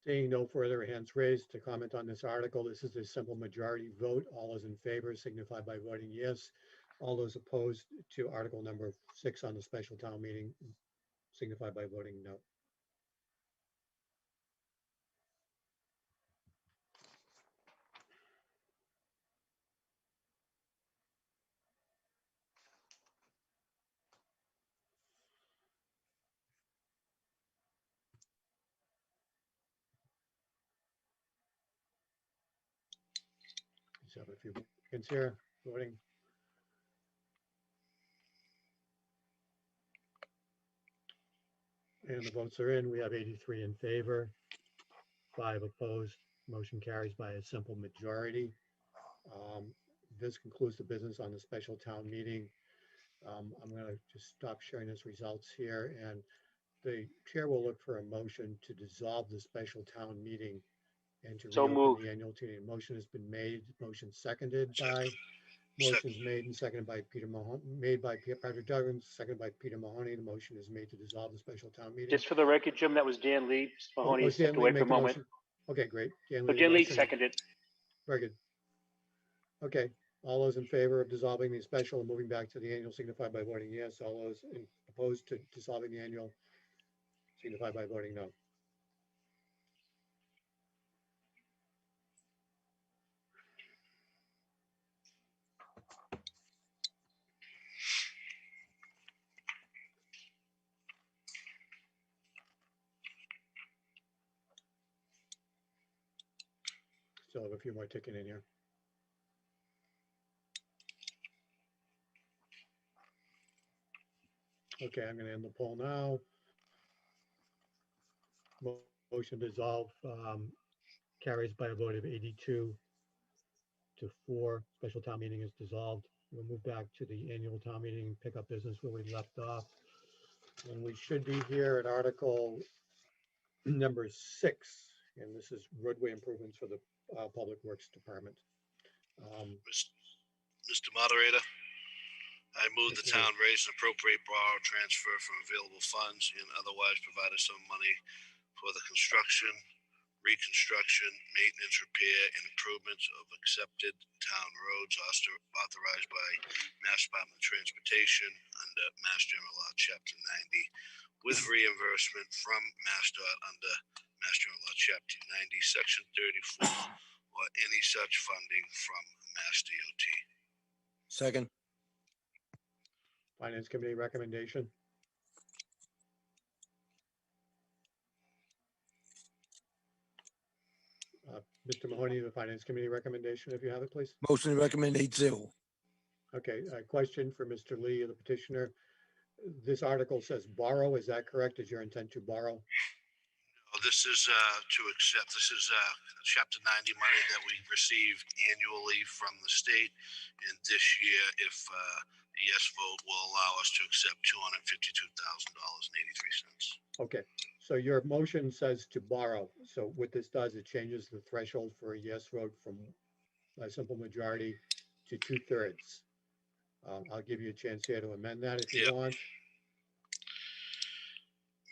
Seeing no further hands raised to comment on this article, this is a simple majority vote. All those in favor signify by voting yes. All those opposed to article number 6 on the special town meeting signify by voting no. Just have a few seconds here voting. And the votes are in. We have 83 in favor, 5 opposed. Motion carries by a simple majority. This concludes the business on the special town meeting. I'm going to just stop sharing this results here, and the chair will look for a motion to dissolve the special town meeting and to So reopen moved. the annual meeting. Motion has been made, motion seconded by, motion's made and seconded by Peter Mahoney, made by Patrick Duggins, seconded by Peter Mahoney. The motion is made to dissolve the special town meeting. Just for the record, Jim, that was Dan Lee. Mahoney Dan stepped Lee away made for a the moment. motion. Okay, great. So Dan Lee motion. seconded. Very good. Okay, all those in favor of dissolving the special and moving back to the annual signify by voting yes. All those opposed to dissolving the annual signify by voting no. Still have a few more ticking in here. Okay, I'm going to end the poll now. Motion to dissolve carries by a vote of 82 to 4. Special town meeting is dissolved. We'll move back to the annual town meeting and pick up business where we left off. And we should be here at article number 6, and this is roadway improvements for the Public Works Department. Mr. Moderator, I move the town raise and appropriate, borrow, transfer from available funds and otherwise provide a sum of money for the construction, reconstruction, maintenance, repair, and improvements of accepted town roads authorized by Mass Department of Transportation under Mass General Law, Chapter 90, with reimbursement from MassDOT under Mass General Law, Chapter 90, Section 34, or any such funding from Mass DOT. Second. Finance Committee recommendation. Mr. Mahoney, the Finance Committee recommendation, if you have it, please. Motion to recommend 8-0. Okay, a question for Mr. Lee, the petitioner. This article says borrow. Is that correct? Is your intent to borrow? This is to accept, this is Chapter 90 money that we receive annually from the state. And this year, if the yes vote will allow us to accept $252,000.83. Okay, so your motion says to borrow. So what this does, it changes the threshold for a yes vote from a simple majority to 2/3. I'll give you a chance here to amend that if you want.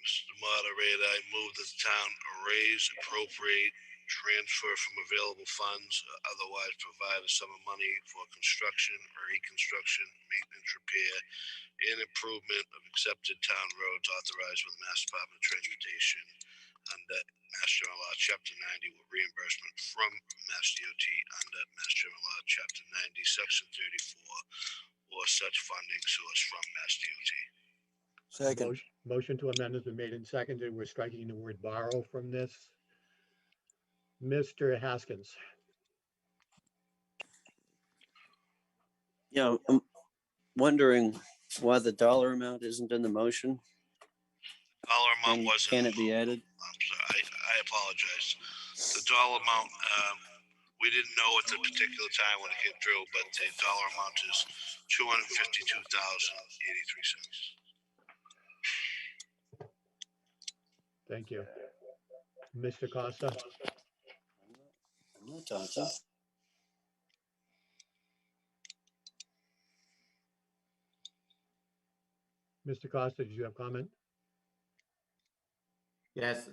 Mr. Moderator, I move that the town raise, appropriate, transfer from available funds, otherwise provide a sum of money for construction or reconstruction, maintenance, repair, and improvement of accepted town roads authorized by the Mass Department of Transportation under Mass General Law, Chapter 90, with reimbursement from Mass DOT under Mass General Law, Chapter 90, Section 34, or such funding source from Mass DOT. Second. Motion to amend has been made and seconded. We're striking the word borrow from this. Mr. Haskins. Yeah, I'm wondering why the dollar amount isn't in the motion. Dollar amount And wasn't. can it be added? I'm sorry, I apologize. The dollar amount, we didn't know at the particular time when it came through, but the dollar amount is $252,083. Thank you. Mr. Costa? Mr. Costa, did you have comment? Yes,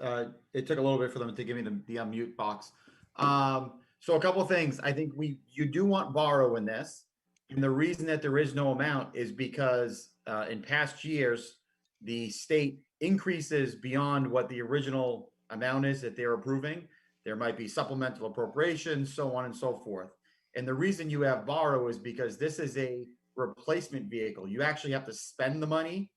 it took a little bit for them to give me the unmute box. So a couple of things. I think you do want borrow in this. And the reason that there is no amount is because in past years, the state increases beyond what the original amount is that they're approving. There might be supplemental appropriations, so on and so forth. And the reason you have borrow is because this is a replacement vehicle. You actually have to spend the money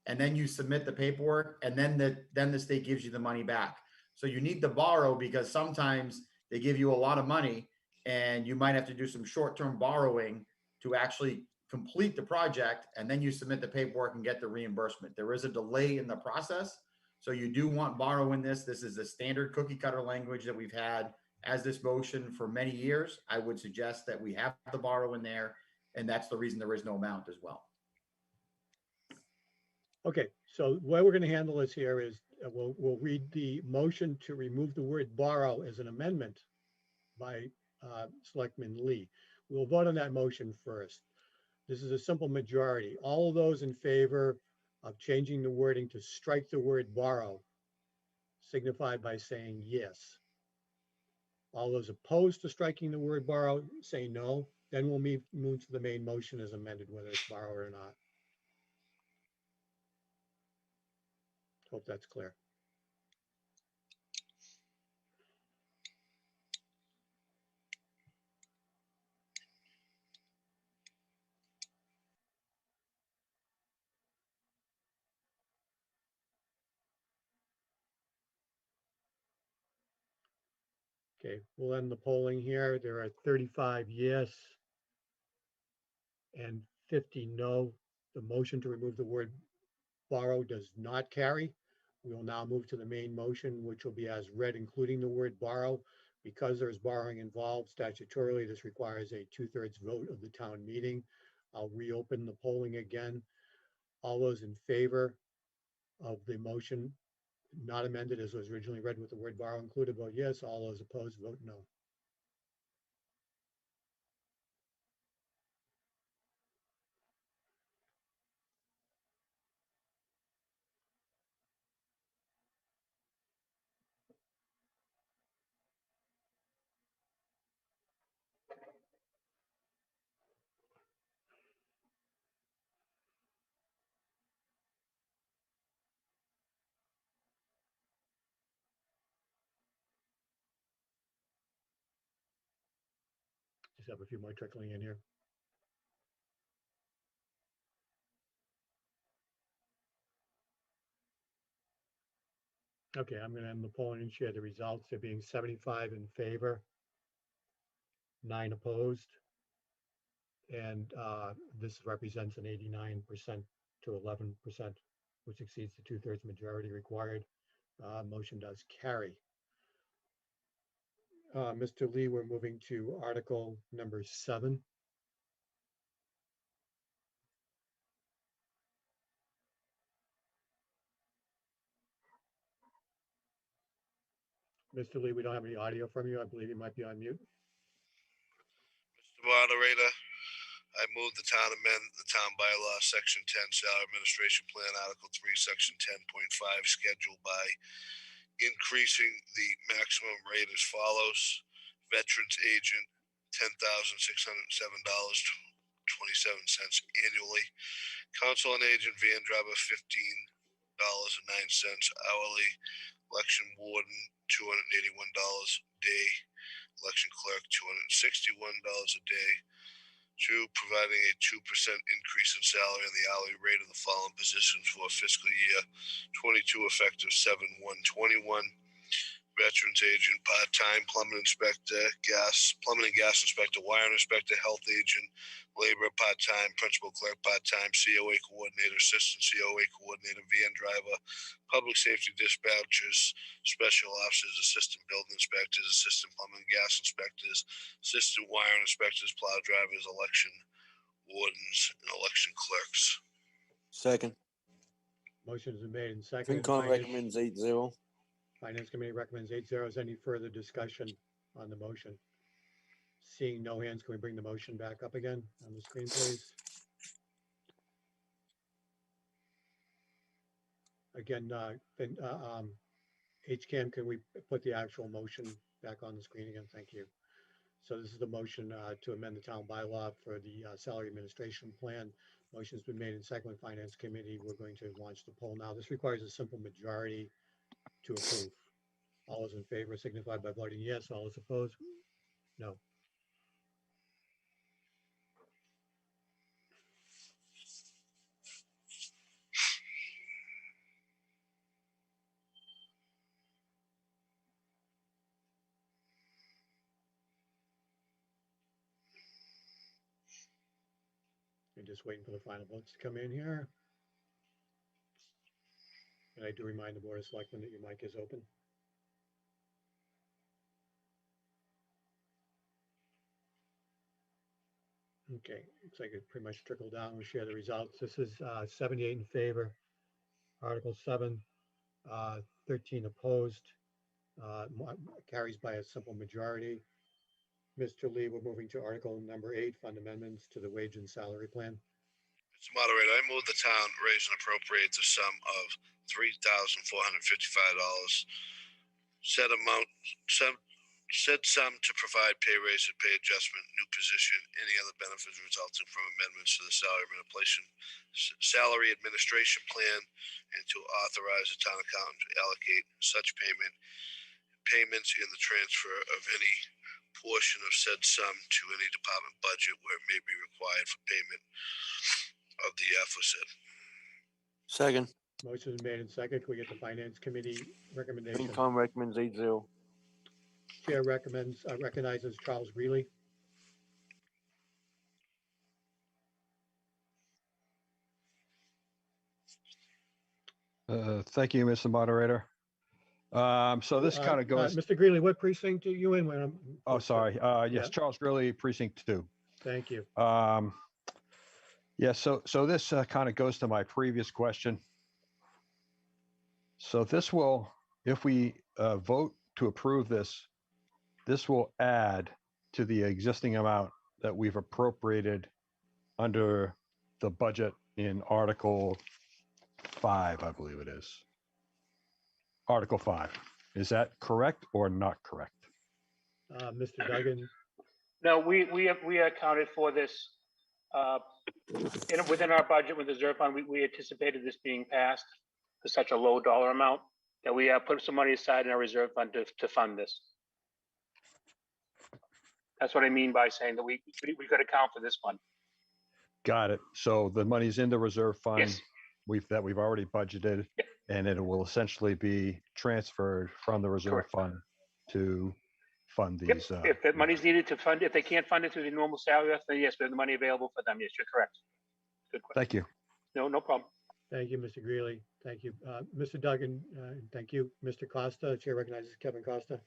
and then you submit the paperwork, and then the state gives you the money back. So you need to borrow because sometimes they give you a lot of money and you might have to do some short-term borrowing to actually complete the project, and then you submit the paperwork and get the reimbursement. There is a delay in the process. So you do want borrow in this. This is the standard cookie cutter language that we've had as this motion for many years. I would suggest that we have the borrow in there, and that's the reason there is no amount as well. Okay, so the way we're going to handle this here is we'll read the motion to remove the word borrow as an amendment by Selectman Lee. We'll vote on that motion first. This is a simple majority. All of those in favor of changing the wording to strike the word borrow signify by saying yes. All those opposed to striking the word borrow say no. Then we'll move to the main motion as amended, whether it's borrow or not. Hope that's clear. Okay, we'll end the polling here. There are 35 yes and 50 no. The motion to remove the word borrow does not carry. We will now move to the main motion, which will be as read, including the word borrow. Because there's borrowing involved statutorily, this requires a 2/3 vote of the town meeting. I'll reopen the polling again. All those in favor of the motion not amended as was originally read with the word borrow included, vote yes. All those opposed, vote no. Just have a few more trickling in here. Okay, I'm going to end the polling and share the results. There being 75 in favor, 9 opposed. And this represents an 89% to 11%, which exceeds the 2/3 majority required. Motion does carry. Mr. Lee, we're moving to Article number 7. Mr. Lee, we don't have any audio from you. I believe you might be on mute. Mr. Moderator, I move the town amend the town bylaw, section 10, salary administration plan, article 3, section 10.5, schedule by increasing the maximum rate as follows. Veterans agent, $10,607.27 annually. Council on agent, van driver, $15.09 hourly. Election warden, $281 a day. Election clerk, $261 a day. 2, providing a 2% increase in salary on the hourly rate of the following positions for fiscal year 22 effective 7/1/21. veterans agent, part-time plumbing inspector, plumbing and gas inspector, wiring inspector, health agent, labor part-time, principal clerk part-time, COA coordinator, assistant COA coordinator, van driver, public safety dispatchers, special officers, assistant building inspectors, assistant plumbing and gas inspectors, assistant wiring inspectors, plow drivers, election wardens, and election clerks. Second. Motion's been made and seconded. FinCom recommends 8-0. Finance Committee recommends 8-0. Is any further discussion on the motion? Seeing no hands, can we bring the motion back up again on the screen, please? Again, HCAM, can we put the actual motion back on the screen again? Thank you. So this is the motion to amend the town bylaw for the salary administration plan. Motion's been made in second Finance Committee. We're going to launch the poll now. This requires a simple majority to approve. All those in favor signify by voting yes. All those opposed? No. We're just waiting for the final votes to come in here. And I do remind the Board of Selectmen that your mic is open. Okay, looks like it pretty much trickled down. We'll share the results. This is 78 in favor. Article 7, 13 opposed. Carries by a simple majority. Mr. Lee, we're moving to Article number 8, Fund Amendments to the Wage and Salary Plan. Mr. Moderator, I move the town raise and appropriate the sum of $3,455. Said sum to provide pay raise and pay adjustment, new position, any other benefits resulting from amendments to the salary administration plan, and to authorize the town accountant to allocate such payments in the transfer of any portion of said sum to any department budget where it may be required for payment of the aforesaid. Second. Motion is made in second. Can we get the Finance Committee recommendation? FinCom recommends 8-0. Chair recognizes Charles Greeley. Thank you, Mr. Moderator. So this kind of goes. Mr. Greeley, what precinct are you in? Oh, sorry. Yes, Yeah. Charles Greeley, Precinct 2. Thank you. Yeah, so this kind of goes to my previous question. So this will, if we vote to approve this, this will add to the existing amount that we've appropriated under the budget in Article 5, I believe it is. Article 5. Is that correct or not correct? Mr. Duggan? No, we accounted for this within our budget with the reserve fund. We anticipated this being passed for such a low dollar amount that we put some money aside in our reserve fund to fund this. That's what I mean by saying that we could account for this one. Got it. So the money's in the reserve fund. Yes. We've already budgeted, and it will essentially be transferred from the reserve fund to fund these. If the money's needed to fund, if they can't fund it through the normal salary, then yes, we have the money available for them. Yes, you're correct. Good question. Thank you. No problem. Thank you, Mr. Greeley. Thank you. Mr. Duggan, thank you. Mr. Costa, Chair recognizes Kevin Costa.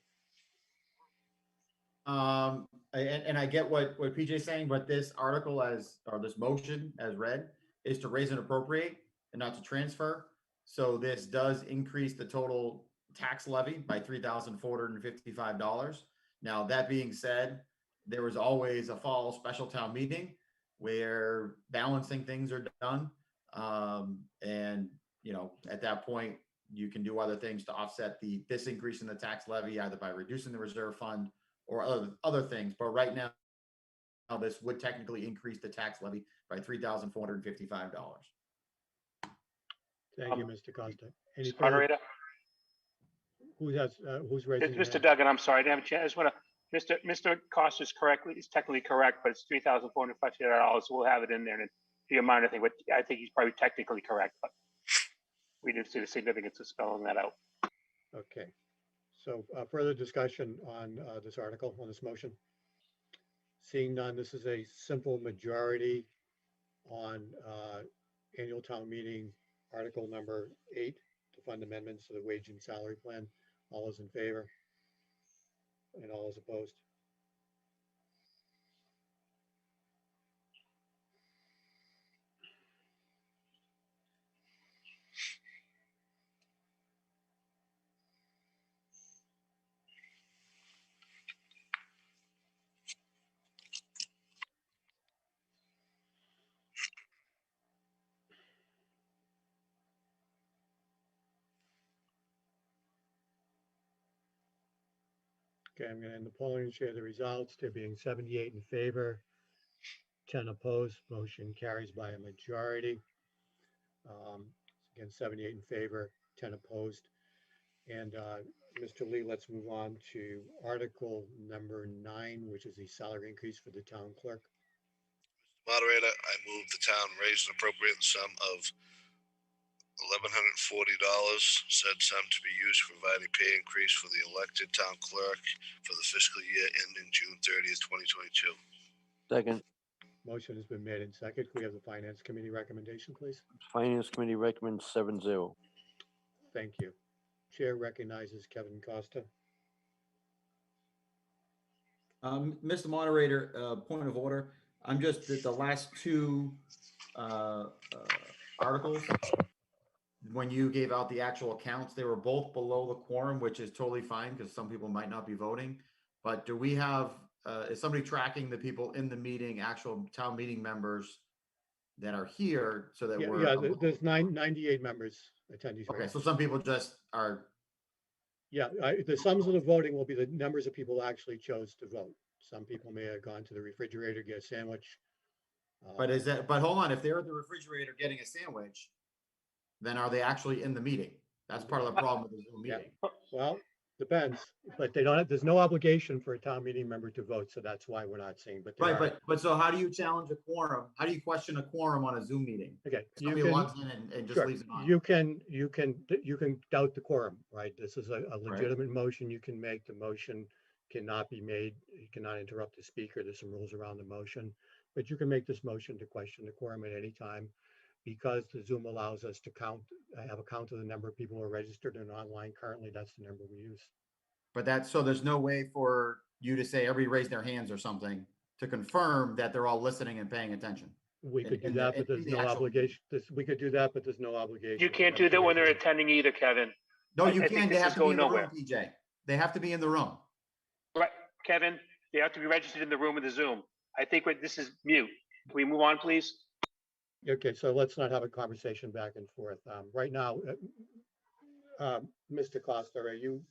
And I get what PJ's saying, but this article or this motion as read is to raise and appropriate and not to transfer. So this does increase the total tax levy by $3,455. Now, that being said, there was always a fall special town meeting where balancing things are done. And, you know, at that point, you can do other things to offset this increase in the tax levy, either by reducing the reserve fund or other things. But right now, this would technically increase the tax levy by $3,455. Thank you, Mr. Costa. Any Moderator? Who's raising? It's Mr. Duggan, I'm sorry, I didn't have a chance. I just want to, Mr. Costa is technically correct, but it's $3,458. So we'll have it in there. And in your mind, I think he's probably technically correct, but we didn't see the significance of spelling that out. Okay. So further discussion on this article, on this motion? Seeing none, this is a simple majority on annual town meeting, article number 8, to fund amendments to the wage and salary plan. All those in favor? And all those opposed? Okay, I'm going to end the polling and share the results. There being 78 in favor, 10 opposed, motion carries by a majority. Again, 78 in favor, 10 opposed. And Mr. Lee, let's move on to article number 9, which is the salary increase for the town clerk. Moderator, I move the town raise and appropriate the sum of $1,140, said sum to be used to provide a pay increase for the elected town clerk for the fiscal year ending June 30th, 2022. Second, Motion has been made and second. Can we have the finance committee recommendation, please? Finance Committee recommends 7-0. Thank you. Chair recognizes Kevin Costa. Mr. Moderator, point of order. I'm just the last two articles. When you gave out the actual counts, they were both below the quorum, which is totally fine because some people might not be voting. But do we have, is somebody tracking the people in the meeting, actual town meeting members that are here so that we're. Yeah, there's 98 members attending. Okay, so some people just are. Yeah, the sums of the voting will be the numbers of people who actually chose to vote. Some people may have gone to the refrigerator, get a sandwich. But hold on, if they're at the refrigerator getting a sandwich, then are they actually in the meeting? That's part of the problem with the Zoom meeting. Well, depends, but they don't have, there's no obligation for a town meeting member to vote, so that's why we're not seeing, but. But so how do you challenge a quorum? How do you question a quorum on a Zoom meeting? Okay. Somebody logs in and just Sure. leaves it on. You can doubt the quorum, right? This is a legitimate motion you can make. The motion cannot be made. You cannot interrupt the speaker. There's some rules around the motion, but you can make this motion to question the quorum at any time. Because the Zoom allows us to have a count of the number of people who are registered and online currently, that's the number we use. But so there's no way for you to say everybody raise their hands or something to confirm that they're all listening and paying attention. We could do that, but there's no obligation. We could do that, but there's no obligation. You can't do that when they're attending either, Kevin. No, you I can. think They this have is to be going in the room, nowhere. PJ. They have to be in the room. Right, Kevin, they have to be registered in the room of the Zoom. I think this is mute. Can we move on, please? Okay, so let's not have a conversation back and forth. Right now, Mr. Costa, are you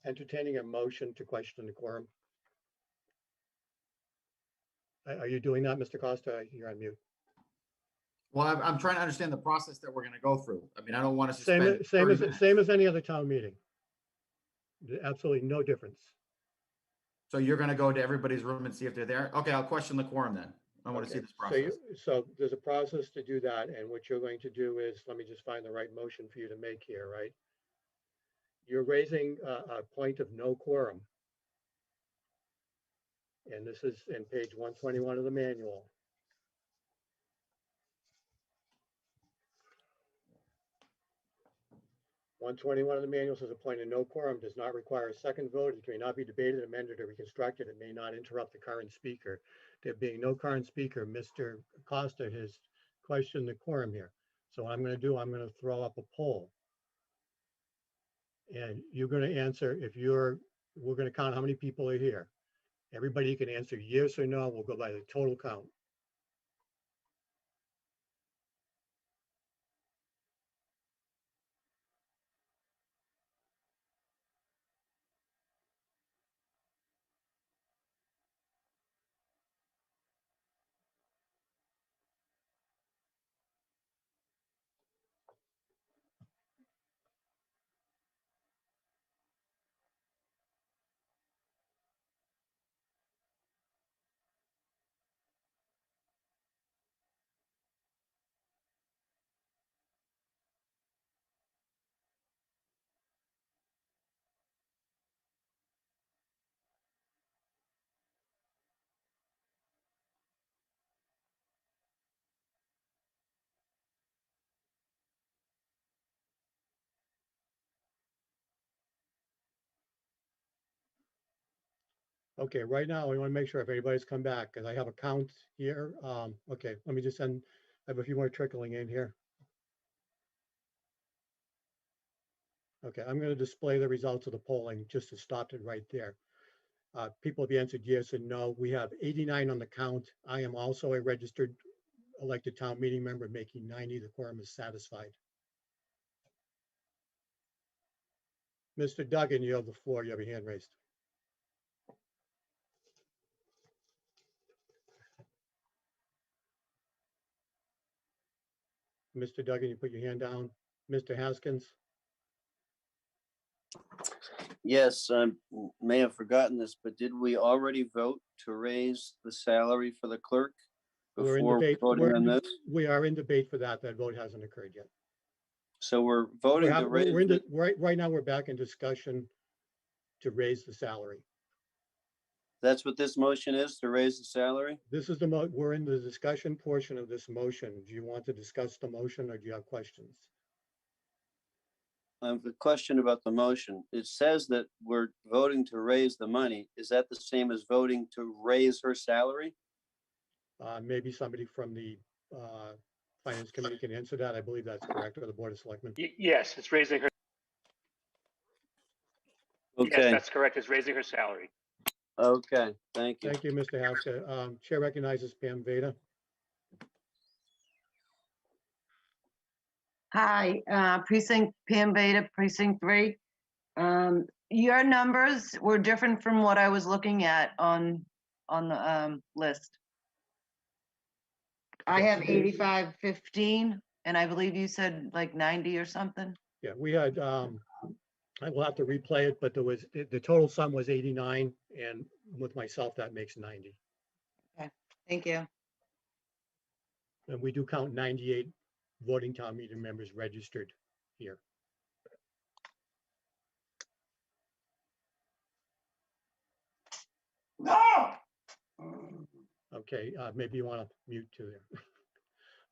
entertaining a motion to question the quorum? Are you doing that, Mr. Costa? You're on mute. Well, I'm trying to understand the process that we're going to go through. I mean, I don't want to Same as any other town meeting. Absolutely no difference. So you're going to go to everybody's room and see if they're there? Okay, I'll question the quorum then. I want to see this process. So there's a process to do that, and what you're going to do is, let me just find the right motion for you to make here, right? You're raising a point of no quorum. And this is in page 121 of the manual. (121) of the manual says a point of no quorum does not require a second vote. It may not be debated, amended, or reconstructed. It may not interrupt the current speaker. There being no current speaker, Mr. Costa has questioned the quorum here. So what I'm going to do, I'm going to throw up a poll. And you're going to answer we're going to count how many people are here. Everybody can answer yes or no. We'll go by the total count. Okay, right now, we want to make sure if anybody's come back, because I have a count here. Okay, let me just send, I have a few more trickling in here. Okay, I'm going to display the results of the polling just to stop it right there. People have answered yes and no. We have 89 on the count. I am also a registered elected town meeting member, making 90. The quorum is satisfied. Mr. Duggan, you have the floor. You have your hand raised. Mr. Duggan, you put your hand down. Mr. Haskins? Yes, I may have forgotten this, but did we already vote to raise the salary for the clerk We're in before debate. voting on this? We are in debate for that. That vote hasn't occurred yet. So we're voting to raise, We're in the, right now, we're back in discussion to raise the salary. that's what this motion is, to raise the salary? This is we're in the discussion portion of this motion. Do you want to discuss the motion or do you have questions? I have a question about the motion. It says that we're voting to raise the money. Is that the same as voting to raise her salary? Maybe somebody from the Finance Committee can answer that. I believe that's correct, or the Board of Selectmen. Yes, it's raising her. Yes, Okay, that's correct. It's raising her salary. okay, thank you. Thank you, Mr. Haskell. Chair recognizes Pam Veda. Hi, precinct Pam Beta, precinct 3. Your numbers were different from what I was looking at on the list. I have 8515, and I believe you said like 90 or something. Yeah, we had, I will have to replay it, but there was, the total sum was 89, and with myself, that makes 90. Okay, thank you. And we do count 98 voting town meeting members registered here. Okay, maybe you want to mute too there.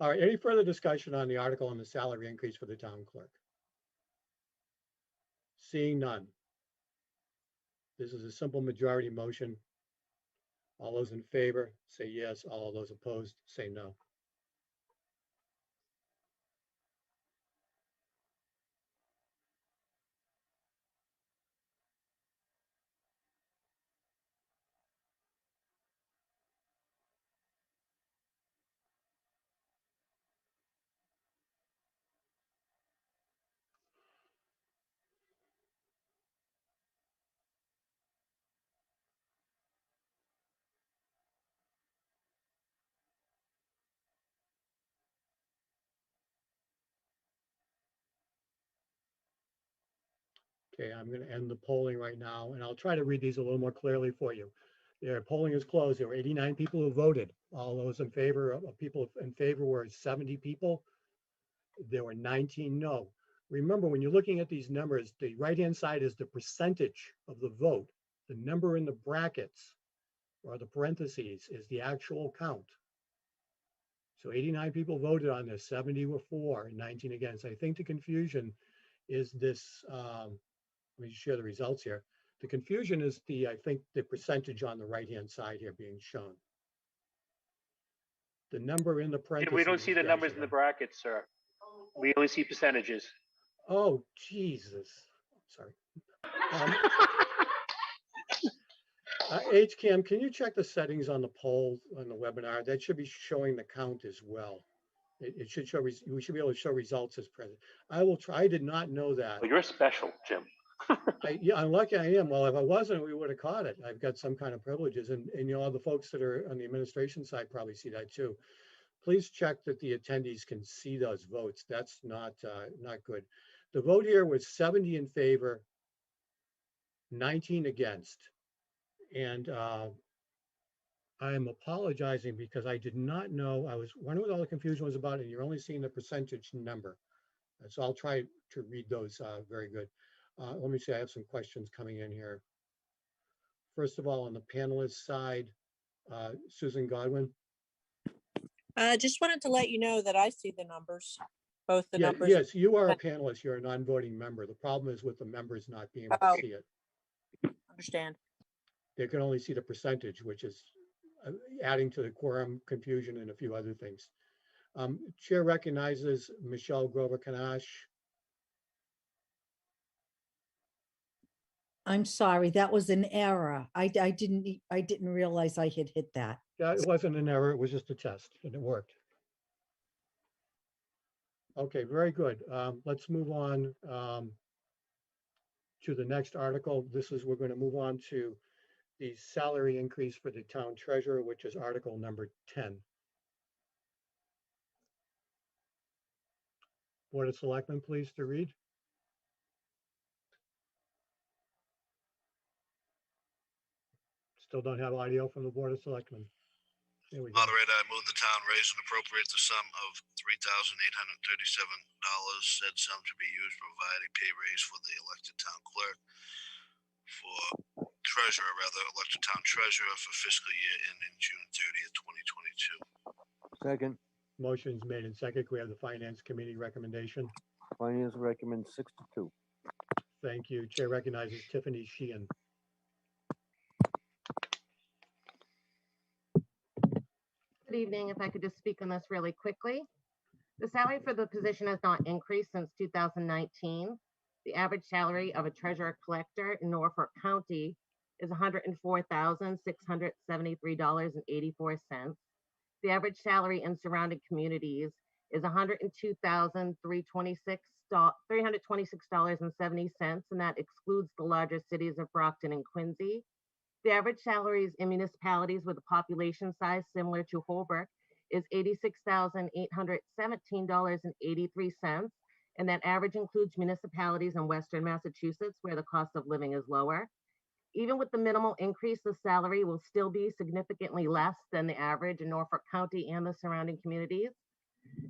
All right, any further discussion on the article on the salary increase for the town clerk? Seeing none. This is a simple majority motion. All those in favor say yes, all those opposed say no. Okay, I'm going to end the polling right now, and I'll try to read these a little more clearly for you. Their polling is closed. There were 89 people who voted. All those in favor of people in favor were 70 people. There were 19 no. Remember, when you're looking at these numbers, the right-hand side is the percentage of the vote. The number in the brackets or the parentheses is the actual count. So 89 people voted on this, 70 were for, and 19 against. I think the confusion is this, let me share the results here. The confusion is I think the percentage on the right-hand side here being shown. The number in the parentheses. We don't see the numbers in the brackets, sir. We only see percentages. Oh, Jesus. Sorry. HCAM, can you check the settings on the poll on the webinar? That should be showing the count as well. It should show, we should be able to show results as present. I will try. I did not know that. Well, you're special, Jim. Yeah, I'm lucky I am. Well, if I wasn't, we would have caught it. I've got some kind of privileges, and you know, the folks that are on the administration side probably see that too. Please check that the attendees can see those votes. That's not good. The vote here was 70 in favor, 19 against. And I'm apologizing because I did not know. I was wondering what all the confusion was about, and you're only seeing the percentage number. So I'll try to read those very good. Let me see, I have some questions coming in here. First of all, on the panelist side, Susan Godwin. Just wanted to let you know that I see the numbers, both the Yeah, numbers. yes, you are a panelist. You're a non-voting member. The problem is with the members not being able to see it. Understand. they can only see the percentage, which is adding to the quorum confusion and a few other things. Chair recognizes Michelle Grover Kanash. I'm sorry, that was an error. I didn't realize I had hit that. Yeah, it wasn't an error, it was just a test and it worked. Okay, very good. Let's move on to the next article. We're going to move on to the salary increase for the town treasurer, which is article number 10. Board of Selectmen, please to read. Still don't have audio from the Board of Selectmen. There we go. Moderator, I move the town raise and appropriate the sum of $3,837, said sum to be used to provide a pay raise for the elected town clerk, for elected town treasurer for fiscal year ending June 30th, 2022. Second, Motion's made and second. We have the Finance Committee recommendation. finance recommends 6 to 2. Thank you. Chair recognizes Tiffany Sheehan. Good evening. If I could just speak on this really quickly. The salary for the position has not increased since 2019. The average salary of a treasurer collector in Norfolk County is $104,673.84. The average salary in surrounding communities is $102,326.70, and that excludes the larger cities of Brockton and Quincy. The average salaries in municipalities with a population size similar to Holbrook is $86,817.83, and that average includes municipalities in Western Massachusetts where the cost of living is lower. Even with the minimal increase, the salary will still be significantly less than the average in Norfolk County and the surrounding communities.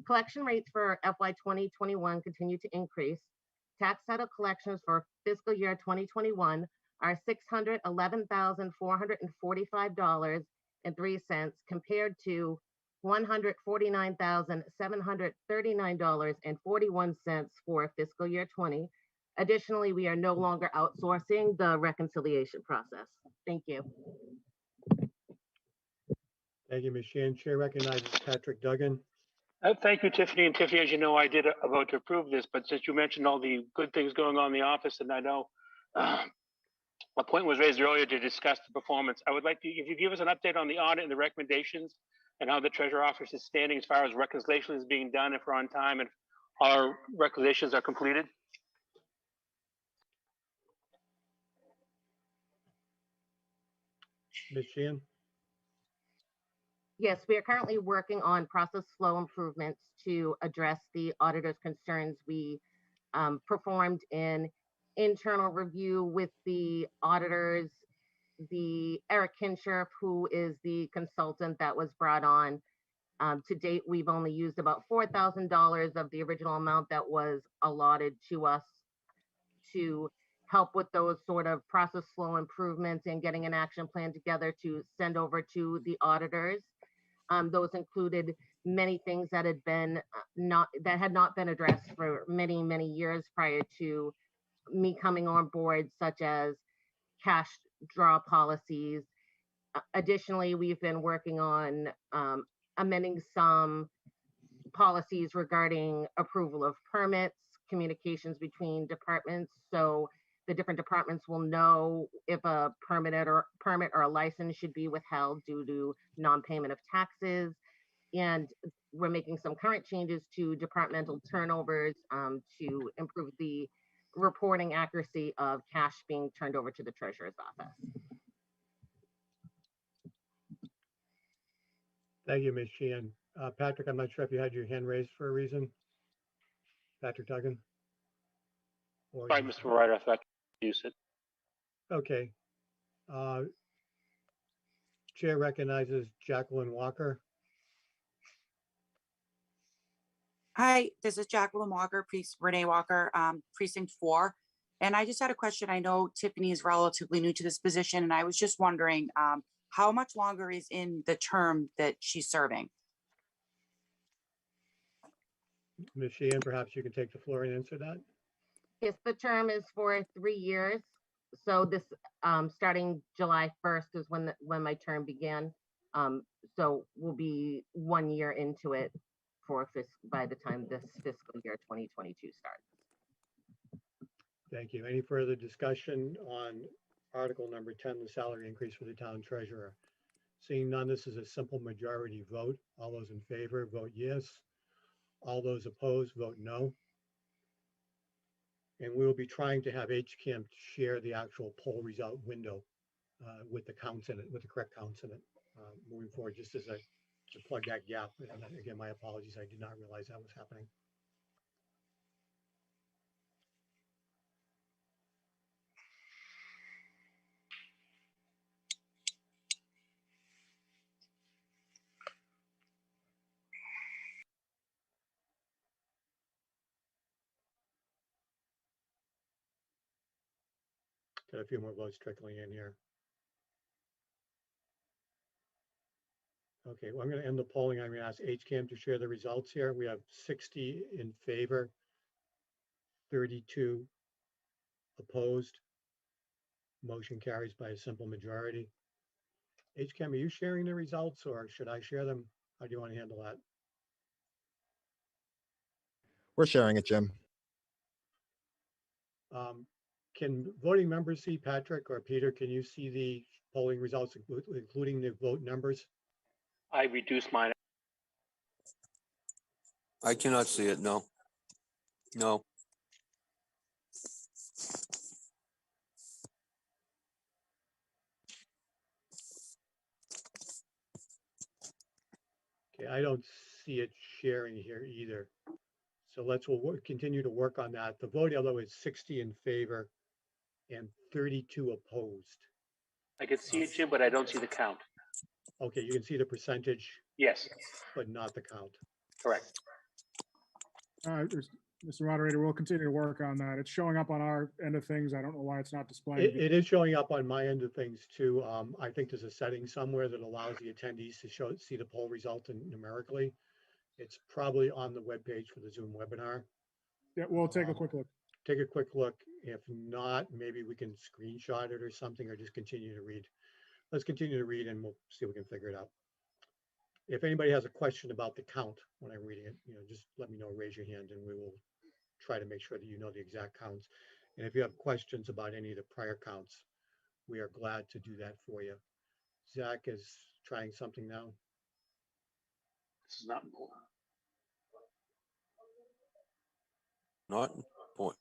Collection rates for FY 2021 continue to increase. Tax title collections for fiscal year 2021 are $611,445.03 compared to $149,739.41 for fiscal year 20. Additionally, we are no longer outsourcing the reconciliation process. Thank you. Thank you, Ms. Sheehan. Chair recognizes Patrick Duggan. Thank you, Tiffany. And Tiffany, as you know, I did a vote to approve this, but since you mentioned all the good things going on in the office, and I know a point was raised earlier to discuss the performance, I would like to, if you give us an update on the audit and the recommendations and how the treasurer office is standing as far as reconciliation is being done, if we're on time and our reconciliations are completed. Ms. Sheehan. Yes, we are currently working on process flow improvements to address the auditor's concerns. We performed an internal review with the auditors, the Eric Kinshirf, who is the consultant that was brought on. To date, we've only used about $4,000 of the original amount that was allotted to us to help with those sort of process flow improvements and getting an action plan together to send over to the auditors. Those included many things that had not been addressed for many, many years prior to me coming on board, such as cash draw policies. Additionally, we've been working on amending some policies regarding approval of permits, communications between departments, so the different departments will know if a permit or a license should be withheld due to non-payment of taxes. And we're making some current changes to departmental turnovers to improve the reporting accuracy of cash being turned over to the treasurer's office. Thank you, Ms. Sheehan. Patrick, I'm not sure if you had your hand raised for a reason. Patrick Duggan. Sorry, Mr. Ryder, I thought you used it. Okay. Chair recognizes Jacqueline Walker. Hi, this is Jacqueline Walker, Renee Walker, Precinct 4. And I just had a question. I know Tiffany is relatively new to this position, and I was just wondering how much longer is in the term that she's serving? Ms. Sheehan, perhaps you can take the floor and answer that. Yes, the term is for 3 years. So this, starting July 1st is when my term began. So we'll be 1 year into it by the time this fiscal year 2022 starts. Thank you. Any further discussion on Article number 10, the salary increase for the town treasurer? Seeing none, this is a simple majority vote. All those in favor, vote yes. All those opposed, vote no. And we will be trying to have HCAM share the actual poll result window with the counts in it, with the correct counts in it, moving forward, just as to plug that gap. And again, my apologies, I did not realize that was happening. Got a few more votes trickling in here. Okay, well, I'm going to end the polling. I'm going to ask HCAM to share the results here. We have 60 in favor, 32 opposed. Motion carries by a simple majority. HCAM, are you sharing the results or should I share them? How do you want to handle that? We're sharing it, Jim. Can voting members see, Patrick or Peter, can you see the polling results, including the vote numbers? I reduced mine. I cannot see it, no. No. Okay, I don't see it sharing here either. So we'll continue to work on that. The vote, although, is 60 in favor and 32 opposed. I can see it, Jim, but I don't see the count. Okay, you can see the percentage, Yes, but not the count. correct. Mr. Moderator, we'll continue to work on that. It's showing up on our end of things. I don't know why it's not displaying. It is showing up on my end of things too. I think there's a setting somewhere that allows the attendees to see the poll result numerically. It's probably on the webpage for the Zoom webinar. Yeah, we'll take a quick look. Take a quick look. If not, maybe we can screenshot it or something, or just continue to read. Let's continue to read and we'll see if we can figure it out. If anybody has a question about the count when I'm reading it, just let me know, raise your hand, and we will try to make sure that you know the exact counts. And if you have questions about any of the prior counts, we are glad to do that for you. Zach is trying something now. This is not important. Not point.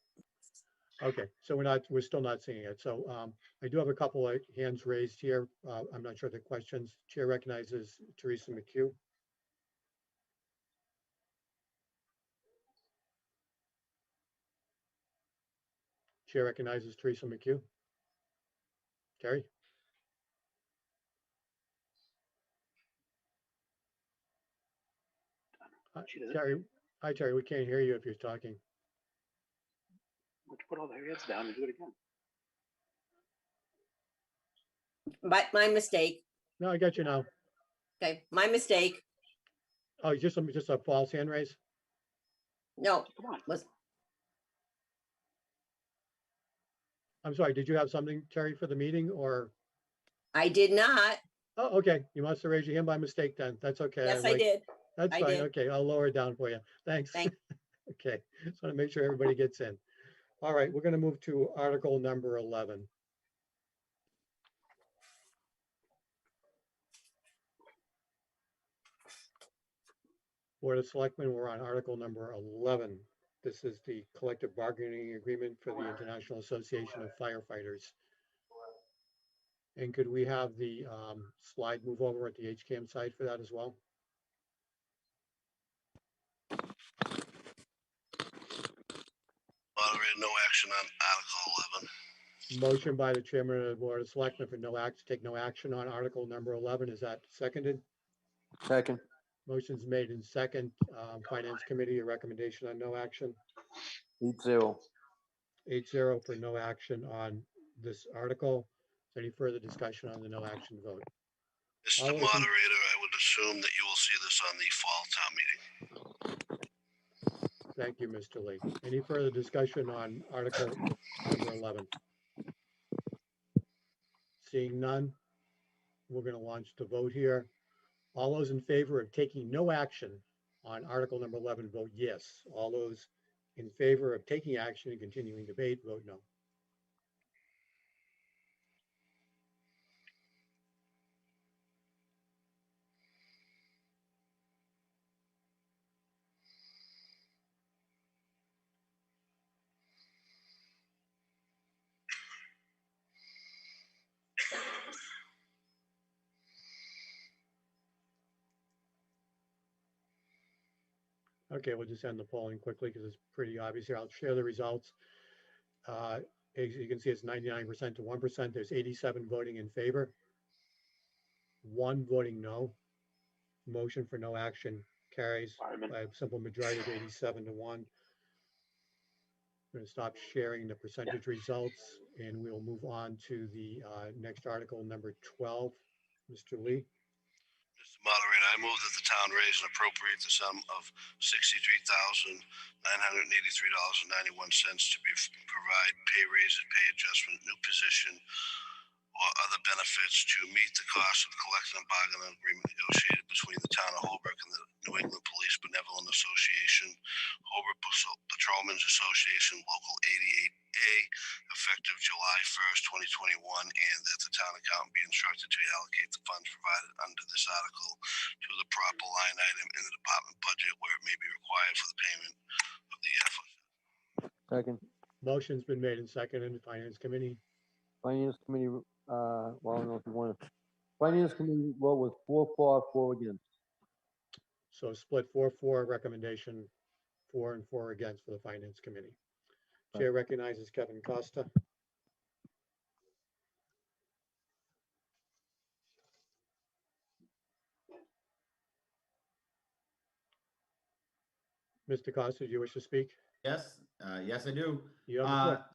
Okay, so we're still not seeing it. So I do have a couple of hands raised here. I'm not sure the questions. Chair recognizes Teresa McHugh. Chair recognizes Teresa McHugh. Terry? Terry, hi Terry, we can't hear you if you're talking. Let's put all the hands down and do it again. My mistake. No, I got you now. Okay, my mistake. Oh, just a false hand raise? No, I'm sorry, did you have something, Terry, for the meeting or? I did not. Oh, okay. You must have raised your hand by mistake then. That's okay. Yes, I did. That's I fine. did. Okay, I'll lower it down for you. Thanks. Okay, just want to make sure everybody gets in. All right, we're going to move to Article number 11. Board of Selectmen, we're on Article number 11. This is the collective bargaining agreement for the International Association of Firefighters. And could we have the slide move over at the HCAM side for that as well? Moderator, no action on Article 11. Motion by the Chairman of the Board of Selectmen for take no action on Article number 11. Is that seconded? Second. Motion's made in second. Finance Committee, a recommendation on no action. 8-0. 8-0 for no action on this article. Is there any further discussion on the no action vote? Mr. Moderator, I would assume that you will see this on the fall town meeting. Thank you, Mr. Lee. Any further discussion on Article number 11? Seeing none, we're going to launch the vote here. All those in favor of taking no action on Article number 11, vote yes. All those in favor of taking action and continuing debate, vote no. Okay, we'll just end the polling quickly because it's pretty obvious here. I'll share the results. As you can see, it's 99% to 1%. There's 87 voting in favor, 1 voting no. Motion for no action carries by a simple majority of 87 to 1. I'm going to stop sharing the percentage results and we'll move on to the next article, number 12. Mr. Lee. Mr. Moderator, I move that the town raise and appropriate the sum of $63,983.91 to be provide pay raises, pay adjustment, new position, or other benefits to meet the cost of collective and bargaining agreement negotiated between the town of Holbrook and the New England Police Benevolent Association, Holbrook Patrolmen's Association, Local 88A, effective July 1st, 2021, and that the town accountant be instructed to allocate the funds provided under this article to the proper line item in the department budget where it may be required for the payment of the effort. Second. Motion's been made and seconded in the Finance Committee. Finance Committee, well, I don't know if you want to. Finance Committee vote was 4 for, 4 against. So split 4-4 recommendation, 4 and 4 against for the Finance Committee. Chair recognizes Kevin Costa. Mr. Costa, do you wish to speak? Yes, yes, I do. You have the floor.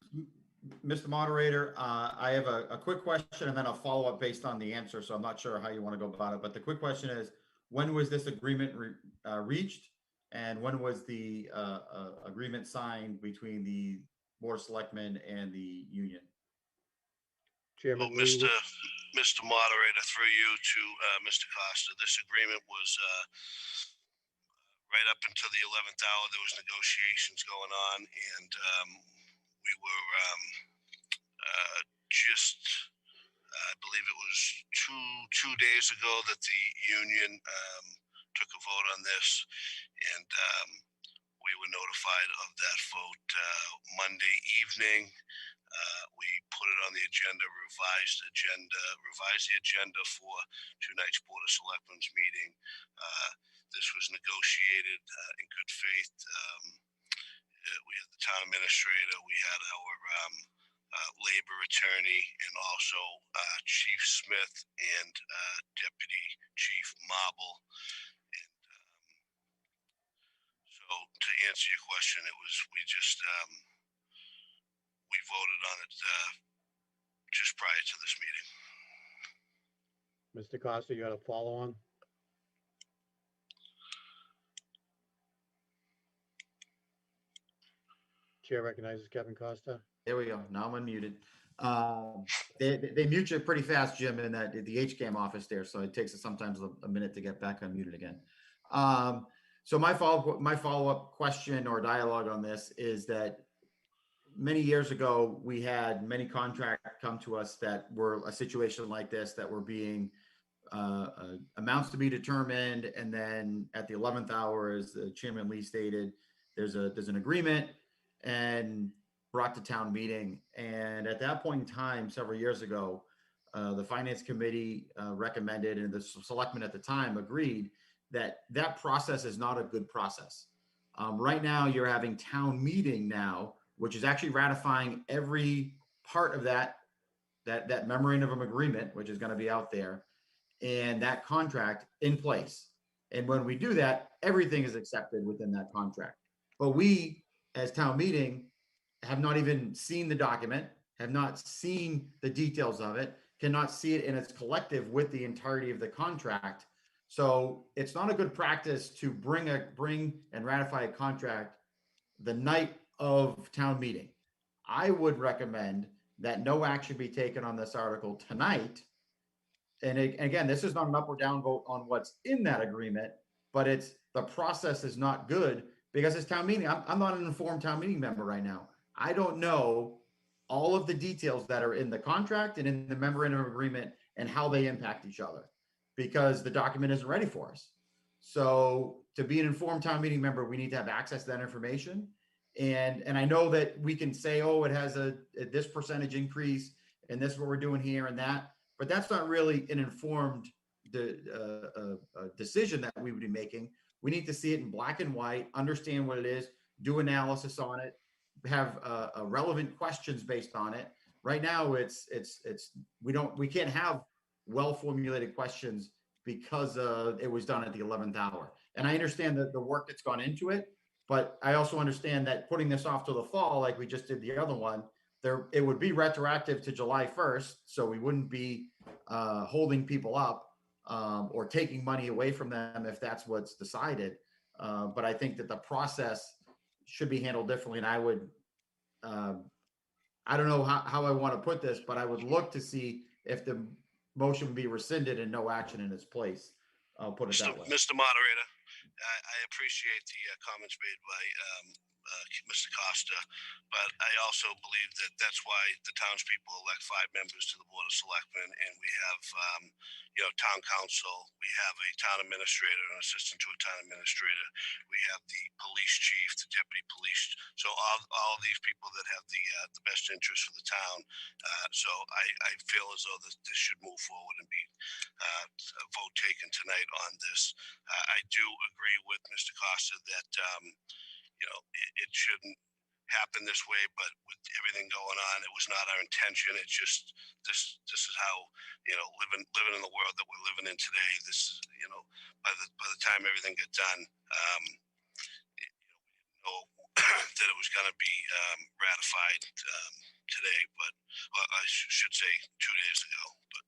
Mr. Moderator, I have a quick question and then I'll follow up based on the answer. So I'm not sure how you want to go about it, but the quick question is, when was this agreement reached? And when was the agreement signed between the Board of Selectmen and the union? Chairman Lee, Mr. Moderator, through you to Mr. Costa, this agreement was right up until the 11th hour. There was negotiations going on, and we were I believe it was two days ago that the union took a vote on this, and we were notified of that vote Monday evening. We put it on the agenda, revised the agenda for tonight's Board of Selectmen's meeting. This was negotiated in good faith. We had the town administrator, we had our labor attorney, and also Chief Smith and Deputy Chief Marble. And so to answer your question, it was, we voted on it just prior to this meeting. Mr. Costa, you got a follow on? Chair recognizes Kevin Costa. There we go. Now I'm unmuted. They mute you pretty fast, Jim, in that the HCAM office there. So it takes us sometimes a minute to get back unmuted again. So my follow-up question or dialogue on this is that many years ago, we had many contracts come to us that were a situation like this, that were being amounts to be determined. And then at the 11th hour, as the Chairman Lee stated, there's an agreement and brought to town meeting. And at that point in time, several years ago, the Finance Committee recommended, and the selectmen at the time agreed, that process is not a good process. Right now, you're having town meeting now, which is actually ratifying every part of that memorandum of agreement, which is going to be out there, and that contract in place. And when we do that, everything is accepted within that contract. But we, as town meeting, have not even seen the document, have not seen the details of it, cannot see it in its collective with the entirety of the contract. So it's not a good practice to bring and ratify a contract the night of town meeting. I would recommend that no action be taken on this article tonight. And again, this is not an up or down vote on what's in that agreement, but it's the process is not good because it's town meeting. I'm not an informed town meeting member right now. I don't know all of the details that are in the contract and in the memorandum of agreement and how they impact each other because the document isn't ready for us. So to be an informed town meeting member, we need to have access to that information. And I know that we can say, oh, it has this percentage increase and this is what we're doing here and that, but that's not really an informed decision that we would be making. We need to see it in black and white, understand what it is, do analysis on it, have relevant questions based on it. Right now, we can't have well-formulated questions because it was done at the 11th hour. And I understand the work that's gone into it, but I also understand that putting this off to the fall, like we just did the other one, it would be retroactive to July 1st. So we wouldn't be holding people up or taking money away from them if that's what's decided. But I think that the process should be handled differently. And I would, I don't know how I want to put this, but I would look to see if the motion would be rescinded and no action in its place. I'll put it that way. Mr. Moderator, I appreciate the comments made by Mr. Costa, but I also believe that that's why the townspeople elect 5 members to the Board of Selectmen, and we have, town council, we have a town administrator, an assistant to a town administrator, we have the police chief, the deputy police, so all these people that have the best interest for the town. So I feel as though this should move forward and be a vote taken tonight on this. I do agree with Mr. Costa that it shouldn't happen this way, but with everything going on, it was not our intention. It's just this is how living in the world that we're living in today. This is by the time everything gets done, we didn't know that it was going to be ratified today, but I should say 2 days ago. But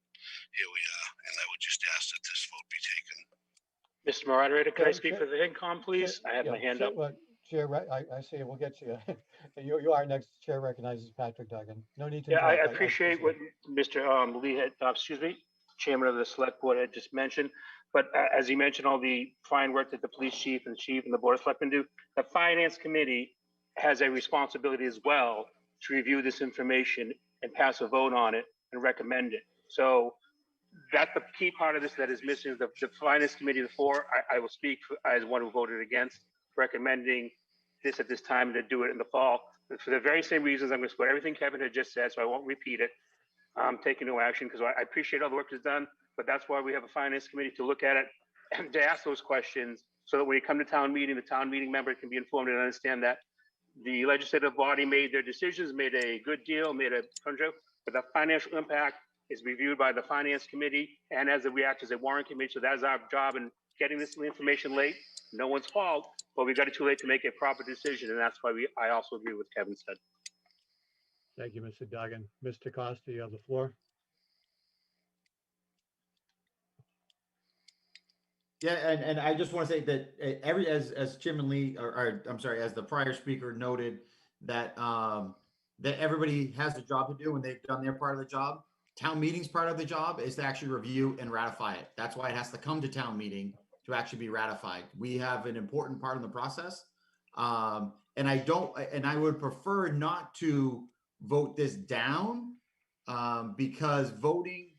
here we are, and I would just ask that this vote be taken. Mr. Moderator, can I speak for the HINCOM, please? I have my hand up. Chair, I see it. We'll get to you. You are next. Chair recognizes Patrick Duggan. No need to. Yeah, I interrupt. appreciate what Mr. Lee had, Chairman of the Select Board had just mentioned. But as he mentioned, all the fine work that the police chief and the Board of Selectmen do, the Finance Committee has a responsibility as well to review this information and pass a vote on it and recommend it. So that's the key part of this that is missing. The Finance Committee, the 4, I will speak as one who voted against recommending this at this time to do it in the fall. For the very same reasons, I'm going to split everything Kevin had just said, so I won't repeat it. I'm taking no action because I appreciate all the work that's done, but that's why we have a Finance Committee to look at it and to ask those questions so that when you come to town meeting, the town meeting member can be informed and understand that the legislative body made their decisions, made a good deal, made a contract, but the financial impact is reviewed by the Finance Committee and as we act as a warrant committee. So that's our job in getting this information late. No one's fault, but we got it too late to make a proper decision. And that's why I also agree with Kevin said. Thank you, Mr. Duggan. Mr. Costa, you have the floor. Yeah, and I just want to say that as Chairman Lee, or I'm sorry, as the prior speaker noted, that that everybody has a job to do and they've done their part of the job. Town meeting's part of the job is to actually review and ratify it. That's why it has to come to town meeting to actually be ratified. We have an important part in the process. And I would prefer not to vote this down because voting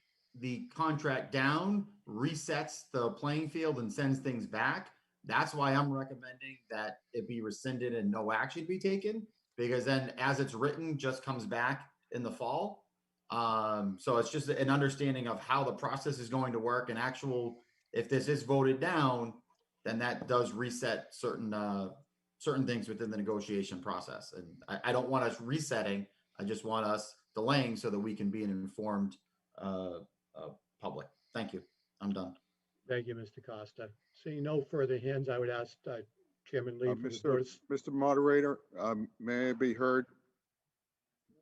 the contract down resets the playing field and sends things back. That's why I'm recommending that it be rescinded and no action be taken, because then as it's written just comes back in the fall. So it's just an understanding of how the process is going to work and if this is voted down, then that does reset certain things within the negotiation process. And I don't want us resetting. I just want us delaying so that we can be an informed public. Thank you. I'm done. Thank you, Mr. Costa. Seeing no further hands, I would ask Chairman Lee. Mr. Moderator, may I be heard?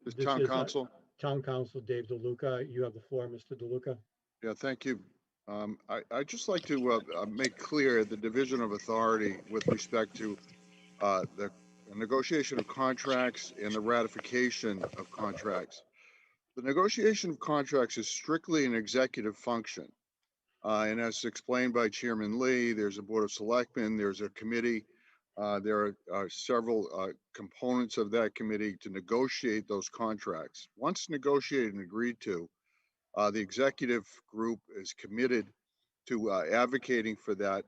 This Town Council. Town Council Dave DeLuca. You have the floor, Mr. DeLuca. Yeah, thank you. I'd just like to make clear the division of authority with respect to the negotiation of contracts and the ratification of contracts. The negotiation of contracts is strictly an executive function. And as explained by Chairman Lee, there's a Board of Selectmen, there's a committee. There are several components of that committee to negotiate those contracts. Once negotiated and agreed to, the executive group is committed to advocating for that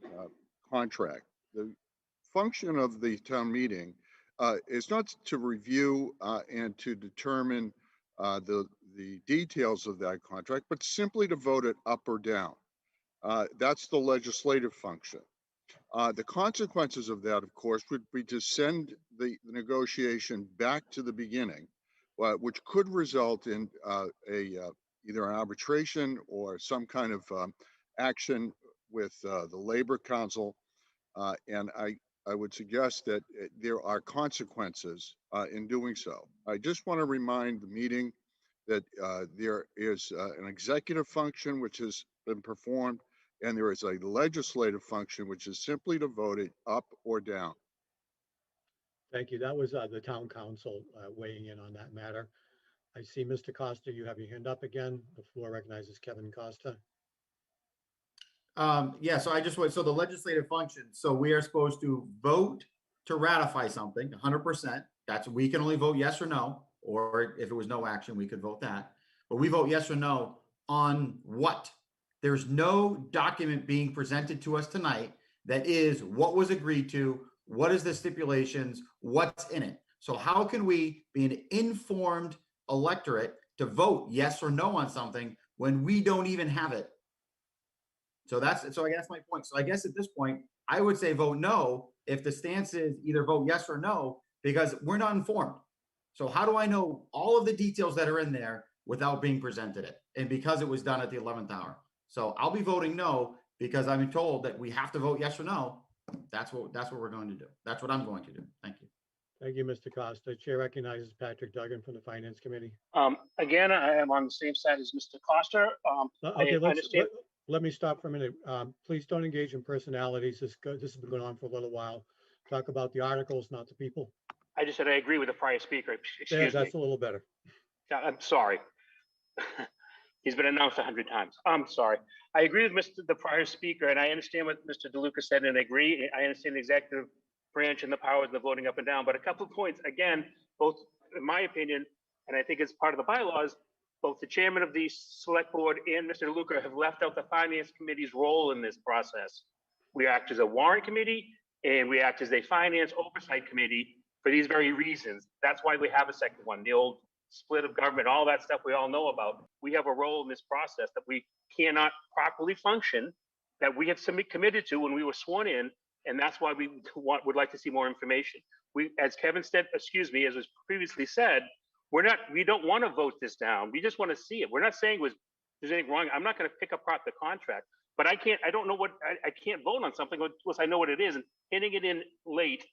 contract. The function of the town meeting is not to review and to determine the details of that contract, but simply to vote it up or down. That's the legislative function. The consequences of that, of course, would be to send the negotiation back to the beginning, which could result in either an arbitration or some kind of action with the Labor Council. And I would suggest that there are consequences in doing so. I just want to remind the meeting that there is an executive function which has been performed, and there is a legislative function which is simply to vote it up or down. Thank you. That was the town council weighing in on that matter. I see Mr. Costa, you have your hand up again. The floor recognizes Kevin Costa. Yeah, so so the legislative function, so we are supposed to vote to ratify something 100%. We can only vote yes or no, or if it was no action, we could vote that. But we vote yes or no on what? There's no document being presented to us tonight that is what was agreed to, what is the stipulations, what's in it. So how can we be an informed electorate to vote yes or no on something when we don't even have it? So I guess that's my point. So I guess at this point, I would say vote no if the stance is either vote yes or no, because we're not informed. So how do I know all of the details that are in there without being presented it? And because it was done at the 11th hour. So I'll be voting no because I'm told that we have to vote yes or no. That's what we're going to do. That's what I'm going to do. Thank you. Thank you, Mr. Costa. Chair recognizes Patrick Duggan from the Finance Committee. Again, I am on the same side as Mr. Costa. Okay, I understand. let me stop for a minute. Please don't engage in personalities. This has been going on for a little while. Talk about the articles, not the people. I just said I agree with the prior speaker. Excuse me. That's a little better. I'm sorry. He's been announced 100 times. I'm sorry. I agree with the prior speaker, and I understand what Mr. DeLuca said, and I agree. I understand the executive branch and the powers and the voting up and down. But a couple of points, again, both in my opinion, and I think it's part of the bylaws, both the chairman of the select board and Mr. DeLuca have left out the finance committee's role in this process. We act as a warrant committee, and we act as a finance oversight committee for these very reasons. That's why we have a second one, the old split of government, all that stuff we all know about. We have a role in this process that we cannot properly function, that we have committed to when we were sworn in, and that's why we would like to see more information. As Kevin said, excuse me, as was previously said, we don't want to vote this down. We just want to see it. We're not saying there's anything wrong. I'm not going to pick apart the contract, but I don't know I can't vote on something unless I know what it is, and hitting it in late,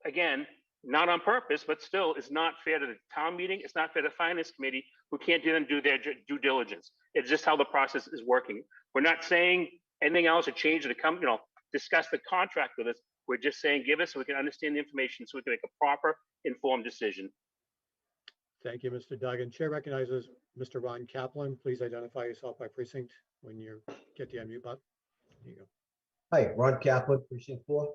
again, not on purpose, but still, it's not fair to the town meeting. It's not fair to the finance committee who can't do their due diligence. It's just how the process is working. We're not saying anything else or change the discuss the contract with us. We're just saying, give us so we can understand the information so we can make a proper informed decision. Thank you, Mr. Duggan. Chair recognizes Mr. Ron Kaplan. Please identify yourself by precinct when you get the unmute button. There you go. Hi, Ron Kaplan, precinct 4.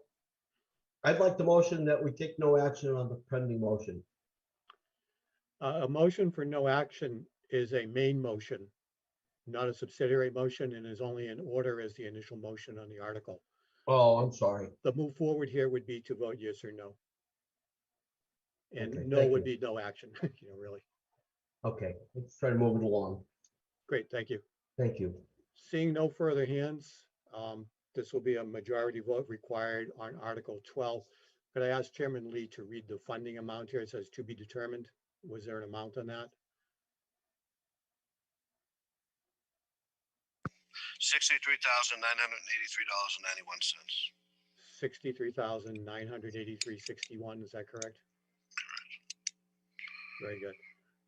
I'd like the motion that we take no action on the pending motion. A motion for no action is a main motion, not a subsidiary motion, and is only in order as the initial motion on the article. Oh, I'm sorry. The move forward here would be to vote yes or no. And Okay, no thank would you. be no action, really. Okay, let's try to move it along. Great, thank you. Thank you. Seeing no further hands, this will be a majority vote required on Article 12. Could I ask Chairman Lee to read the funding amount here? It says to be determined. Was there an amount on that? $63,983.91. $63,983.61, is that correct? Correct. Very good.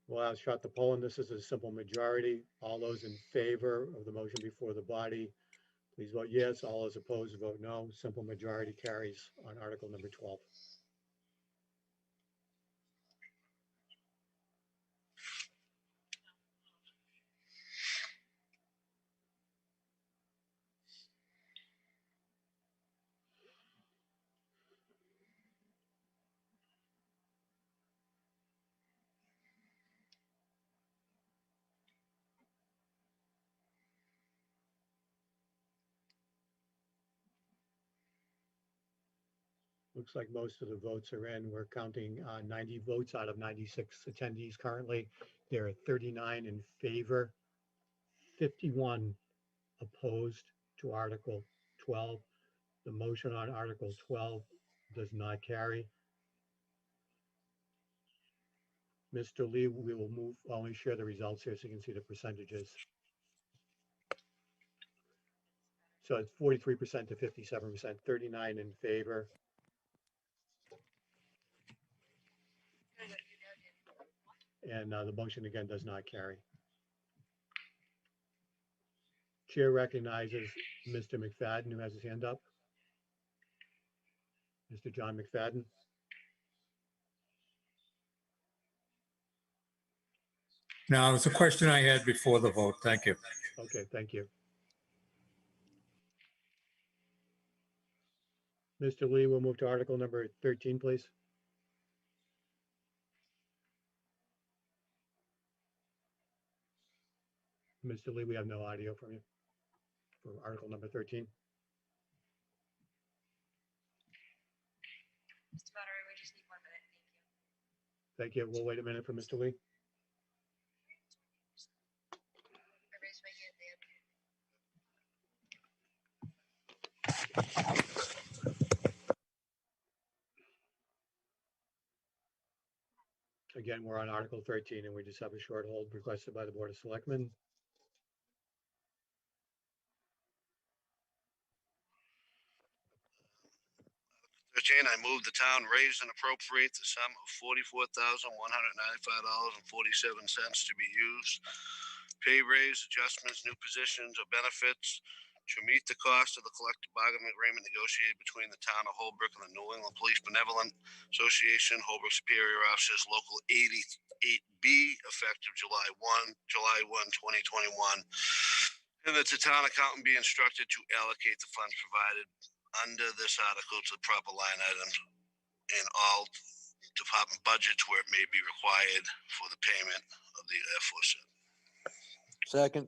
Well, I'll shut the poll, and this is a simple majority. All those in favor of the motion before the body, please vote yes. All those opposed, vote no. Simple majority carries on Article number 12. Looks like most of the votes are in. We're counting 90 votes out of 96 attendees currently. There are 39 in favor, 51 opposed to Article 12. The motion on Article 12 does not carry. Mr. Lee, we will move, only share the results here so you can see the percentages. So it's 43% to 57%, 39 in favor. And the motion again does not carry. Chair recognizes Mr. McFadden, who has his hand up. Mr. John McFadden. No, it's a question I had before the vote. Thank you. Okay, thank you. Mr. Lee, we'll move to Article number 13, please. Mr. Lee, we have no audio from you for Article number 13. Mr. Moderator, we just need 1 minute. Thank you. We'll wait a minute for Mr. Lee. I raised my hand, Dan. Again, we're on Article 13 and we just have a short hold requested by the Board of Selectmen. I move the town raise and appropriate the sum of $44,195.47 to be used. Pay raise, adjustments, new positions or benefits to meet the cost of the collective bargaining agreement negotiated between the town of Holbrook and the New England Police Benevolent Association, Holbrook Superior Officers Local 88B, effective July 1, 2021. And that the town accountant be instructed to allocate the funds provided under this article to the proper line items in all department budgets where it may be required for the payment of the aforesaid. Second.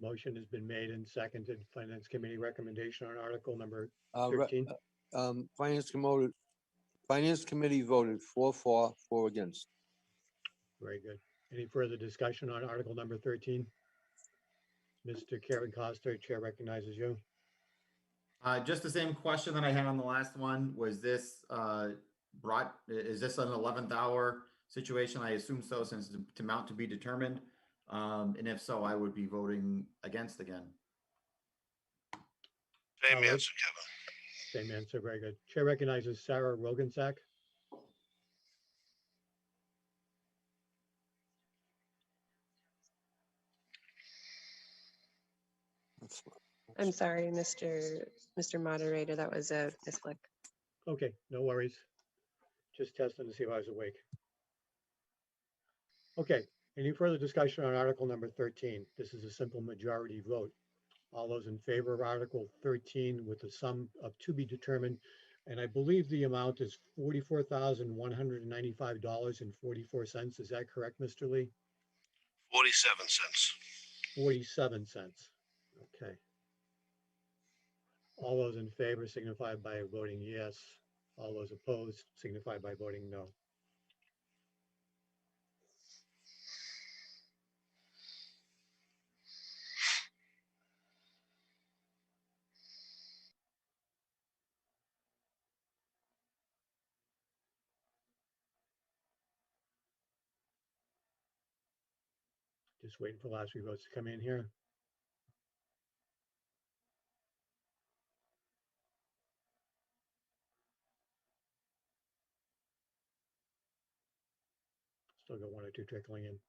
Motion has been made and seconded. Finance Committee recommendation on Article number Uh, 13. Finance Committee voted 4 for, 4 against. Very good. Any further discussion on Article number 13? Mr. Karen Coster, Chair recognizes you. Just the same question that I had on the last one. Was this is this an 11th hour situation? I assume so, since it's to amount to be determined. And if so, I would be voting against again. Same answer, Kevin. Same answer. Very good. Chair recognizes Sarah Rogensack. I'm sorry, Mr. Moderator, that was a misclick. Okay, no worries. Just testing to see if I was awake. Okay, any further discussion on Article number 13? This is a simple majority vote. All those in favor of Article 13 with the sum of to be determined, and I believe the amount is $44,195.44. Is that correct, Mr. Lee? 47 cents. 47 cents. Okay. All those in favor signify by voting yes. All those opposed signify by voting no. Just waiting for the last few votes to come in here. Still got 1 or 2 trickling in.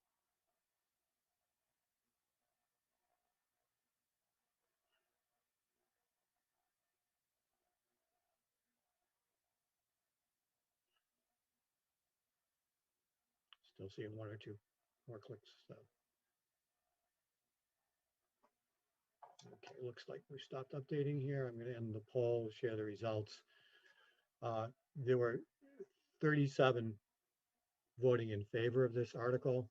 Still seeing 1 or 2 more clicks. So. Okay, looks like we stopped updating here. I'm going to end the poll, share the results. There were 37 voting in favor of this article.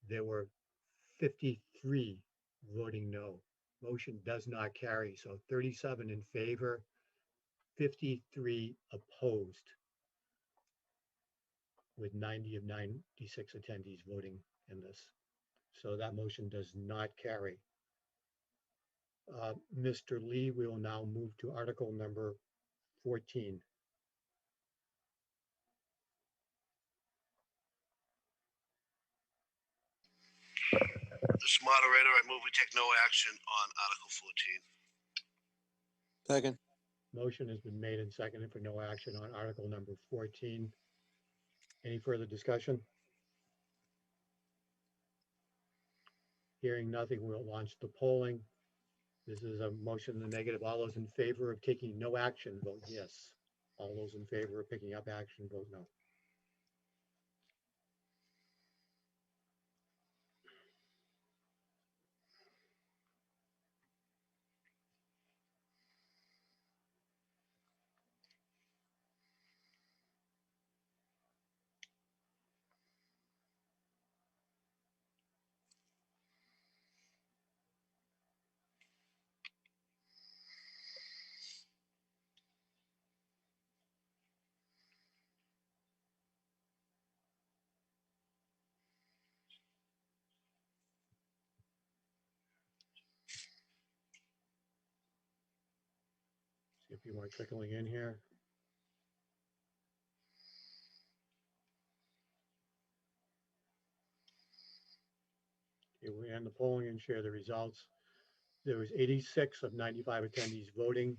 There were 53 voting no. Motion does not carry. So 37 in favor, 53 opposed, with 90 of 96 attendees voting in this. So that motion does not carry. Mr. Lee, we will now move to article number 14. Mr. Moderator, I move we take no action on Article 14. Second. Motion has been made and seconded for no action on article number 14. Any further discussion? Hearing nothing, we'll launch the polling. This is a motion in the negative. All those in favor of taking no action, vote yes. All those in favor of picking up action, vote no. See a few more trickling in here. Okay, we end the polling and share the results. There was 86 of 95 attendees voting.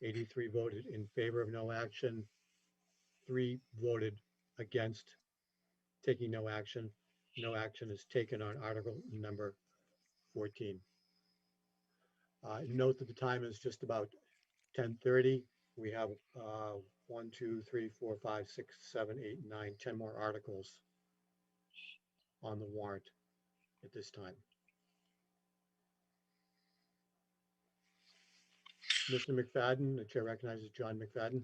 83 voted in favor of no action. 3 voted against taking no action. No action is taken on article number 14. Note that the time is just about 10:30. We have 1, 2, 3, 4, 5, 6, 7, 8, 9, 10 more articles on the warrant at this time. Mr. McFadden, the chair recognizes John McFadden.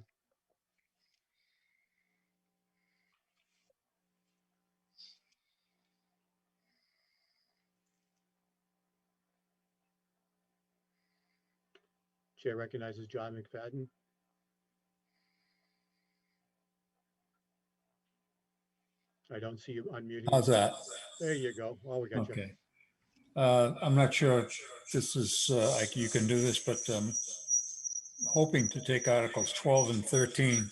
Chair recognizes John McFadden. I don't see you unmuting. How's that? There you go. Well, we got you. Okay. I'm not sure if this is, like you can do this, but hoping to take Articles 12 and 13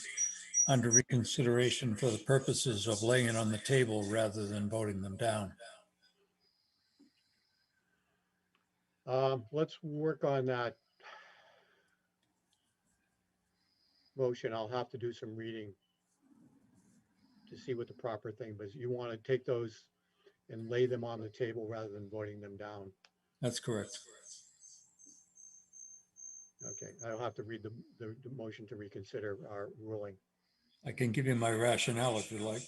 under reconsideration for the purposes of laying it on the table rather than voting them down. Let's work on that motion. I'll have to do some reading to see what the proper thing, but you want to take those and lay them on the table rather than voting them down. That's correct. Okay, I'll have to read the motion to reconsider our ruling. I can give you my rationale if you like.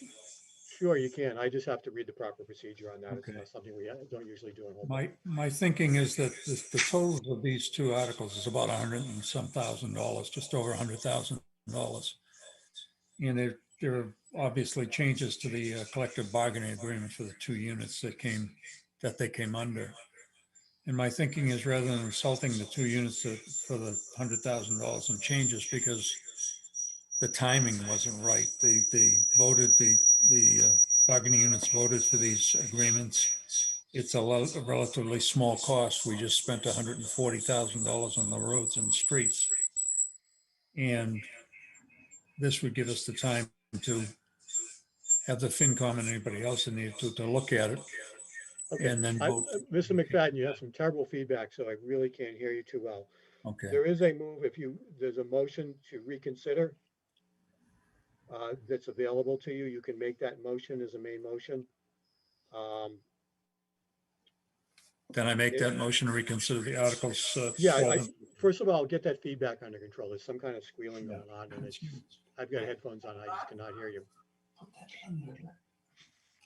Sure, you can. I just have to read the proper procedure on that. It's Okay. not something we don't usually do in Holbrook. My thinking is that the total of these two articles is about $100 and some thousand, just over $100,000. And there are obviously changes to the collective bargaining agreement for the 2 units that they came under. And my thinking is rather than insulting the 2 units for the $100,000 in changes, because the timing wasn't right. The bargaining units voted for these agreements. It's a relatively small cost. We just spent $140,000 on the roads and streets. And this would give us the time to have the FinCom and anybody else in there to look at it. Okay. And then vote. Mr. McFadden, you have some terrible feedback, so I really can't hear you too well. Okay. There is a move, there's a motion to reconsider that's available to you. You can make that motion as a main motion. Then I make that motion to reconsider the articles. Yeah, first of all, get that feedback under control. There's some kind of squealing going on, and I've got headphones on. I just cannot hear you.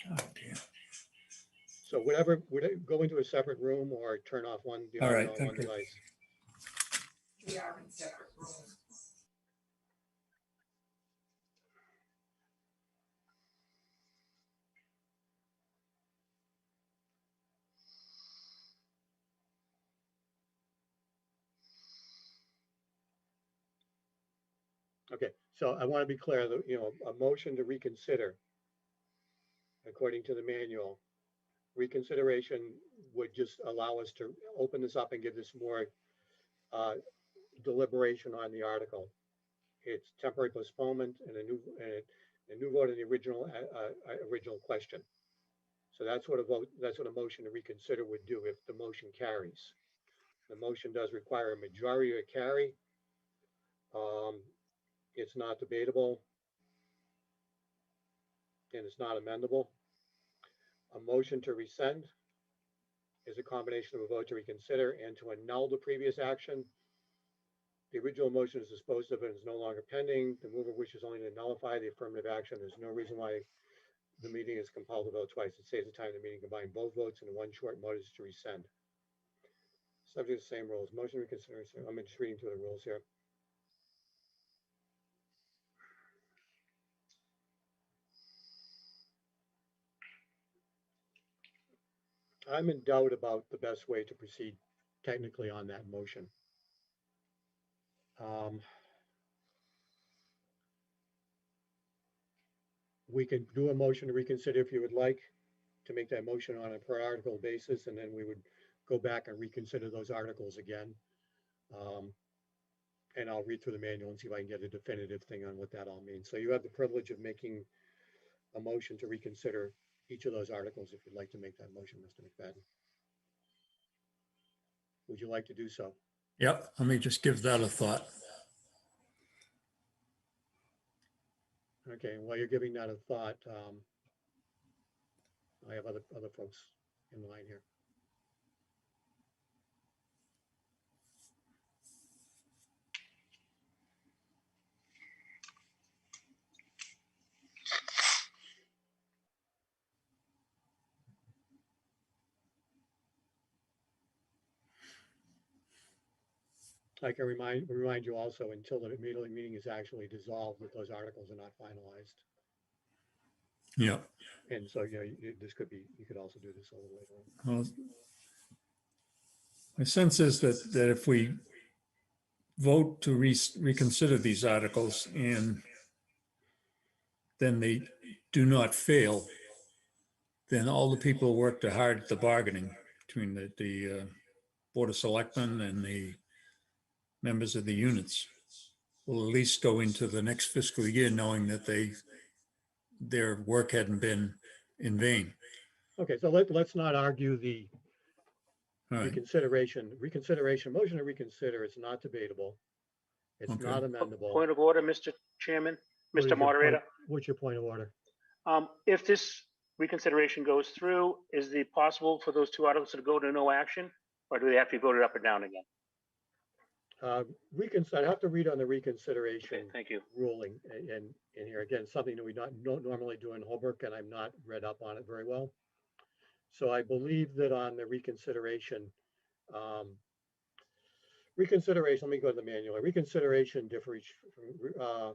God damn. So go into a separate room or turn off one All device right, on thank one you. device. We are in separate rooms. Okay, so I want to be clear that, a motion to reconsider, according to the manual, reconsideration would just allow us to open this up and give this more deliberation on the article. It's temporary postponement and a new vote on the original question. So that's what a motion to reconsider would do if the motion carries. The motion does require a majority to carry. It's not debatable. And it's not amendable. A motion to rescind is a combination of a vote to reconsider and to annul the previous action. The original motion is disposed of and is no longer pending. The mover wishes only to nullify the affirmative action. There's no reason why the meeting is compelled to vote twice. It saves the time of the meeting. Combine both votes into one short notice to rescind. Subject to the same rules. Motion to reconsider. I'm just reading through the rules here. I'm in doubt about the best way to proceed technically on that motion. We could do a motion to reconsider if you would like to make that motion on a per article basis, and then we would go back and reconsider those articles again. And I'll read through the manual and see if I can get a definitive thing on what that all means. So you have the privilege of making a motion to reconsider each of those articles if you'd like to make that motion, Mr. McFadden. Would you like to do so? Yep, let me just give that a thought. Okay, and while you're giving that a thought, I have other folks in line here. I can remind you also, until the meeting is actually dissolved, that those articles are not finalized. Yeah. And so, this could be, you could also do this a little later on. Well, my sense is that if we vote to reconsider these articles and then they do not fail, then all the people who worked hard at the bargaining between the Board of Selectmen and the members of the units will at least go into the next fiscal year knowing that their work hadn't been in vain. Okay, so let's not argue the All right. reconsideration. Motion to reconsider is not debatable. It's Okay. not amendable. Point of order, Mr. Chairman, What is Mr. your Moderator. What's your point of order? If this reconsideration goes through, is it possible for those two articles to go to no action? Or do they have to be voted up or down again? I'd have to read on the reconsideration Okay, thank you. ruling and here again, something that we don't normally do in Holbrook, and I'm not read up on it very well. So I believe that on the reconsideration, let me go to the manual. Reconsideration differs from,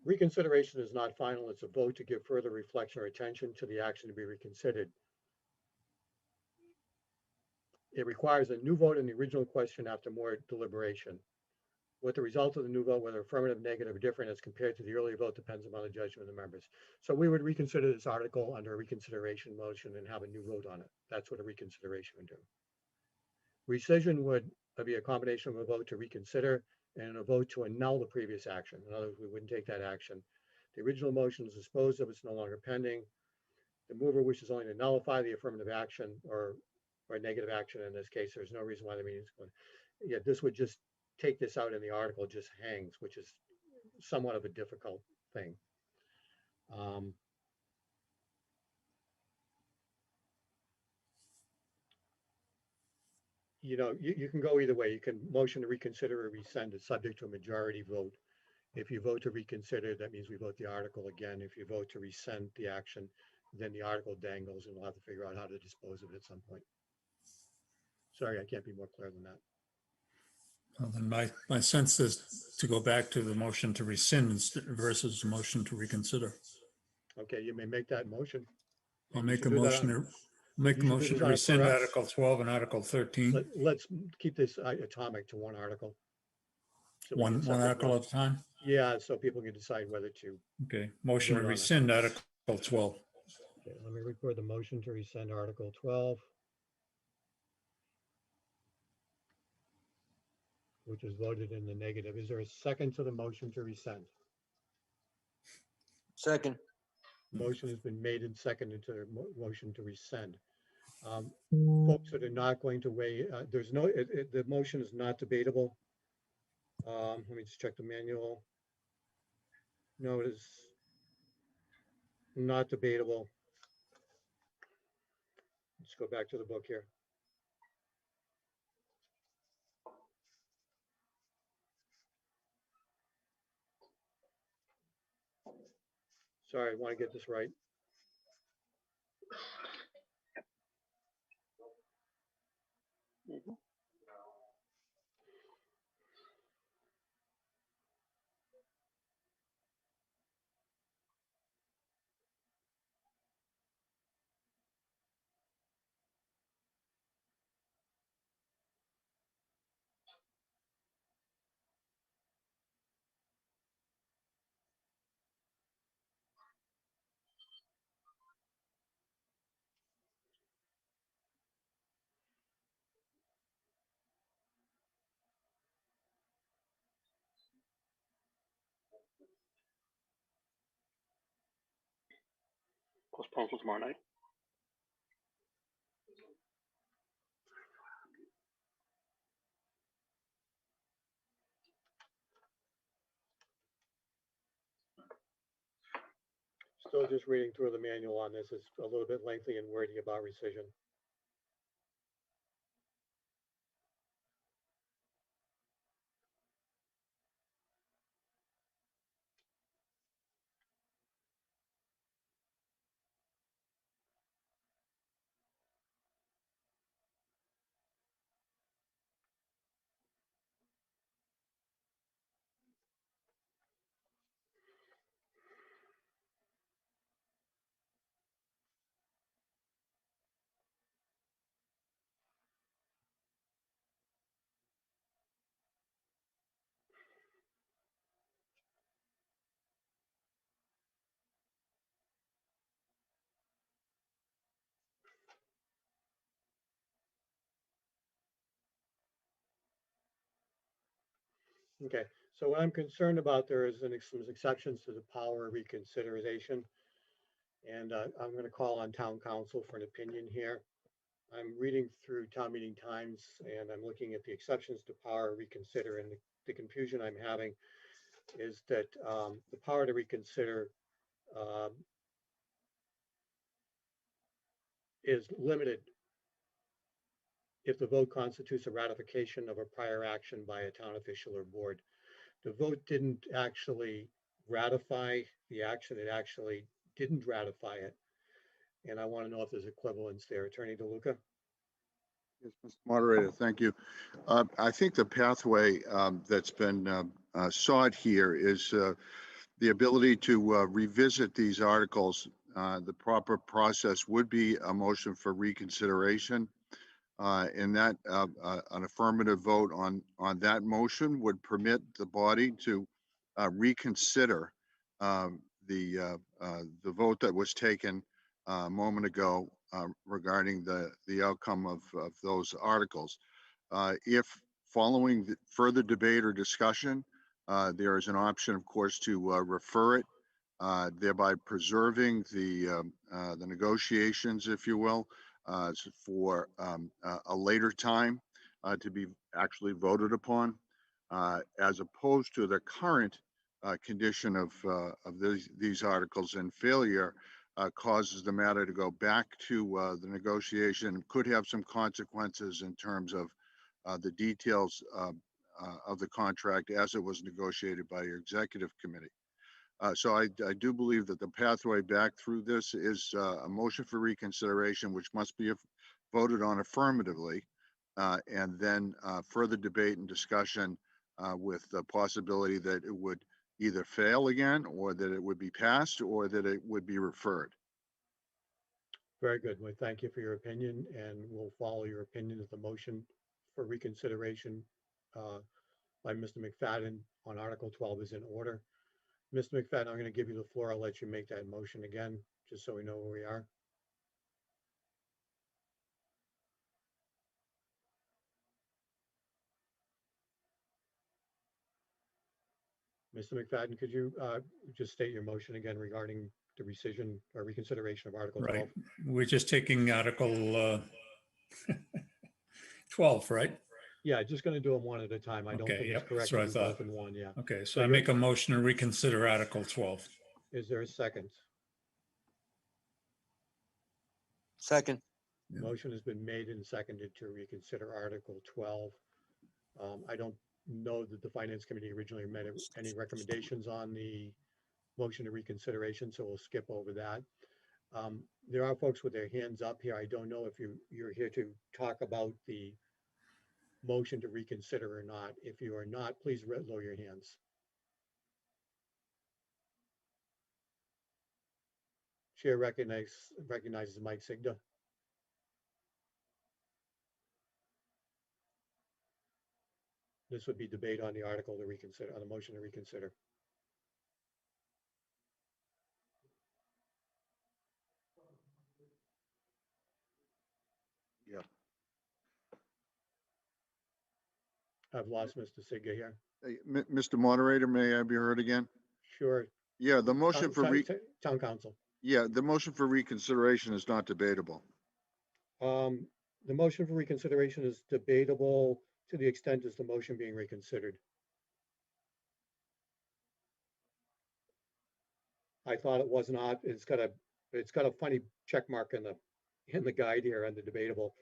reconsideration is not final. It's a vote to give further reflection or attention to the action to be reconsidered. It requires a new vote on the original question after more deliberation. What the result of the new vote, whether affirmative, negative, or different as compared to the earlier vote, depends upon the judgment of the members. So we would reconsider this article under a reconsideration motion and have a new vote on it. That's what a reconsideration would do. Rescission would be a combination of a vote to reconsider and a vote to annul the previous action. In other words, we wouldn't take that action. The original motion is disposed of, it's no longer pending. The mover wishes only to nullify the affirmative action or negative action. In this case, there's no reason why the meeting is going. Yeah, this would just take this out in the article, it just hangs, which is somewhat of a difficult thing. You can go either way. You can motion to reconsider or rescind it subject to a majority vote. If you vote to reconsider, that means we vote the article again. If you vote to rescind the action, then the article dangles and we'll have to figure out how to dispose of it at some point. Sorry, I can't be more clear than that. Well, then my sense is to go back to the motion to rescind versus the motion to reconsider. Okay, you may make that motion. I'll And make you a should do that motion on- to make a you should do motion this to on a rescind per- Article 12 and Article 13. Let's keep this atomic to one article. So we can One separate article vote. at a time? Yeah, so people can decide whether to. Okay, motion to Vote on it. rescind Article 12. Okay, let me record the motion to rescind Article 12, which is voted in the negative. Is there a second to the motion to rescind? Second. Motion has been made and seconded to the motion to rescind. Folks that are not going to weigh, there's no, the motion is not debatable. Let me just check the manual. No, it is not debatable. Let's go back to the book here. Sorry, I want to get this right. Postpone till tomorrow night. Still just reading through the manual on this. It's a little bit lengthy and wordy about rescission. Okay, so what I'm concerned about, there is some exceptions to the power of reconsideration. And I'm going to call on town council for an opinion here. I'm reading through town meeting times and I'm looking at the exceptions to power to reconsider, and the confusion I'm having is that the power to reconsider is limited if the vote constitutes a ratification of a prior action by a town official or board. The vote didn't actually ratify the action, it actually didn't ratify it. And I want to know if there's equivalence there. Attorney DeLuca? Yes, Mr. Moderator, thank you. I think the pathway that's been sought here is the ability to revisit these articles. The proper process would be a motion for reconsideration. And that an affirmative vote on that motion would permit the body to reconsider the vote that was taken a moment ago regarding the outcome of those articles. If following further debate or discussion, there is an option, of course, to refer it, thereby preserving the negotiations, if you will, for a later time to be actually voted upon, as opposed to the current condition of these articles in failure, causes the matter to go back to the negotiation, could have some consequences in terms of the details of the contract as it was negotiated by your executive committee. So I do believe that the pathway back through this is a motion for reconsideration, which must be voted on affirmatively, and then further debate and discussion with the possibility that it would either fail again, or that it would be passed, or that it would be referred. Very good. Well, thank you for your opinion, and we'll follow your opinion as the motion for reconsideration by Mr. McFadden on Article 12 is in order. Mr. McFadden, I'm going to give you the floor. I'll let you make that motion again, just so we know where we are. Mr. McFadden, could you just state your motion again regarding the rescission or reconsideration of Article 12? Right. We're just taking Article 12, right? Yeah, just going to do them one at a time. I don't Okay, think it's yep, correct that's to what I do thought. both in one, yeah. Okay, So so I you're- make a motion to reconsider Article 12. Is there a second? Second. Yeah. Motion has been made and seconded to reconsider Article 12. I don't know that the Finance Committee originally made any recommendations on the motion to reconsideration, so we'll skip over that. There are folks with their hands up here. I don't know if you're here to talk about the motion to reconsider or not. If you are not, please lower your hands. Chair recognizes Mike Sigda. This would be debate on the article to reconsider, on the motion to reconsider. Yeah. I've lost Mr. Sigda here. Hey, Mr. Moderator, may I be heard again? Sure. Yeah, the motion for Town Council. yeah, the motion for reconsideration is not debatable. The motion for reconsideration is debatable to the extent as the motion being reconsidered. I thought it was not. It's got a funny check mark in the guide here under debatable,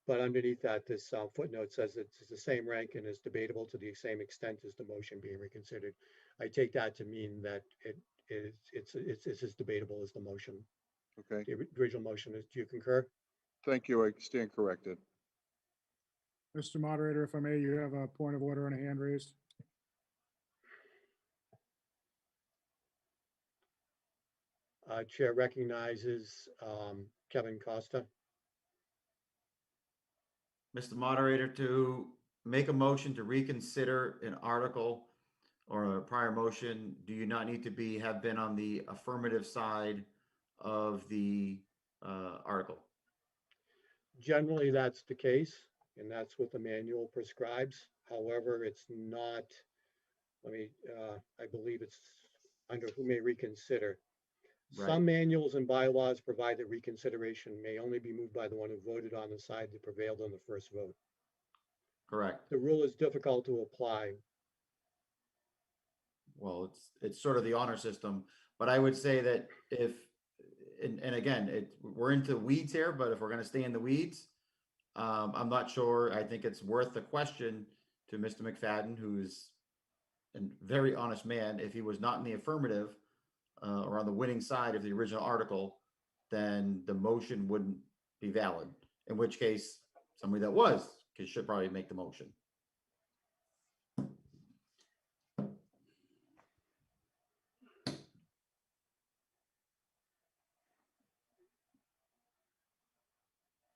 but underneath that, this footnote says it's the same rank and is debatable to the same extent as the motion being reconsidered. I take that to mean that it's as debatable as the motion. Okay, The original motion is. Do you concur? thank you. I stand corrected. Mr. Moderator, if I may, you have a point of order and a hand raised. Chair recognizes Kevin Costa. Mr. Moderator, to make a motion to reconsider an article or a prior motion, do you not need to have been on the affirmative side of the article? Generally, that's the case, and that's what the manual prescribes. However, it's not, I believe it's under who may reconsider. Right. Some manuals and bylaws provide that reconsideration may only be moved by the one who voted on the side that prevailed on the first vote. Correct. The rule is difficult to apply. Well, it's sort of the honor system, but I would say that if, and again, we're into weeds here, but if we're going to stay in the weeds, I'm not sure. I think it's worth the question to Mr. McFadden, who's a very honest man. If he was not in the affirmative or on the winning side of the original article, then the motion wouldn't be valid. In which case, somebody that was should probably make the motion.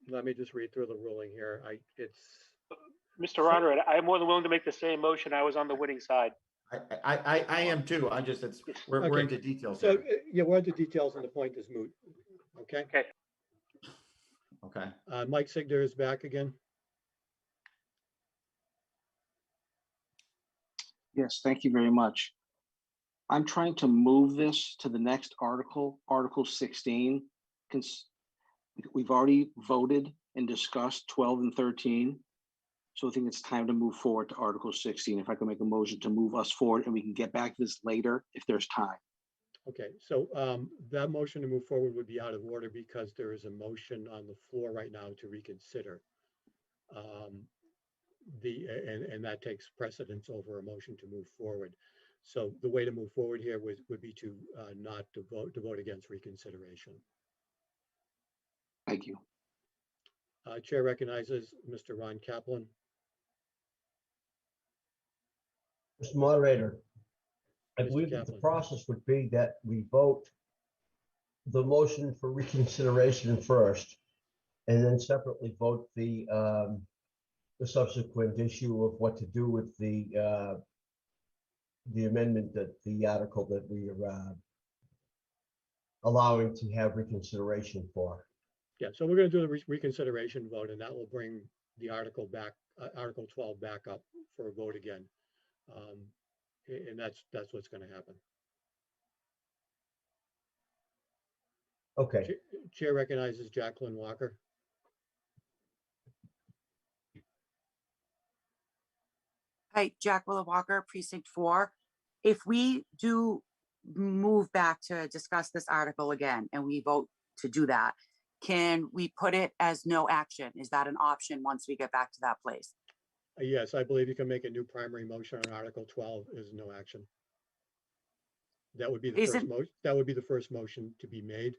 Let me just read through the ruling here. Mr. Roderick, I am more than willing to make the same motion. I was on the winning side. I am too. I just, we're Okay. into details So, here. yeah, we're into details and the point is moot. Okay. Okay. Okay. Mike Sigda is back again. Yes, thank you very much. I'm trying to move this to the next article, Article 16. We've already voted and discussed 12 and 13. So I think it's time to move forward to Article 16. If I can make a motion to move us forward, and we can get back to this later if there's time. Okay, so that motion to move forward would be out of order because there is a motion on the floor right now to reconsider. And that takes precedence over a motion to move forward. So the way to move forward here would be to not to vote against reconsideration. Thank you. Chair recognizes Mr. Ron Kaplan. Mr. Moderator, I Mr. believe that the Kaplan. process would be that we vote the motion for reconsideration first, and then separately vote the the subsequent issue of what to do with the amendment that the article that we are allowing to have reconsideration for. Yeah, so we're gonna do the reconsideration vote, and that will bring the article back, Article 12 back up for a vote again. And that's what's gonna happen. Okay, Chair recognizes Jacqueline Walker. Hi, Jacqueline Walker, Precinct 4. If we do move back to discuss this article again and we vote to do that, can we put it as no action? Is that an option once we get back to that place? Yes, I believe you can make a new primary motion on Article 12 is no action. That would be the first motion. That would be the first motion to be made.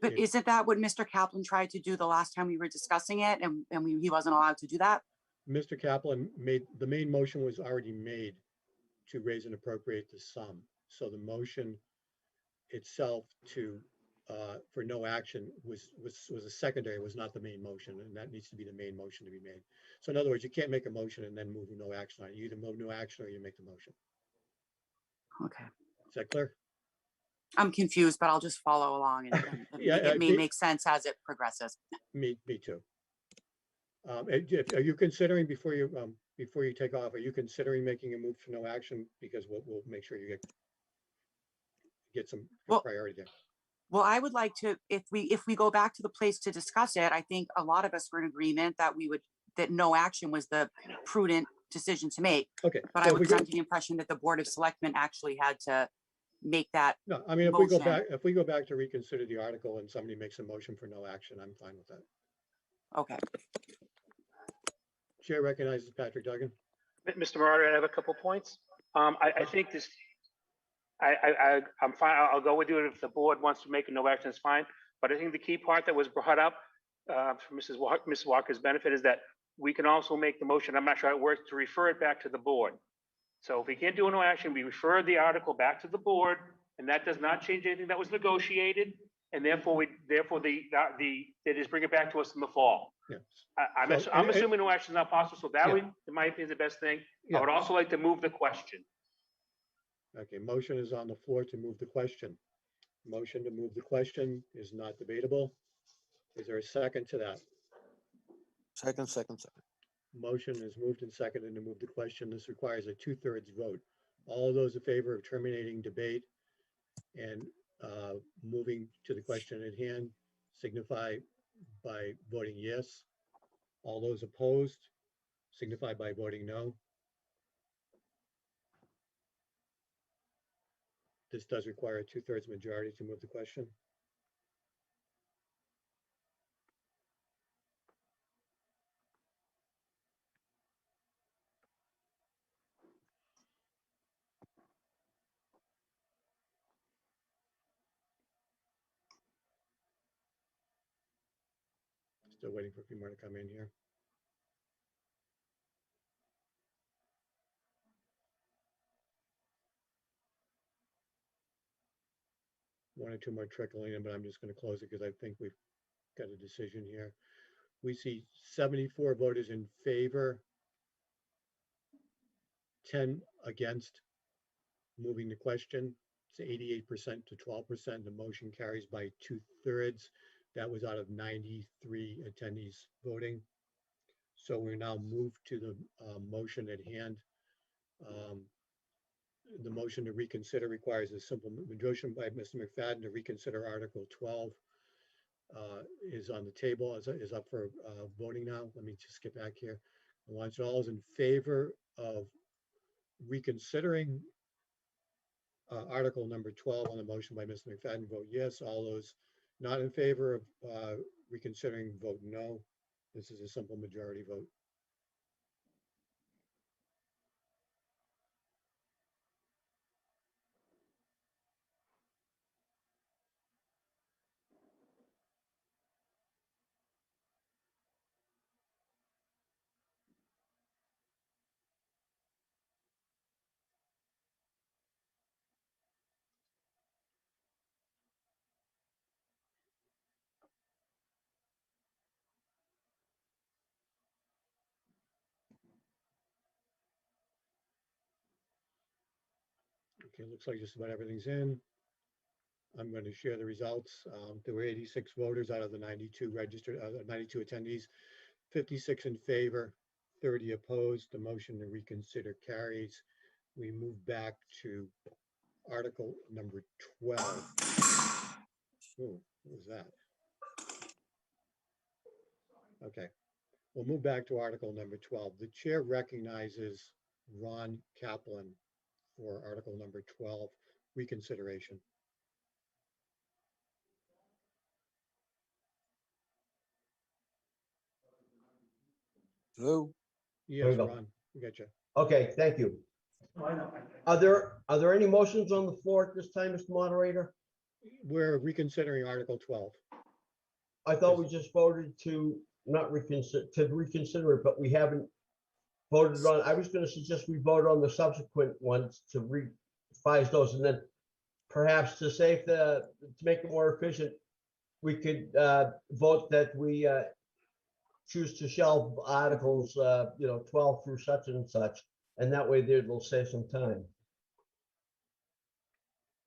But isn't that what Mr. Kaplan tried to do the last time we were discussing it and he wasn't allowed to do that? Mr. Kaplan made, the main motion was already made to raise and appropriate the sum. So the motion itself to, for no action was a secondary, was not the main motion, and that needs to be the main motion to be made. So in other words, you can't make a motion and then move no action on it. You either move no action or you make the motion. Okay. Is that clear? I'm confused, but I'll just follow along and Yeah, it may make sense as it progresses. Me too. Are you considering, before you take off, are you considering making a move for no action? Because we'll make sure you get some priority there. Well, I would like to, if we go back to the place to discuss it, I think a lot of us were in agreement that that no action was the prudent decision to make. Okay. But so I was under the impression that the Board of Selectmen actually had to make that. No, I mean, if we go back to reconsider the article and somebody makes a motion for no action, I'm fine with that. Okay. Chair recognizes Patrick Duggan. Mr. Moderator, I have a couple points. I think this, I'm fine. I'll go with you if the board wants to make a no action, it's fine. But I think the key part that was brought up for Ms. Walker's benefit is that we can also make the motion, I'm not sure how it works, to refer it back to the board. So if we can't do no action, we refer the article back to the board, and that does not change anything that was negotiated. And therefore, they just bring it back to us in the fall. Yes. I'm assuming no action is not possible, so that would, in my opinion, is the best thing. I would also like to move the question. Okay, motion is on the floor to move the question. Motion to move the question is not debatable. Is there a second to that? Second. Motion is moved and seconded to move the question. This requires a 2/3 vote. All those in favor of terminating debate and moving to the question at hand signify by voting yes. All those opposed signify by voting no. This does require a 2/3 majority to move the question. Still waiting for a few more to come in here. One or two more trickling in, but I'm just going to close it because I think we've got a decision here. We see 74 voters in favor, 10 against moving the question. It's 88% to 12%. The motion carries by 2/3. That was out of 93 attendees voting. So we're now moved to the motion at hand. The motion to reconsider requires a simple majority by Mr. McFadden to reconsider Article 12 is on the table, is up for voting now. Let me just get back here. I want all those in favor of reconsidering Article number 12 on the motion by Mr. McFadden, vote yes. All those not in favor of reconsidering, vote no. This is a simple majority vote. Okay, looks like just about everything's in. I'm going to share the results. There were 86 voters out of the 92 registered, 92 attendees, 56 in favor, 30 opposed. The motion to reconsider carries. We move back to Article number 12. Oh, what was that? Okay, we'll move back to Article number 12. The chair recognizes Ron Kaplan for Article number 12, reconsideration. Hello? Yes, There we go. Ron, we got you. Okay, thank you. Are there any motions on the floor at this time, Mr. Moderator? We're reconsidering Article 12. I thought we just voted to not reconsider it, but we haven't voted on. I was gonna suggest we vote on the subsequent ones to revise those, and then perhaps to make it more efficient, we could vote that we choose to shelve articles, 12 through such and such, and that way it'll save some time.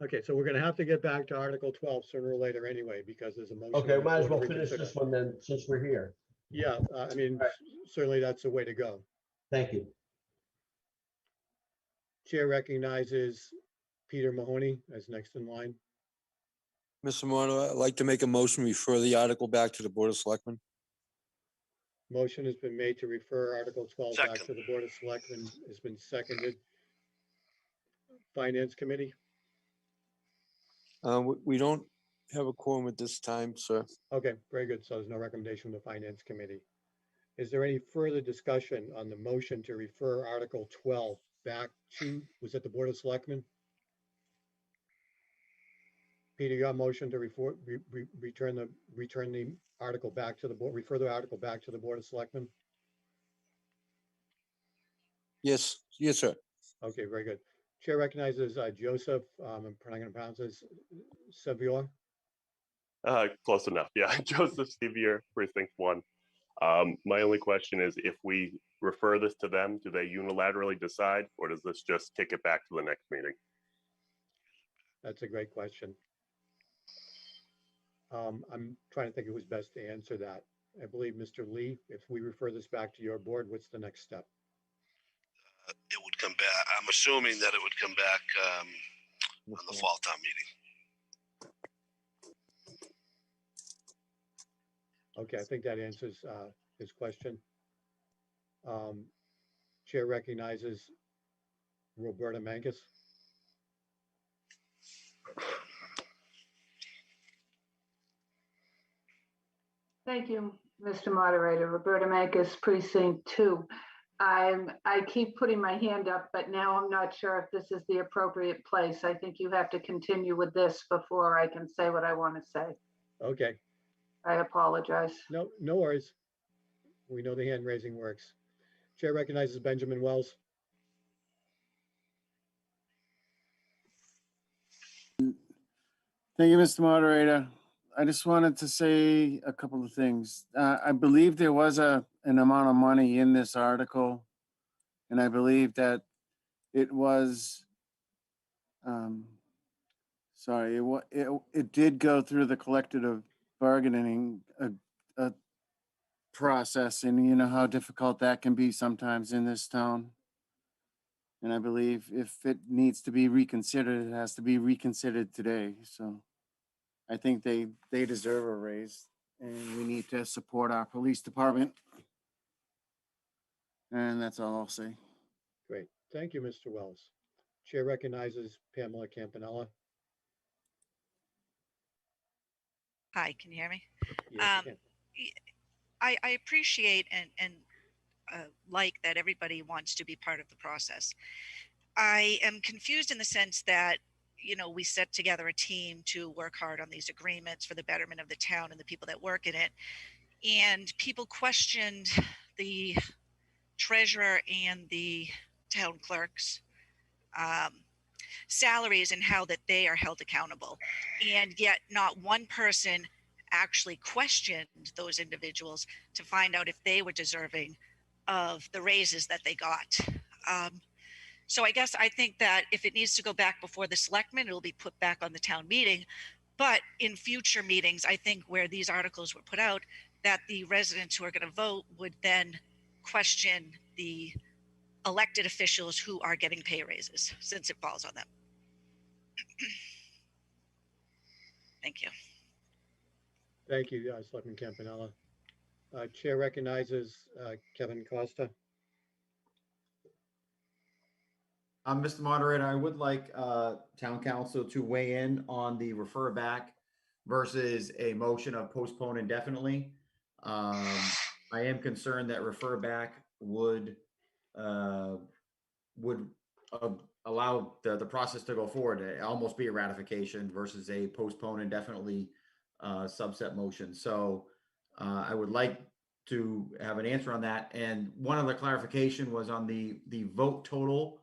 Okay, so we're gonna have to get back to Article 12 sooner or later anyway, because there's a motion. Okay, on the might as floor well to finish reconsider. this one then, since we're here. Yeah, I mean, certainly that's the way to go. Thank you. Chair recognizes Peter Mahoney as next in line. Mr. Moderator, I'd like to make a motion, refer the article back to the Board of Selectmen. Motion has been made to refer Article 12 back Second. to the Board of Selectmen, has been seconded. Finance Committee, We don't have a quorum at this time, sir. okay, very good. So there's no recommendation from the Finance Committee. Is there any further discussion on the motion to refer Article 12 back to, was it the Board of Selectmen? Peter, your motion to return the article back to the board, refer the article back to the Board of Selectmen? Yes, sir. Okay, very good. Chair recognizes Joseph, I'm going to pronounce this, Sevior. Close enough. Yeah, Joseph Sevier, Precinct 1. My only question is, if we refer this to them, do they unilaterally decide, or does this just kick it back to the next meeting? That's a great question. I'm trying to think of who's best to answer that. I believe Mr. Lee, if we refer this back to your board, what's the next step? It would come back. I'm assuming that it would come back on the fall town meeting. Okay, I think that answers his question. Chair recognizes Roberta Mankus. Thank you, Mr. Moderator. Roberta Mankus, Precinct 2. I keep putting my hand up, but now I'm not sure if this is the appropriate place. I think you have to continue with this before I can say what I want to say. Okay. I apologize. No worries. We know the hand raising works. Chair recognizes Benjamin Wells. Thank you, Mr. Moderator. I just wanted to say a couple of things. I believe there was an amount of money in this article, and I believe that it was, it did go through the collective bargaining process, and you know how difficult that can be sometimes in this town. And I believe if it needs to be reconsidered, it has to be reconsidered today. So I think they deserve a raise, and we need to support our police department. And that's all I'll say. Great. Thank you, Mr. Wells. Chair recognizes Pamela Campanella. Hi, can you hear me? Yes, you can. I appreciate and like that everybody wants to be part of the process. I am confused in the sense that, you know, we set together a team to work hard on these agreements for the betterment of the town and the people that work in it. And people questioned the treasurer and the town clerk's salaries and how that they are held accountable. And yet not one person actually questioned those individuals to find out if they were deserving of the raises that they got. So I guess I think that if it needs to go back before the selectmen, it'll be put back on the town meeting. But in future meetings, I think where these articles were put out, that the residents who are going to vote would then question the elected officials who are getting pay raises, since it falls on them. Thank you. Thank you, Selectman Campanella. Chair recognizes Kevin Costa. Mr. Moderator, I would like town council to weigh in on the refer back versus a motion of postpone indefinitely. I am concerned that refer back would allow the process to go forward. It almost be a ratification versus a postpone indefinitely subset motion. So I would like to have an answer on that. And one other clarification was on the vote total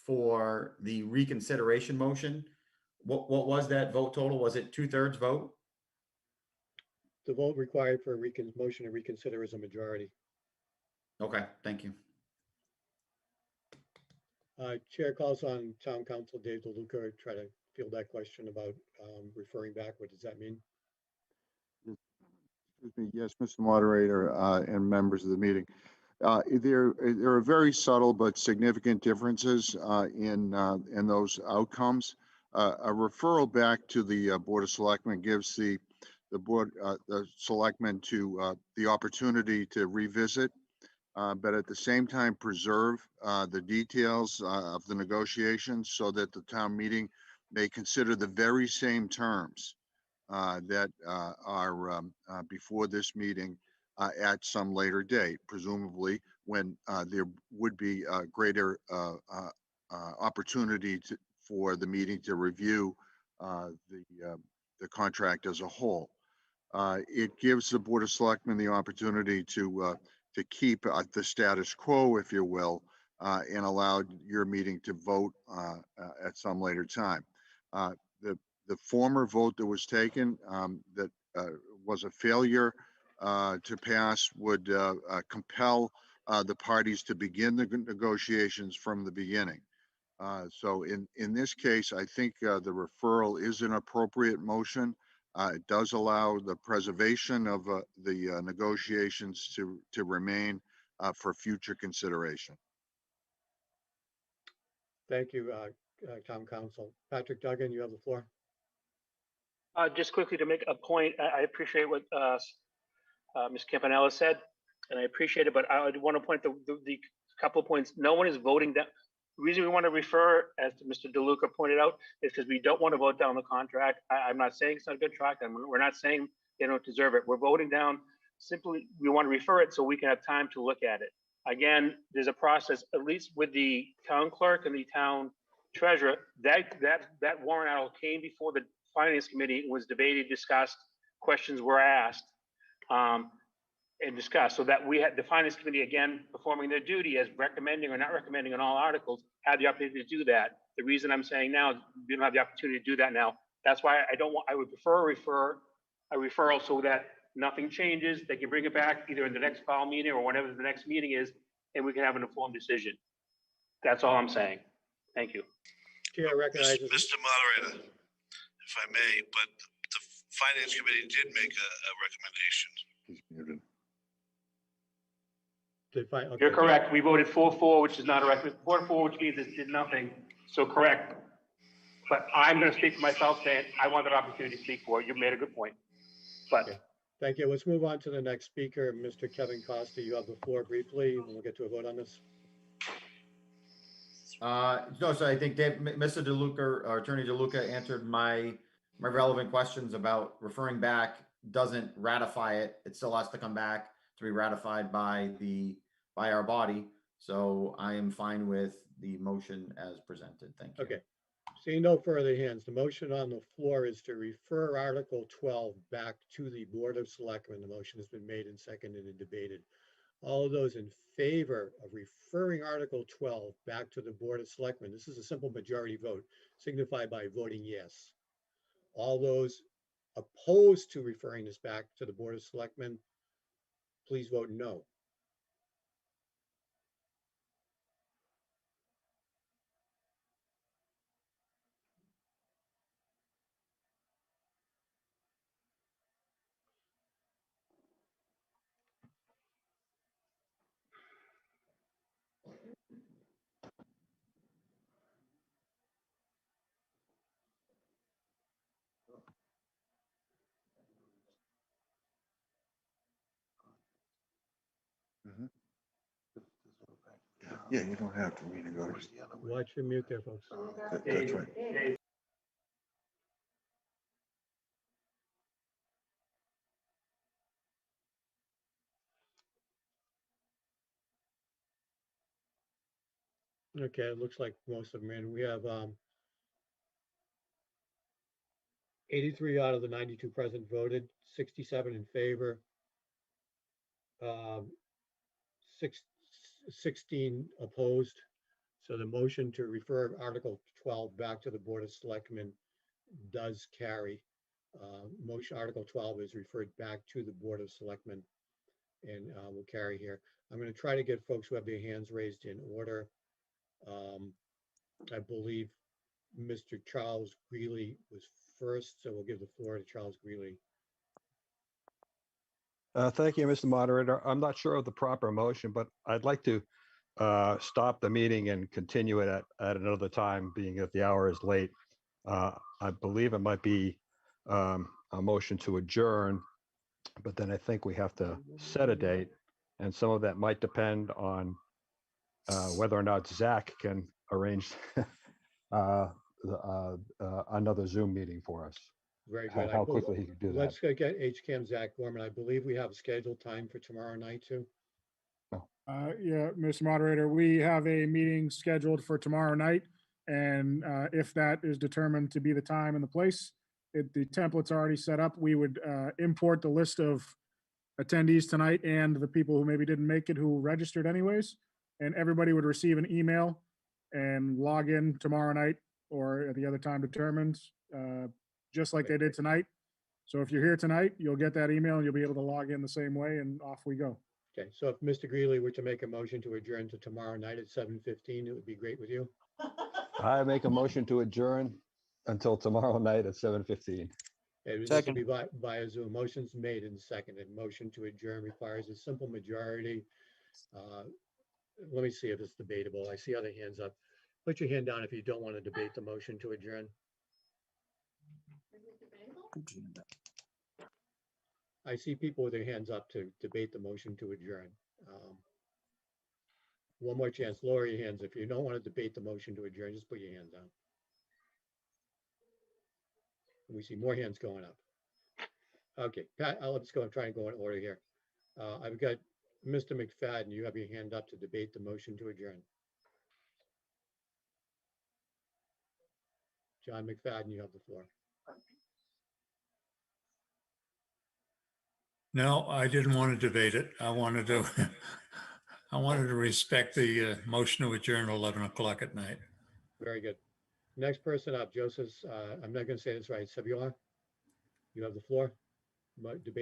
for the reconsideration motion. What was that vote total? Was it 2/3 vote? The vote required for a motion to reconsider is a majority. Okay, thank you. Chair calls on Town Council Dave DeLuca to try to field that question about referring back. What does that mean? Excuse me. Yes, Mr. Moderator, and members of the meeting. There are very subtle but significant differences in those outcomes. A referral back to the Board of Selectmen gives the selectmen to the opportunity to revisit, but at the same time preserve the details of the negotiations so that the town meeting may consider the very same terms that are before this meeting at some later date, presumably when there would be a greater opportunity for the meeting to review the contract as a whole. It gives the Board of Selectmen the opportunity to keep the status quo, if you will, and allow your meeting to vote at some later time. The former vote that was taken that was a failure to pass would compel the parties to begin the negotiations from the beginning. So in this case, I think the referral is an appropriate motion. It does allow the preservation of the negotiations to remain for future consideration. Thank you, Town Council. Patrick Duggan, you have the floor. Just quickly to make a point, I appreciate what Ms. Campanella said, and I appreciate it, but I want to point the couple of points. No one is voting down. The reason we want to refer, as Mr. DeLuca pointed out, is because we don't want to vote down the contract. I'm not saying it's not a good contract. We're not saying they don't deserve it. We're voting down simply, we want to refer it so we can have time to look at it. Again, there's a process, at least with the town clerk and the town treasurer, that warrant article came before the Finance Committee, was debated, discussed, questions were asked and discussed, so that we had the Finance Committee, again, performing their duty as recommending or not recommending on all articles, had the opportunity to do that. The reason I'm saying now is we don't have the opportunity to do that now. That's why I would prefer a referral so that nothing changes. They can bring it back either in the next file meeting or whenever the next meeting is, and we can have an informed decision. That's all I'm saying. Thank you. Chair recognizes Mr. Moderator, if I may, but the Finance Committee did make a recommendation. He's muted. Okay. You're correct. We voted 4-4, which is not a recommendation. 4-4, which means it did nothing. So correct. But I'm going to speak for myself, saying I want that opportunity to speak for it. You made a good point. But okay. Thank you. Let's move on to the next speaker, Mr. Kevin Costa. You have the floor briefly, and we'll get to a vote on this. No, so I think Mr. DeLuca, or Attorney DeLuca, answered my relevant questions about referring back doesn't ratify it. It still has to come back to be ratified by our body. So I am fine with the motion as presented. Thank you. Okay. Seeing no further hands, the motion on the floor is to refer Article 12 back to the Board of Selectmen. The motion has been made and seconded and debated. All of those in favor of referring Article 12 back to the Board of Selectmen, this is a simple majority vote, signify by voting yes. All those opposed to referring this back to the Board of Selectmen, please vote no. Yeah, you don't have to renegotiate. Watch your mute there, folks. That's right. Okay, it looks like most of them in. We have 83 out of the 92 present voted, 67 in favor, um, 16 opposed. So the motion to refer Article 12 back to the Board of Selectmen does carry. Motion Article 12 is referred back to the Board of Selectmen and will carry here. I'm going to try to get folks who have their hands raised in order. I believe Mr. Charles Greeley was first, so we'll give the floor to Charles Greeley. Thank you, Mr. Moderator. I'm not sure of the proper motion, but I'd like to stop the meeting and continue it at another time, being that the hour is late. I believe it might be a motion to adjourn, but then I think we have to set a date, and some of that might depend on whether or not Zach can arrange another Zoom meeting for us. Very good. How quickly he could do that. Let's go get HCAM Zach Gorman. I believe we have a scheduled time for tomorrow night too. Yeah, Mr. Moderator, we have a meeting scheduled for tomorrow night. And if that is determined to be the time and the place, the template's already set up. We would import the list of attendees tonight and the people who maybe didn't make it who registered anyways. And everybody would receive an email and log in tomorrow night or at the other time determined, just like they did tonight. So if you're here tonight, you'll get that email and you'll be able to log in the same way and off we go. Okay, so if Mr. Greeley were to make a motion to adjourn to tomorrow night at 7:15, it would be great with you. I make a motion to adjourn until tomorrow night at 7:15. This will be via Zoom. Motion's made and seconded. Motion to adjourn requires a simple majority. Let me see if it's debatable. I see other hands up. Put your hand down if you don't want to debate the motion to adjourn. I see people with their hands up to debate the motion to adjourn. One more chance, lower your hands. If you don't want to debate the motion to adjourn, just put your hands down. We see more hands going up. Okay, Pat, let's go and try and go in order here. I've got Mr. McFadden. You have your hand up to debate the motion to adjourn. John McFadden, you have the floor. No, I didn't want to debate it. I wanted to, I wanted to respect the motion to adjourn at 11 o'clock at night. Very good. Next person up, Joseph, I'm not going to say this right. Saviola, you have the floor.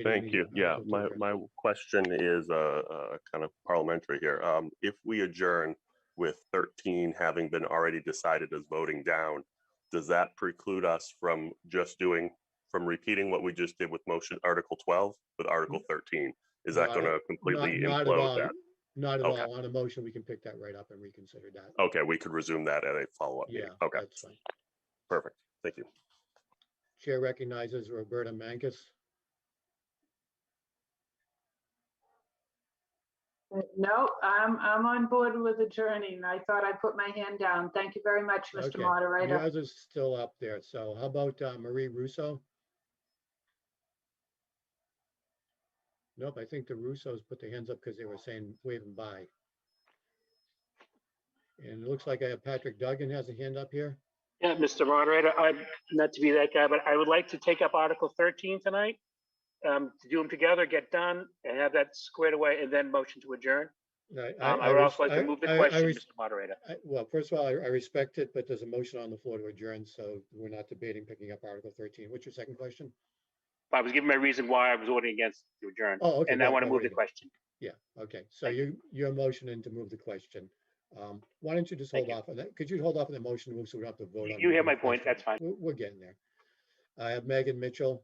Thank you. Yeah, my question is kind of parliamentary here. If we adjourn with 13 having been already decided as voting down, does that preclude us from repeating what we just did with motion Article 12 with Article 13? Is that going to completely implode that? Not at all. On a motion, we can pick that right up and reconsider that. Okay, we could resume that at a follow-up meeting. Okay, that's fine. Perfect. Thank you. Chair recognizes Roberta Mankus. No, I'm on board with adjourning. I thought I put my hand down. Thank you very much, Mr. Moderator. Yours is still up there. So how about Marie Russo? Nope, I think the Russos put their hands up because they were saying waving by. And it looks like I have Patrick Duggan has a hand up here. Yeah, Mr. Moderator, I'm not to be that guy, but I would like to take up Article 13 tonight. To do them together, get done, and have that squared away, and then motion to adjourn. I would also like to move the question, Mr. Moderator. Well, first of all, I respect it, but there's a motion on the floor to adjourn, so we're not debating picking up Article 13. What's your second question? I was giving my reason why I was voting against to adjourn. Oh, okay. And I want to move the question. Yeah, okay. So you're motioning to move the question. Why don't you just hold off on that? Could you hold off on the motion to move so we don't have to vote on it? You hear my point, that's fine. We're getting there. I have Megan Mitchell.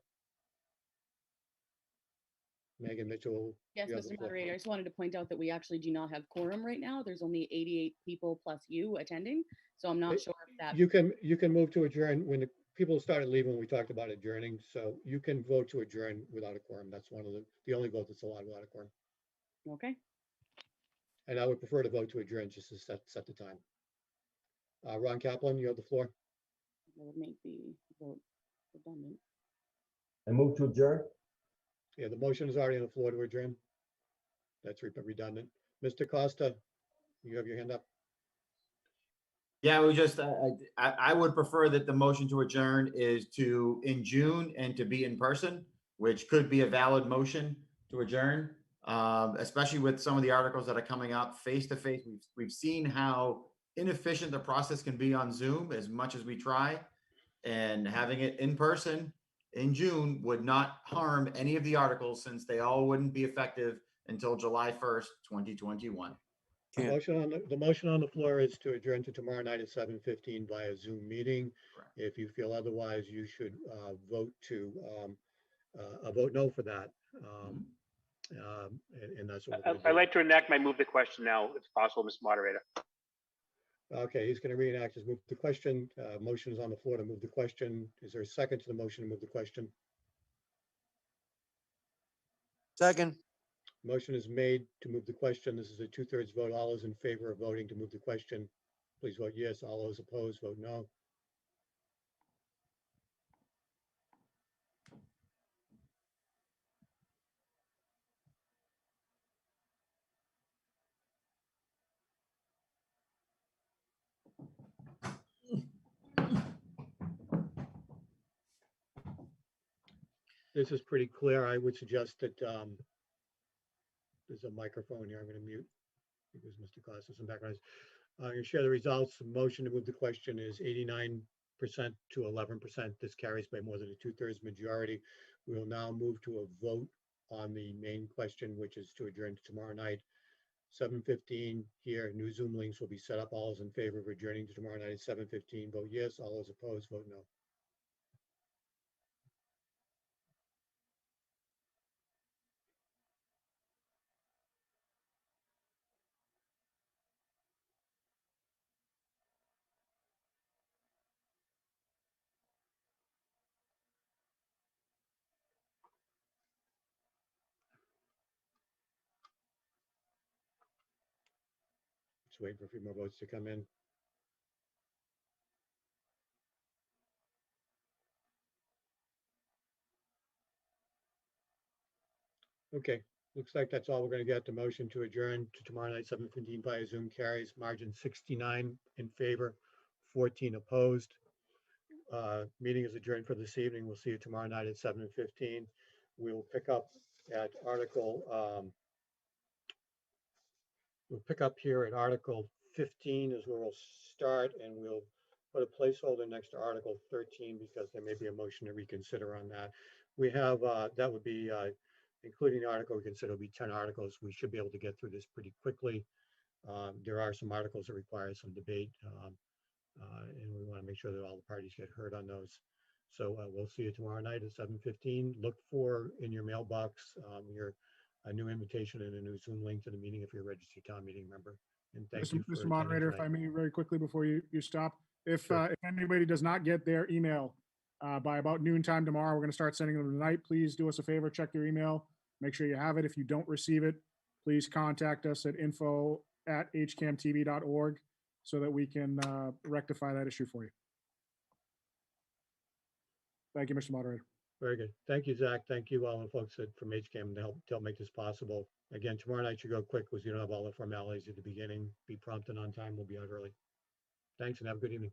Megan Mitchell. Yes, Mr. Moderator, I just wanted to point out that we actually do not have quorum right now. There's only 88 people plus you attending. So I'm not sure if that. You can move to adjourn when the people started leaving when we talked about adjourning. So you can vote to adjourn without a quorum. That's one of the only vote that's allowed without a quorum. Okay. And I would prefer to vote to adjourn just to set the time. Ron Kaplan, you have the floor. That would make the vote redundant. I move to adjourn. Yeah, the motion is already on the floor to adjourn. That's redundant. Mr. Costa, you have your hand up. Yeah, we just, I would prefer that the motion to adjourn is to in June and to be in person, which could be a valid motion to adjourn. Especially with some of the articles that are coming up face to face. We've seen how inefficient the process can be on Zoom as much as we try. And having it in person in June would not harm any of the articles since they all wouldn't be effective until July 1st, 2021. The motion on the floor is to adjourn to tomorrow night at 7:15 via Zoom meeting. Correct. If you feel otherwise, you should vote no for that. And that's what we're gonna I'd do. like to enact my move the question now, if possible, Mr. Moderator. Okay, he's going to reenact his move the question. Motion is on the floor to move the question. Is there a second to the motion to move the question? Second. Motion is made to move the question. This is a 2/3 vote. All those in favor of voting to move the question, please vote yes. All those opposed, vote no. This is pretty clear. I would suggest that there's a microphone here. I'm going to mute because Mr. Costa has some background noise. I'm going to share the results. The motion to move the question is 89% to 11%. This carries by more than a 2/3 majority. We will now move to a vote on the main question, which is to adjourn to tomorrow night, 7:15 here. New Zoom links will be set up. All those in favor of adjourning to tomorrow night at 7:15, vote yes. All those opposed, vote no. Just waiting for a few more votes to come in. Okay, looks like that's all we're going to get. The motion to adjourn to tomorrow night, 7:15 via Zoom carries. Margin 69 in favor, 14 opposed. Meeting is adjourned for this evening. We'll see you tomorrow night at 7:15. We'll pick up at we'll pick up here at Article 15 is where we'll start, and we'll put a placeholder next to Article 13 because there may be a motion to reconsider on that. We have, that would be, including the article we consider will be 10 articles. We should be able to get through this pretty quickly. There are some articles that require some debate, and we want to make sure that all the parties get heard on those. So we'll see you tomorrow night at 7:15. Look for in your mailbox a new invitation and a new Zoom link to the meeting if you're a registered town meeting member. And thank you for Mr. Moderator, if I attending may, very quickly before you stop, if Sure. if anybody does not get their email by about noontime tomorrow, we're going to start sending them tonight. Please do us a favor, check your email, make sure you have it. If you don't receive it, please contact us at info@hcamtv.org so that we can rectify that issue for you. Thank you, Mr. Moderator. Very good. Thank you, Zach. Thank you all the folks from HCAM to help make this possible. Again, tomorrow night should go quick because you don't have all the formalities at the beginning. Be prompt and on time. We'll be out early. Thanks and have a good evening.